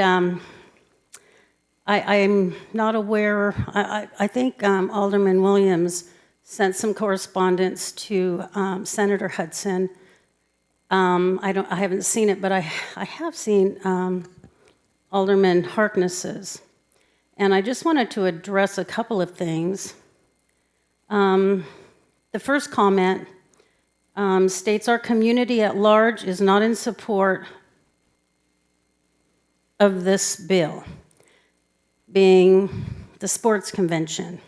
I'm not aware, I think Alderman Williams sent some correspondence to Senator Hudson. I haven't seen it, but I have seen Alderman Harkness's. And I just wanted to address a couple of things. The first comment states our community at large is not in support of this bill, being the sports convention.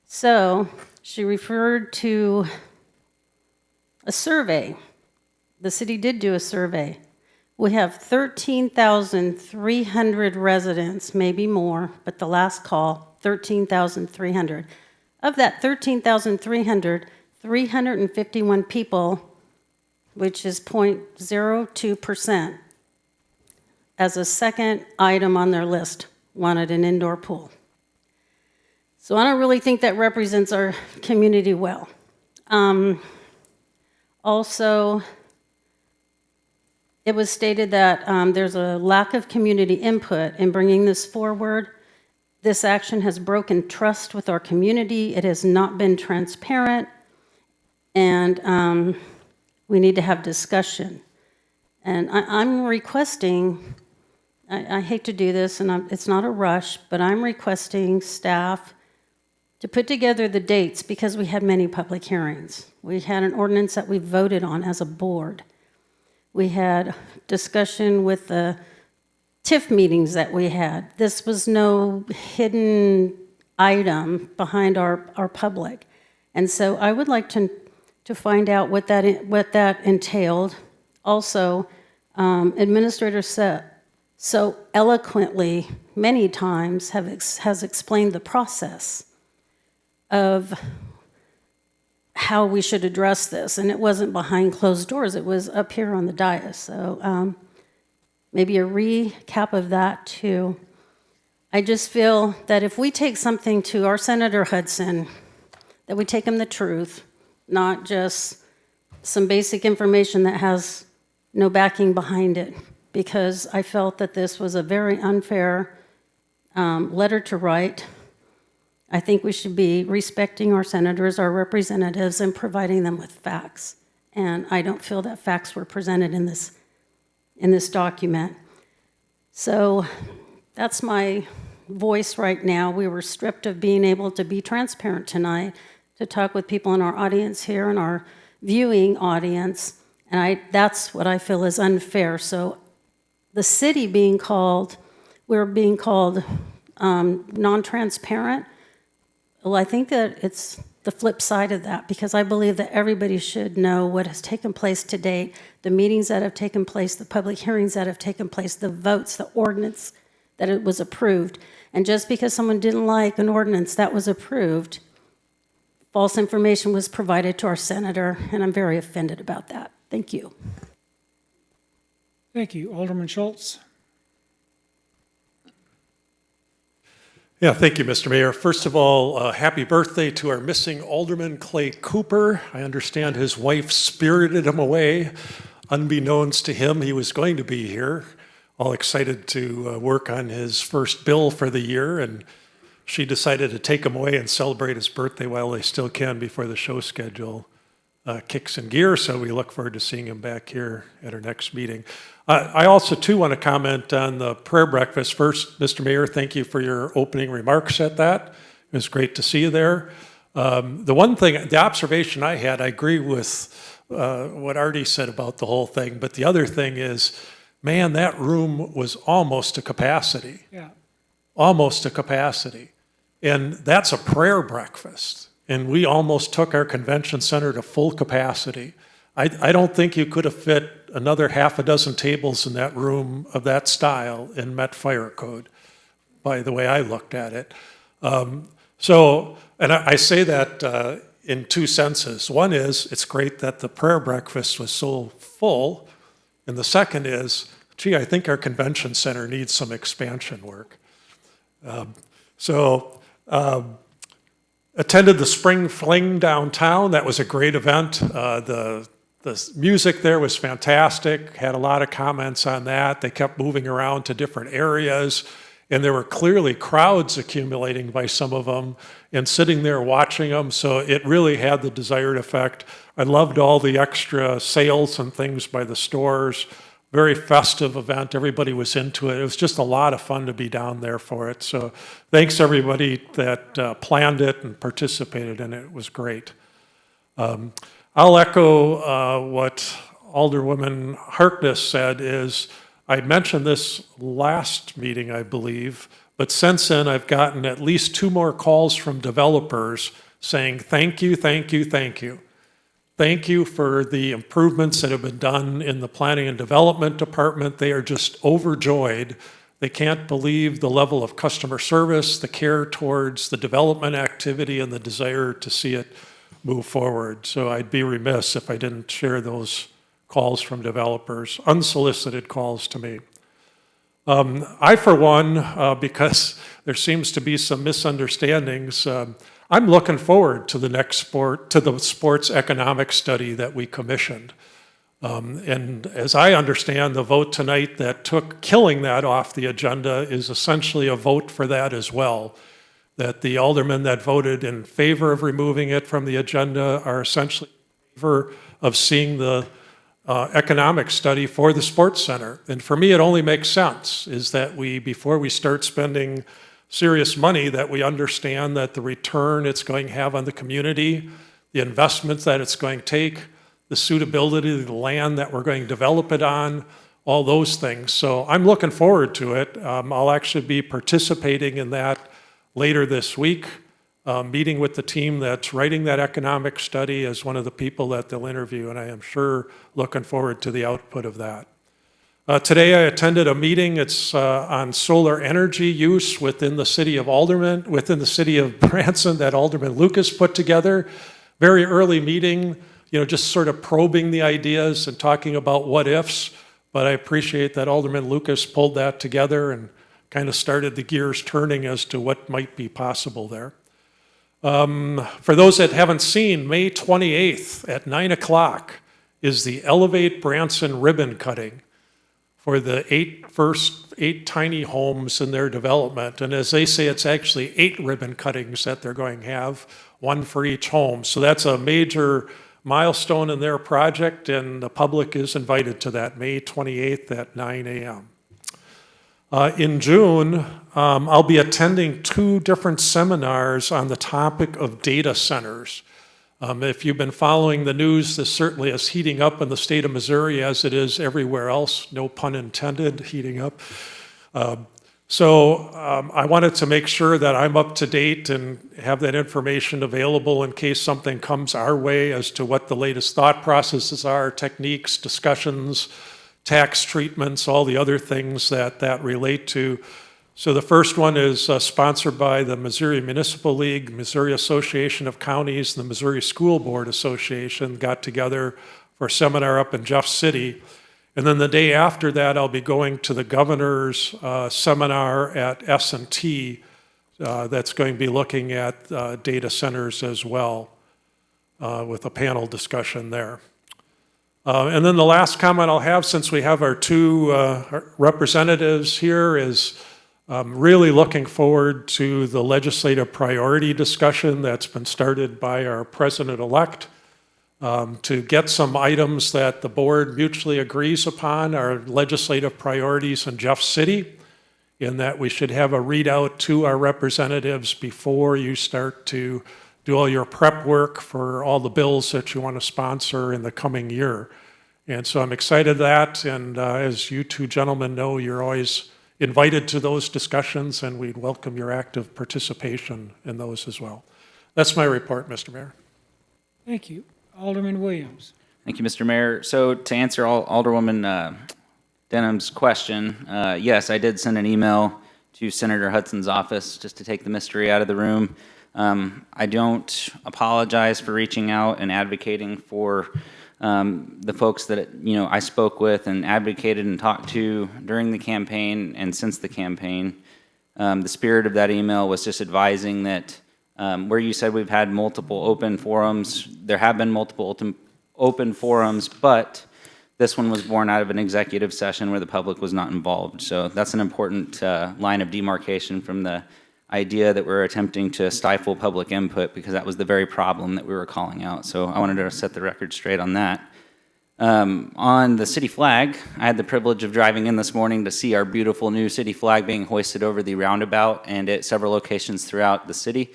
So she referred to a survey. The city did do a survey. We have 13,300 residents, maybe more, but the last call, 13,300. Of that 13,300, 351 people, which is 0.02%, as a second item on their list, wanted an indoor pool. So I don't really think that represents our community well. Also, it was stated that there's a lack of community input in bringing this forward. This action has broken trust with our community. It has not been transparent, and we need to have discussion. And I'm requesting, I hate to do this, and it's not a rush, but I'm requesting staff to put together the dates because we had many public hearings. We had an ordinance that we voted on as a board. We had discussion with the TIF meetings that we had. This was no hidden item behind our public. And so I would like to find out what that entailed. Also, Administrator so eloquently many times has explained the process of how we should address this. And it wasn't behind closed doors, it was up here on the dais. So maybe a recap of that too. I just feel that if we take something to our Senator Hudson, that we take him the truth, not just some basic information that has no backing behind it, because I felt that this was a very unfair letter to write. I think we should be respecting our senators, our representatives, and providing them with facts. And I don't feel that facts were presented in this document. So that's my voice right now. We were stripped of being able to be transparent tonight, to talk with people in our audience here and our viewing audience. And that's what I feel is unfair. So the city being called, we're being called non-transparent. Well, I think that it's the flip side of that, because I believe that everybody should know what has taken place to date, the meetings that have taken place, the public hearings that have taken place, the votes, the ordinance that it was approved. And just because someone didn't like an ordinance that was approved, false information was provided to our senator, and I'm very offended about that. Thank you. Thank you. Alderman Schultz. Yeah, thank you, Mr. Mayor. First of all, happy birthday to our missing Alderman Clay Cooper. I understand his wife spirited him away. Unbeknownst to him, he was going to be here, all excited to work on his first bill for the year, and she decided to take him away and celebrate his birthday while they still can before the show schedule kicks in gear, so we look forward to seeing him back here at our next meeting. I also, too, want to comment on the prayer breakfast. First, Mr. Mayor, thank you for your opening remarks at that. It was great to see you there. The observation I had, I agree with what Artie said about the whole thing, but the other thing is, man, that room was almost to capacity. Yeah. Almost to capacity. And that's a prayer breakfast. And we almost took our convention center to full capacity. I don't think you could have fit another half a dozen tables in that room of that style and met fire code, by the way I looked at it. And I say that in two senses. One is, it's great that the prayer breakfast was so full. And the second is, gee, I think our convention center needs some expansion work. Attended the Spring Fling downtown. That was a great event. The music there was fantastic. Had a lot of comments on that. They kept moving around to different areas, and there were clearly crowds accumulating by some of them and sitting there watching them, so it really had the desired effect. I loved all the extra sales and things by the stores. very festive event. Everybody was into it. It was just a lot of fun to be down there for it. So thanks everybody that planned it and participated in it. It was great. I'll echo what Alderwoman Harkness said is, I mentioned this last meeting, I believe, but since then I've gotten at least 2 more calls from developers saying, thank you, thank you, thank you. Thank you for the improvements that have been done in the Planning and Development Department. They are just overjoyed. They can't believe the level of customer service, the care towards the development activity, and the desire to see it move forward. So I'd be remiss if I didn't share those calls from developers, unsolicited calls to me. I, for one, because there seems to be some misunderstandings, I'm looking forward to the sports economic study that we commissioned. And as I understand, the vote tonight that took killing that off the agenda is essentially a vote for that as well. That the aldermen that voted in favor of removing it from the agenda are essentially in favor of seeing the economic study for the sports center. And for me, it only makes sense is that before we start spending serious money, that we understand that the return it's going to have on the community, the investments that it's going to take, the suitability of the land that we're going to develop it on, all those things. So I'm looking forward to it. I'll actually be participating in that later this week, meeting with the team that's writing that economic study as one of the people that they'll interview, and I am sure looking forward to the output of that. Today I attended a meeting. It's on solar energy use within the city of Aldermen, within the city of Branson, that Alderman Lucas put together. Very early meeting, just sort of probing the ideas and talking about what ifs, but I appreciate that Alderman Lucas pulled that together and kind of started the gears turning as to what might be possible there. For those that haven't seen, May 28th at 9 o'clock is the Elevate Branson ribbon cutting for the first eight tiny homes in their development. And as they say, it's actually 8 ribbon cuttings that they're going to have, 1 for each home. So that's a major milestone in their project, and the public is invited to that, May 28th at 9 a.m. In June, I'll be attending 2 different seminars on the topic of data centers. If you've been following the news, this certainly is heating up in the state of Missouri as it is everywhere else, no pun intended, heating up. So I wanted to make sure that I'm up to date and have that information available in case something comes our way as to what the latest thought processes are, techniques, discussions, tax treatments, all the other things that relate to. So the first one is sponsored by the Missouri Municipal League, Missouri Association of Counties, and the Missouri School Board Association got together for a seminar up in Jeff City. And then the day after that, I'll be going to the governor's seminar at S&T that's going to be looking at data centers as well with a panel discussion there. And then the last comment I'll have, since we have our 2 representatives here, is really looking forward to the legislative priority discussion that's been started by our president-elect to get some items that the board mutually agrees upon, our legislative priorities in Jeff City, in that we should have a readout to our representatives before you start to do all your prep work for all the bills that you want to sponsor in the coming year. And so I'm excited that, and as you 2 gentlemen know, you're always invited to those discussions, and we'd welcome your active participation in those as well. That's my report, Mr. Mayor. Thank you. Alderman Williams. Thank you, Mr. Mayor. So to answer Alderwoman Denham's question, yes, I did send an email to Senator Hudson's office just to take the mystery out of the room. I don't apologize for reaching out and advocating for the folks that I spoke with and advocated and talked to during the campaign and since the campaign. The spirit of that email was just advising that where you said we've had multiple open forums, there have been multiple open forums, but this one was born out of an executive session where the public was not involved. So that's an important line of demarcation from the idea that we're attempting to stifle public input, because that was the very problem that we were calling out. So I wanted to set the record straight on that. On the city flag, I had the privilege of driving in this morning to see our beautiful new city flag being hoisted over the roundabout and at several locations throughout the city.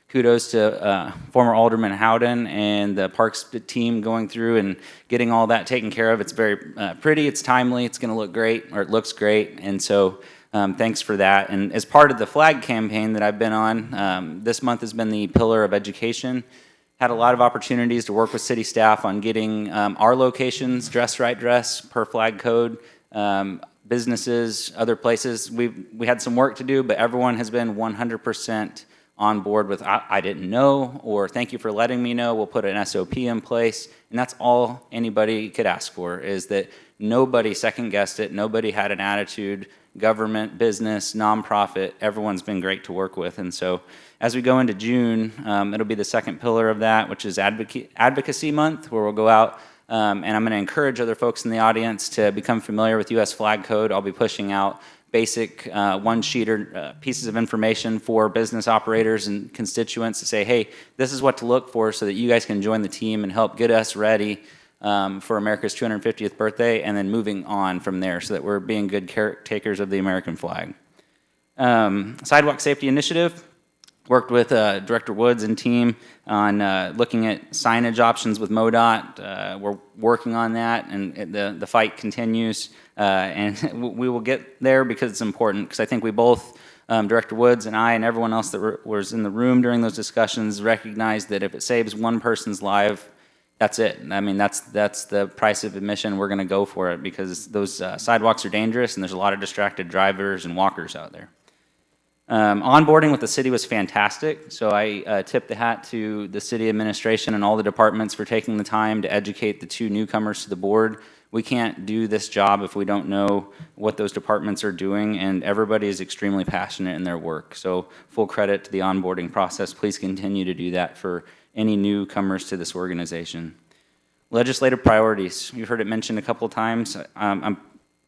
Kudos to former Alderman Howden and the Parks team going through and getting all that taken care of. It's very pretty, it's timely, it's going to look great, or it looks great, and so thanks for that. And as part of the flag campaign that I've been on, this month has been the Pillar of Education. Had a lot of opportunities to work with city staff on getting our locations, dress right dress, per flag code, businesses, other places. We had some work to do, but everyone has been 100% on board with, I didn't know, or thank you for letting me know, we'll put an SOP in place. And that's all anybody could ask for, is that nobody second guessed it, nobody had an attitude, government, business, nonprofit, everyone's been great to work with. And so as we go into June, it'll be the second pillar of that, which is Advocacy Month, where we'll go out and I'm going to encourage other folks in the audience to become familiar with U.S. Flag Code. I'll be pushing out basic one-sheeter pieces of information for business operators and constituents to say, hey, this is what to look for so that you guys can join the team and help get us ready for America's 250th birthday, and then moving on from there so that we're being good caretakers of the American flag. Sidewalk Safety Initiative. Worked with Director Woods and team on looking at signage options with MoDOT. We're working on that, and the fight continues. And we will get there because it's important, because I think we both, Director Woods and I and everyone else that was in the room during those discussions, recognized that if it saves one person's life, that's it. I mean, that's the price of admission. We're going to go for it, because those sidewalks are dangerous, and there's a lot of distracted drivers and walkers out there. Onboarding with the city was fantastic, so I tip the hat to the city administration and all the departments for taking the time to educate the two newcomers to the board. We can't do this job if we don't know what those departments are doing, and everybody is extremely passionate in their work. So full credit to the onboarding process. Please continue to do that for any newcomers to this organization. Legislative priorities. You've heard it mentioned a couple of times. I'm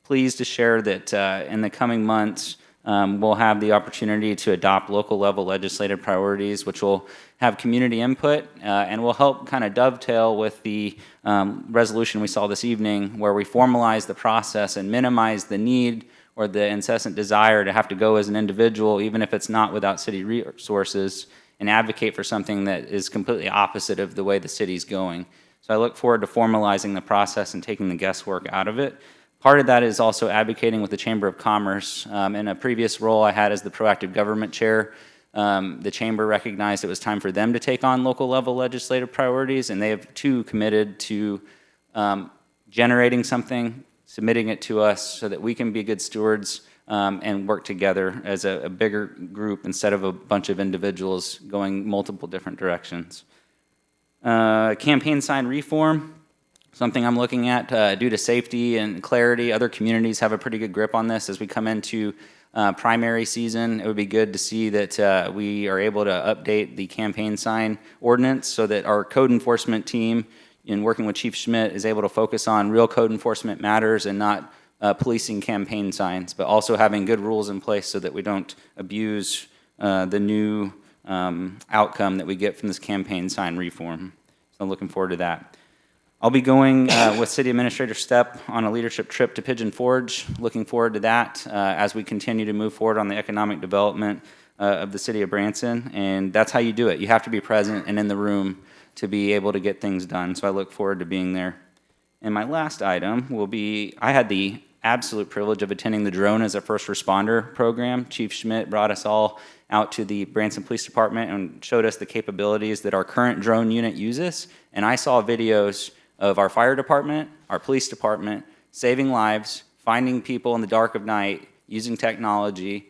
pleased to share that in the coming months, we'll have the opportunity to adopt local level legislative priorities, which will have community input and will help kind of dovetail with the resolution we saw this evening, where we formalize the process and minimize the need or the incessant desire to have to go as an individual, even if it's not without city resources, and advocate for something that is completely opposite of the way the city's going. So I look forward to formalizing the process and taking the guesswork out of it. Part of that is also advocating with the Chamber of Commerce. In a previous role I had as the proactive government chair, the Chamber recognized it was time for them to take on local level legislative priorities, and they have too committed to generating something, submitting it to us so that we can be good stewards and work together as a bigger group instead of a bunch of individuals going multiple different directions. Campaign sign reform. Something I'm looking at due to safety and clarity. Other communities have a pretty good grip on this as we come into primary season. It would be good to see that we are able to update the campaign sign ordinance so that our code enforcement team, in working with Chief Schmidt, is able to focus on real code enforcement matters and not policing campaign signs, but also having good rules in place so that we don't abuse the new outcome that we get from this campaign sign reform. So I'm looking forward to that. I'll be going with City Administrator Stepp on a leadership trip to Pigeon Forge. Looking forward to that as we continue to move forward on the economic development of the city of Branson. And that's how you do it. You have to be present and in the room to be able to get things done. So I look forward to being there. And my last item will be, I had the absolute privilege of attending the Drone as a First Responder program. Chief Schmidt brought us all out to the Branson Police Department and showed us the capabilities that our current drone unit uses. And I saw videos of our fire department, our police department, saving lives, finding people in the dark of night, using technology,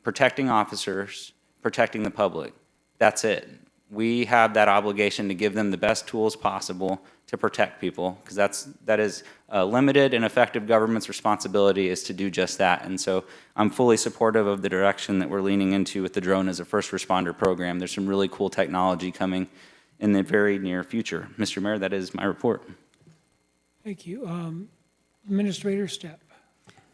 protecting officers, protecting the public. That's it. We have that obligation to give them the best tools possible to protect people, because that is limited and effective government's responsibility is to do just that. And so I'm fully supportive of the direction that we're leaning into with the Drone as a First Responder program. There's some really cool technology coming in the very near future. Mr. Mayor, that is my report. Thank you. Administrator Stepp.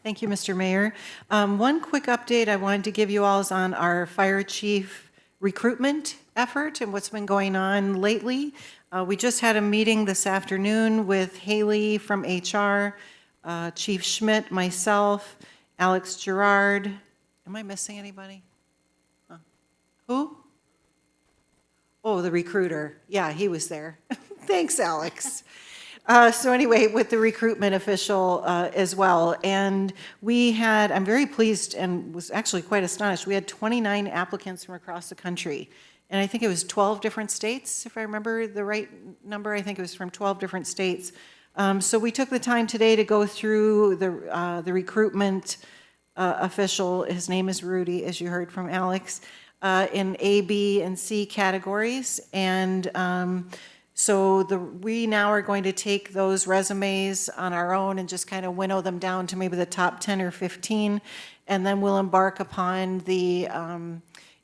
Thank you, Mr. Mayor. One quick update I wanted to give you all is on our fire chief recruitment effort and what's been going on lately. We just had a meeting this afternoon with Haley from HR, Chief Schmidt, myself, Alex Gerard. Am I missing anybody? Who? Oh, the recruiter. Yeah, he was there. Thanks, Alex. So anyway, with the recruitment official as well. And I'm very pleased and was actually quite astonished. We had 29 applicants from across the country. And I think it was 12 different states, if I remember the right number. I think it was from 12 different states. So we took the time today to go through the recruitment official. His name is Rudy, as you heard from Alex, in A, B, and C categories. And so we now are going to take those resumes on our own and just kind of winnow them down to maybe the top 10 or 15. And then we'll embark upon the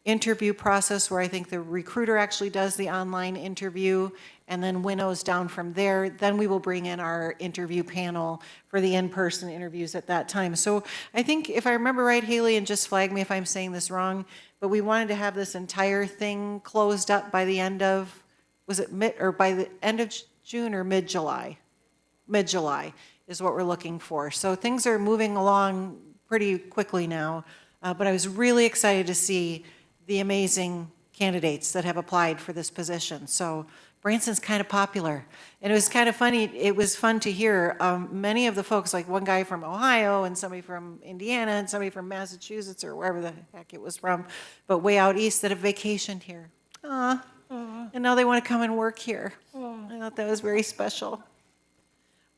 interview process where I think the recruiter actually does the online interview and then winnows down from there. Then we will bring in our interview panel for the in-person interviews at that time. So I think if I remember right, Haley, and just flag me if I'm saying this wrong, but we wanted to have this entire thing closed up by the end of, by the end of June or mid-July? Mid-July is what we're looking for. So things are moving along pretty quickly now, but I was really excited to see the amazing candidates that have applied for this position. So Branson's kind of popular. And it was kind of funny, it was fun to hear many of the folks, like one guy from Ohio and somebody from Indiana and somebody from Massachusetts or wherever the heck it was from, but way out east that have vacationed here. And now they want to come and work here. I thought that was very special.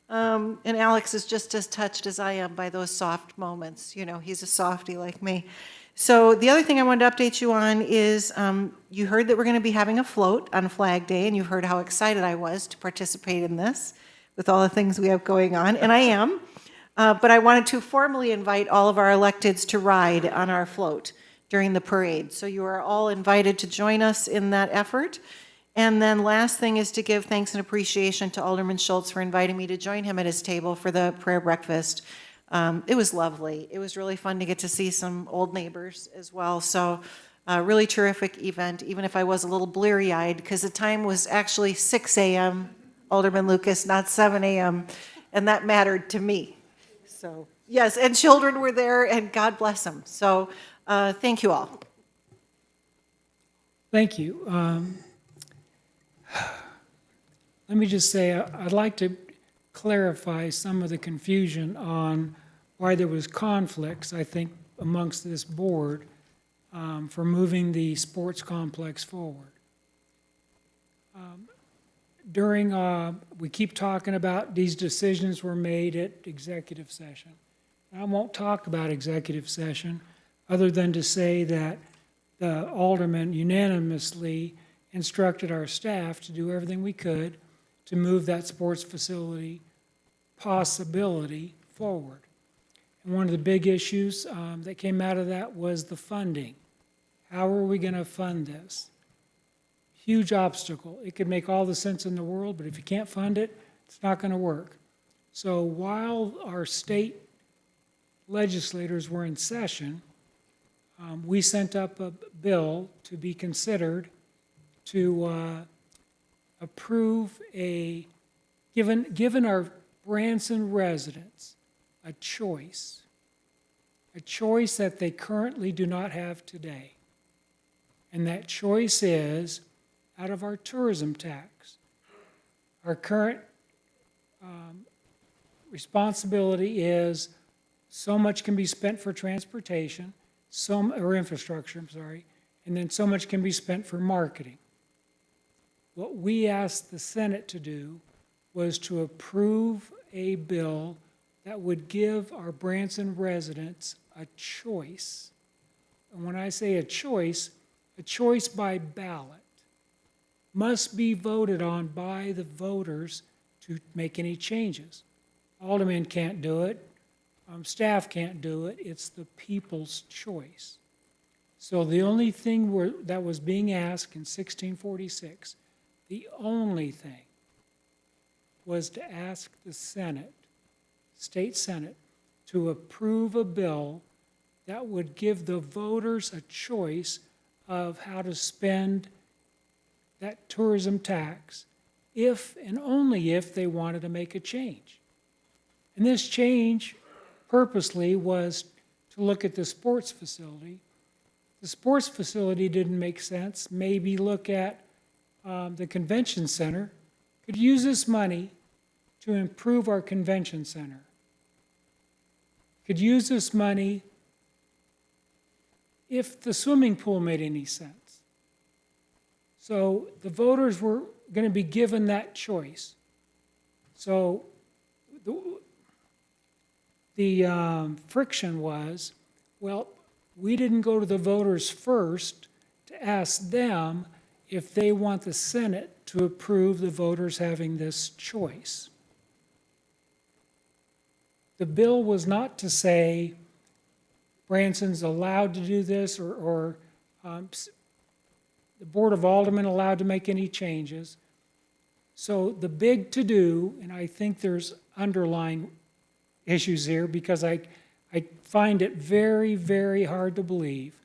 And Alex is just as touched as I am by those soft moments. You know, he's a softie like me. So the other thing I wanted to update you on is you heard that we're going to be having a float on Flag Day, and you've heard how excited I was to participate in this with all the things we have going on, and I am. But I wanted to formally invite all of our electeds to ride on our float during the parade. So you are all invited to join us in that effort. And then last thing is to give thanks and appreciation to Alderman Schultz for inviting me to join him at his table for the prayer breakfast. It was lovely. It was really fun to get to see some old neighbors as well. So really terrific event, even if I was a little bleary-eyed, because the time was actually 6 a.m., Alderman Lucas, not 7 a.m., and that mattered to me. So yes, and children were there, and God bless them. So thank you all. Thank you. Let me just say, I'd like to clarify some of the confusion on why there was conflicts, I think, amongst this board for moving the sports complex forward. We keep talking about these decisions were made at executive session. I won't talk about executive session other than to say that the aldermen unanimously instructed our staff to do everything we could to move that sports facility possibility forward. And one of the big issues that came out of that was the funding. How are we going to fund this? Huge obstacle. It could make all the sense in the world, but if you can't fund it, it's not going to work. So while our state legislators were in session, we sent up a bill to be considered to approve given our Branson residents a choice that they currently do not have today. And that choice is out of our tourism tax. Our current responsibility is so much can be spent for transportation, or infrastructure, and then so much can be spent for marketing. What we asked the Senate to do was to approve a bill that would give our Branson residents a choice. And when I say a choice by ballot must be voted on by the voters to make any changes. Aldermen can't do it. Staff can't do it. It's the people's choice. So the only thing that was being asked in 1646, the only thing, was to ask the Senate, state Senate, to approve a bill that would give the voters a choice of how to spend that tourism tax if and only if they wanted to make a change. And this change purposely was to look at the sports facility. The sports facility didn't make sense. Maybe look at the convention center. Could use this money to improve our convention center. Could use this money if the swimming pool made any sense. So the voters were going to be given that choice. So the friction was, well, we didn't go to the voters first to ask them if they want the Senate to approve the voters having this choice. The bill was not to say Branson's allowed to do this or the Board of Aldermen allowed to make any changes. So the big to-do, and I think there's underlying issues here because I find it very, very hard to believe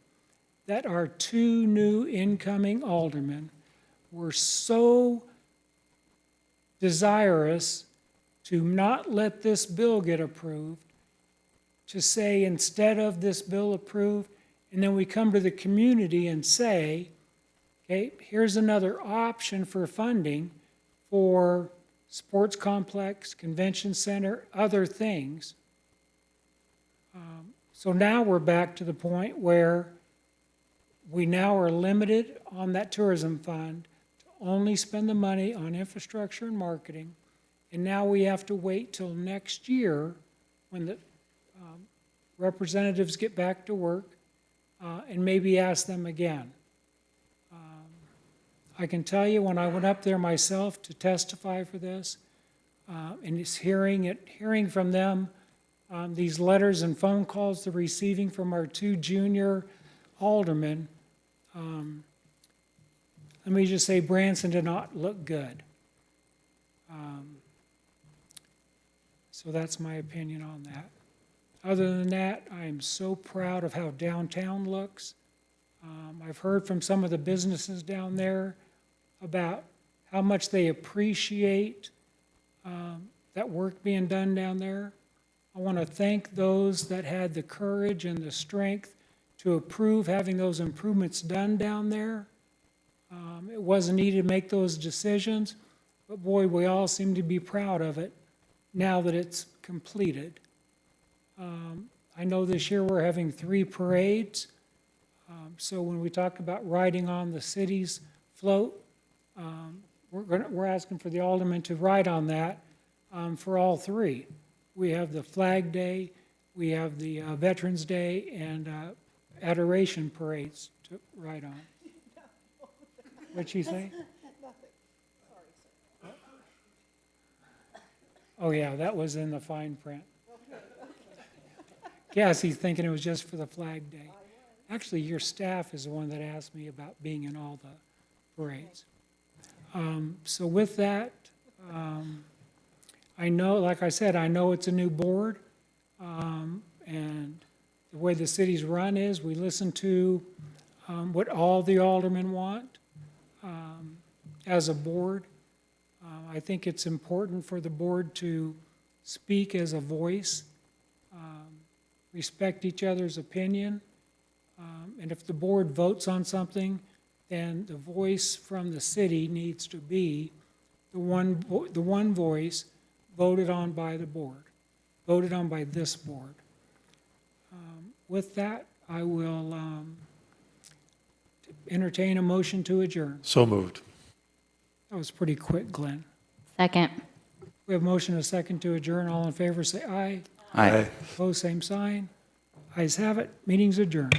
that our two new incoming aldermen were so desirous to not let this bill get approved, to say instead of this bill approved, and then we come to the community and say, okay, here's another option for funding for sports complex, convention center, other things. So now we're back to the point where we now are limited on that tourism fund to only spend the money on infrastructure and marketing. And now we have to wait till next year when the representatives get back to work and maybe ask them again. I can tell you when I went up there myself to testify for this, and it's hearing from them these letters and phone calls they're receiving from our two junior aldermen, let me just say Branson did not look good. So that's my opinion on that. Other than that, I am so proud of how downtown looks. I've heard from some of the businesses down there about how much they appreciate that work being done down there. I want to thank those that had the courage and the strength to approve having those improvements done down there. It wasn't easy to make those decisions, but boy, we all seem to be proud of it now that it's completed. I know this year we're having 3 parades. So when we talk about riding on the city's float, we're asking for the aldermen to ride on that for all 3. We have the Flag Day, we have the Veterans Day, and Adoration parades to ride on. What'd she say? Oh, yeah, that was in the fine print. Cassie's thinking it was just for the Flag Day. Actually, your staff is the one that asked me about being in all the parades. So with that, I know, like I said, I know it's a new board, and the way the city's run is we listen to what all the aldermen want as a board. I think it's important for the board to speak as a voice, respect each other's opinion, and if the board votes on something, then the voice from the city needs to be the one voice voted on by the board, voted on by this board. With that, I will entertain a motion to adjourn. So moved. That was pretty quick, Glenn. Second. We have a motion and a second to adjourn. All in favor, say aye. Aye. Opposed, same sign. Ayes have it. Meeting's adjourned.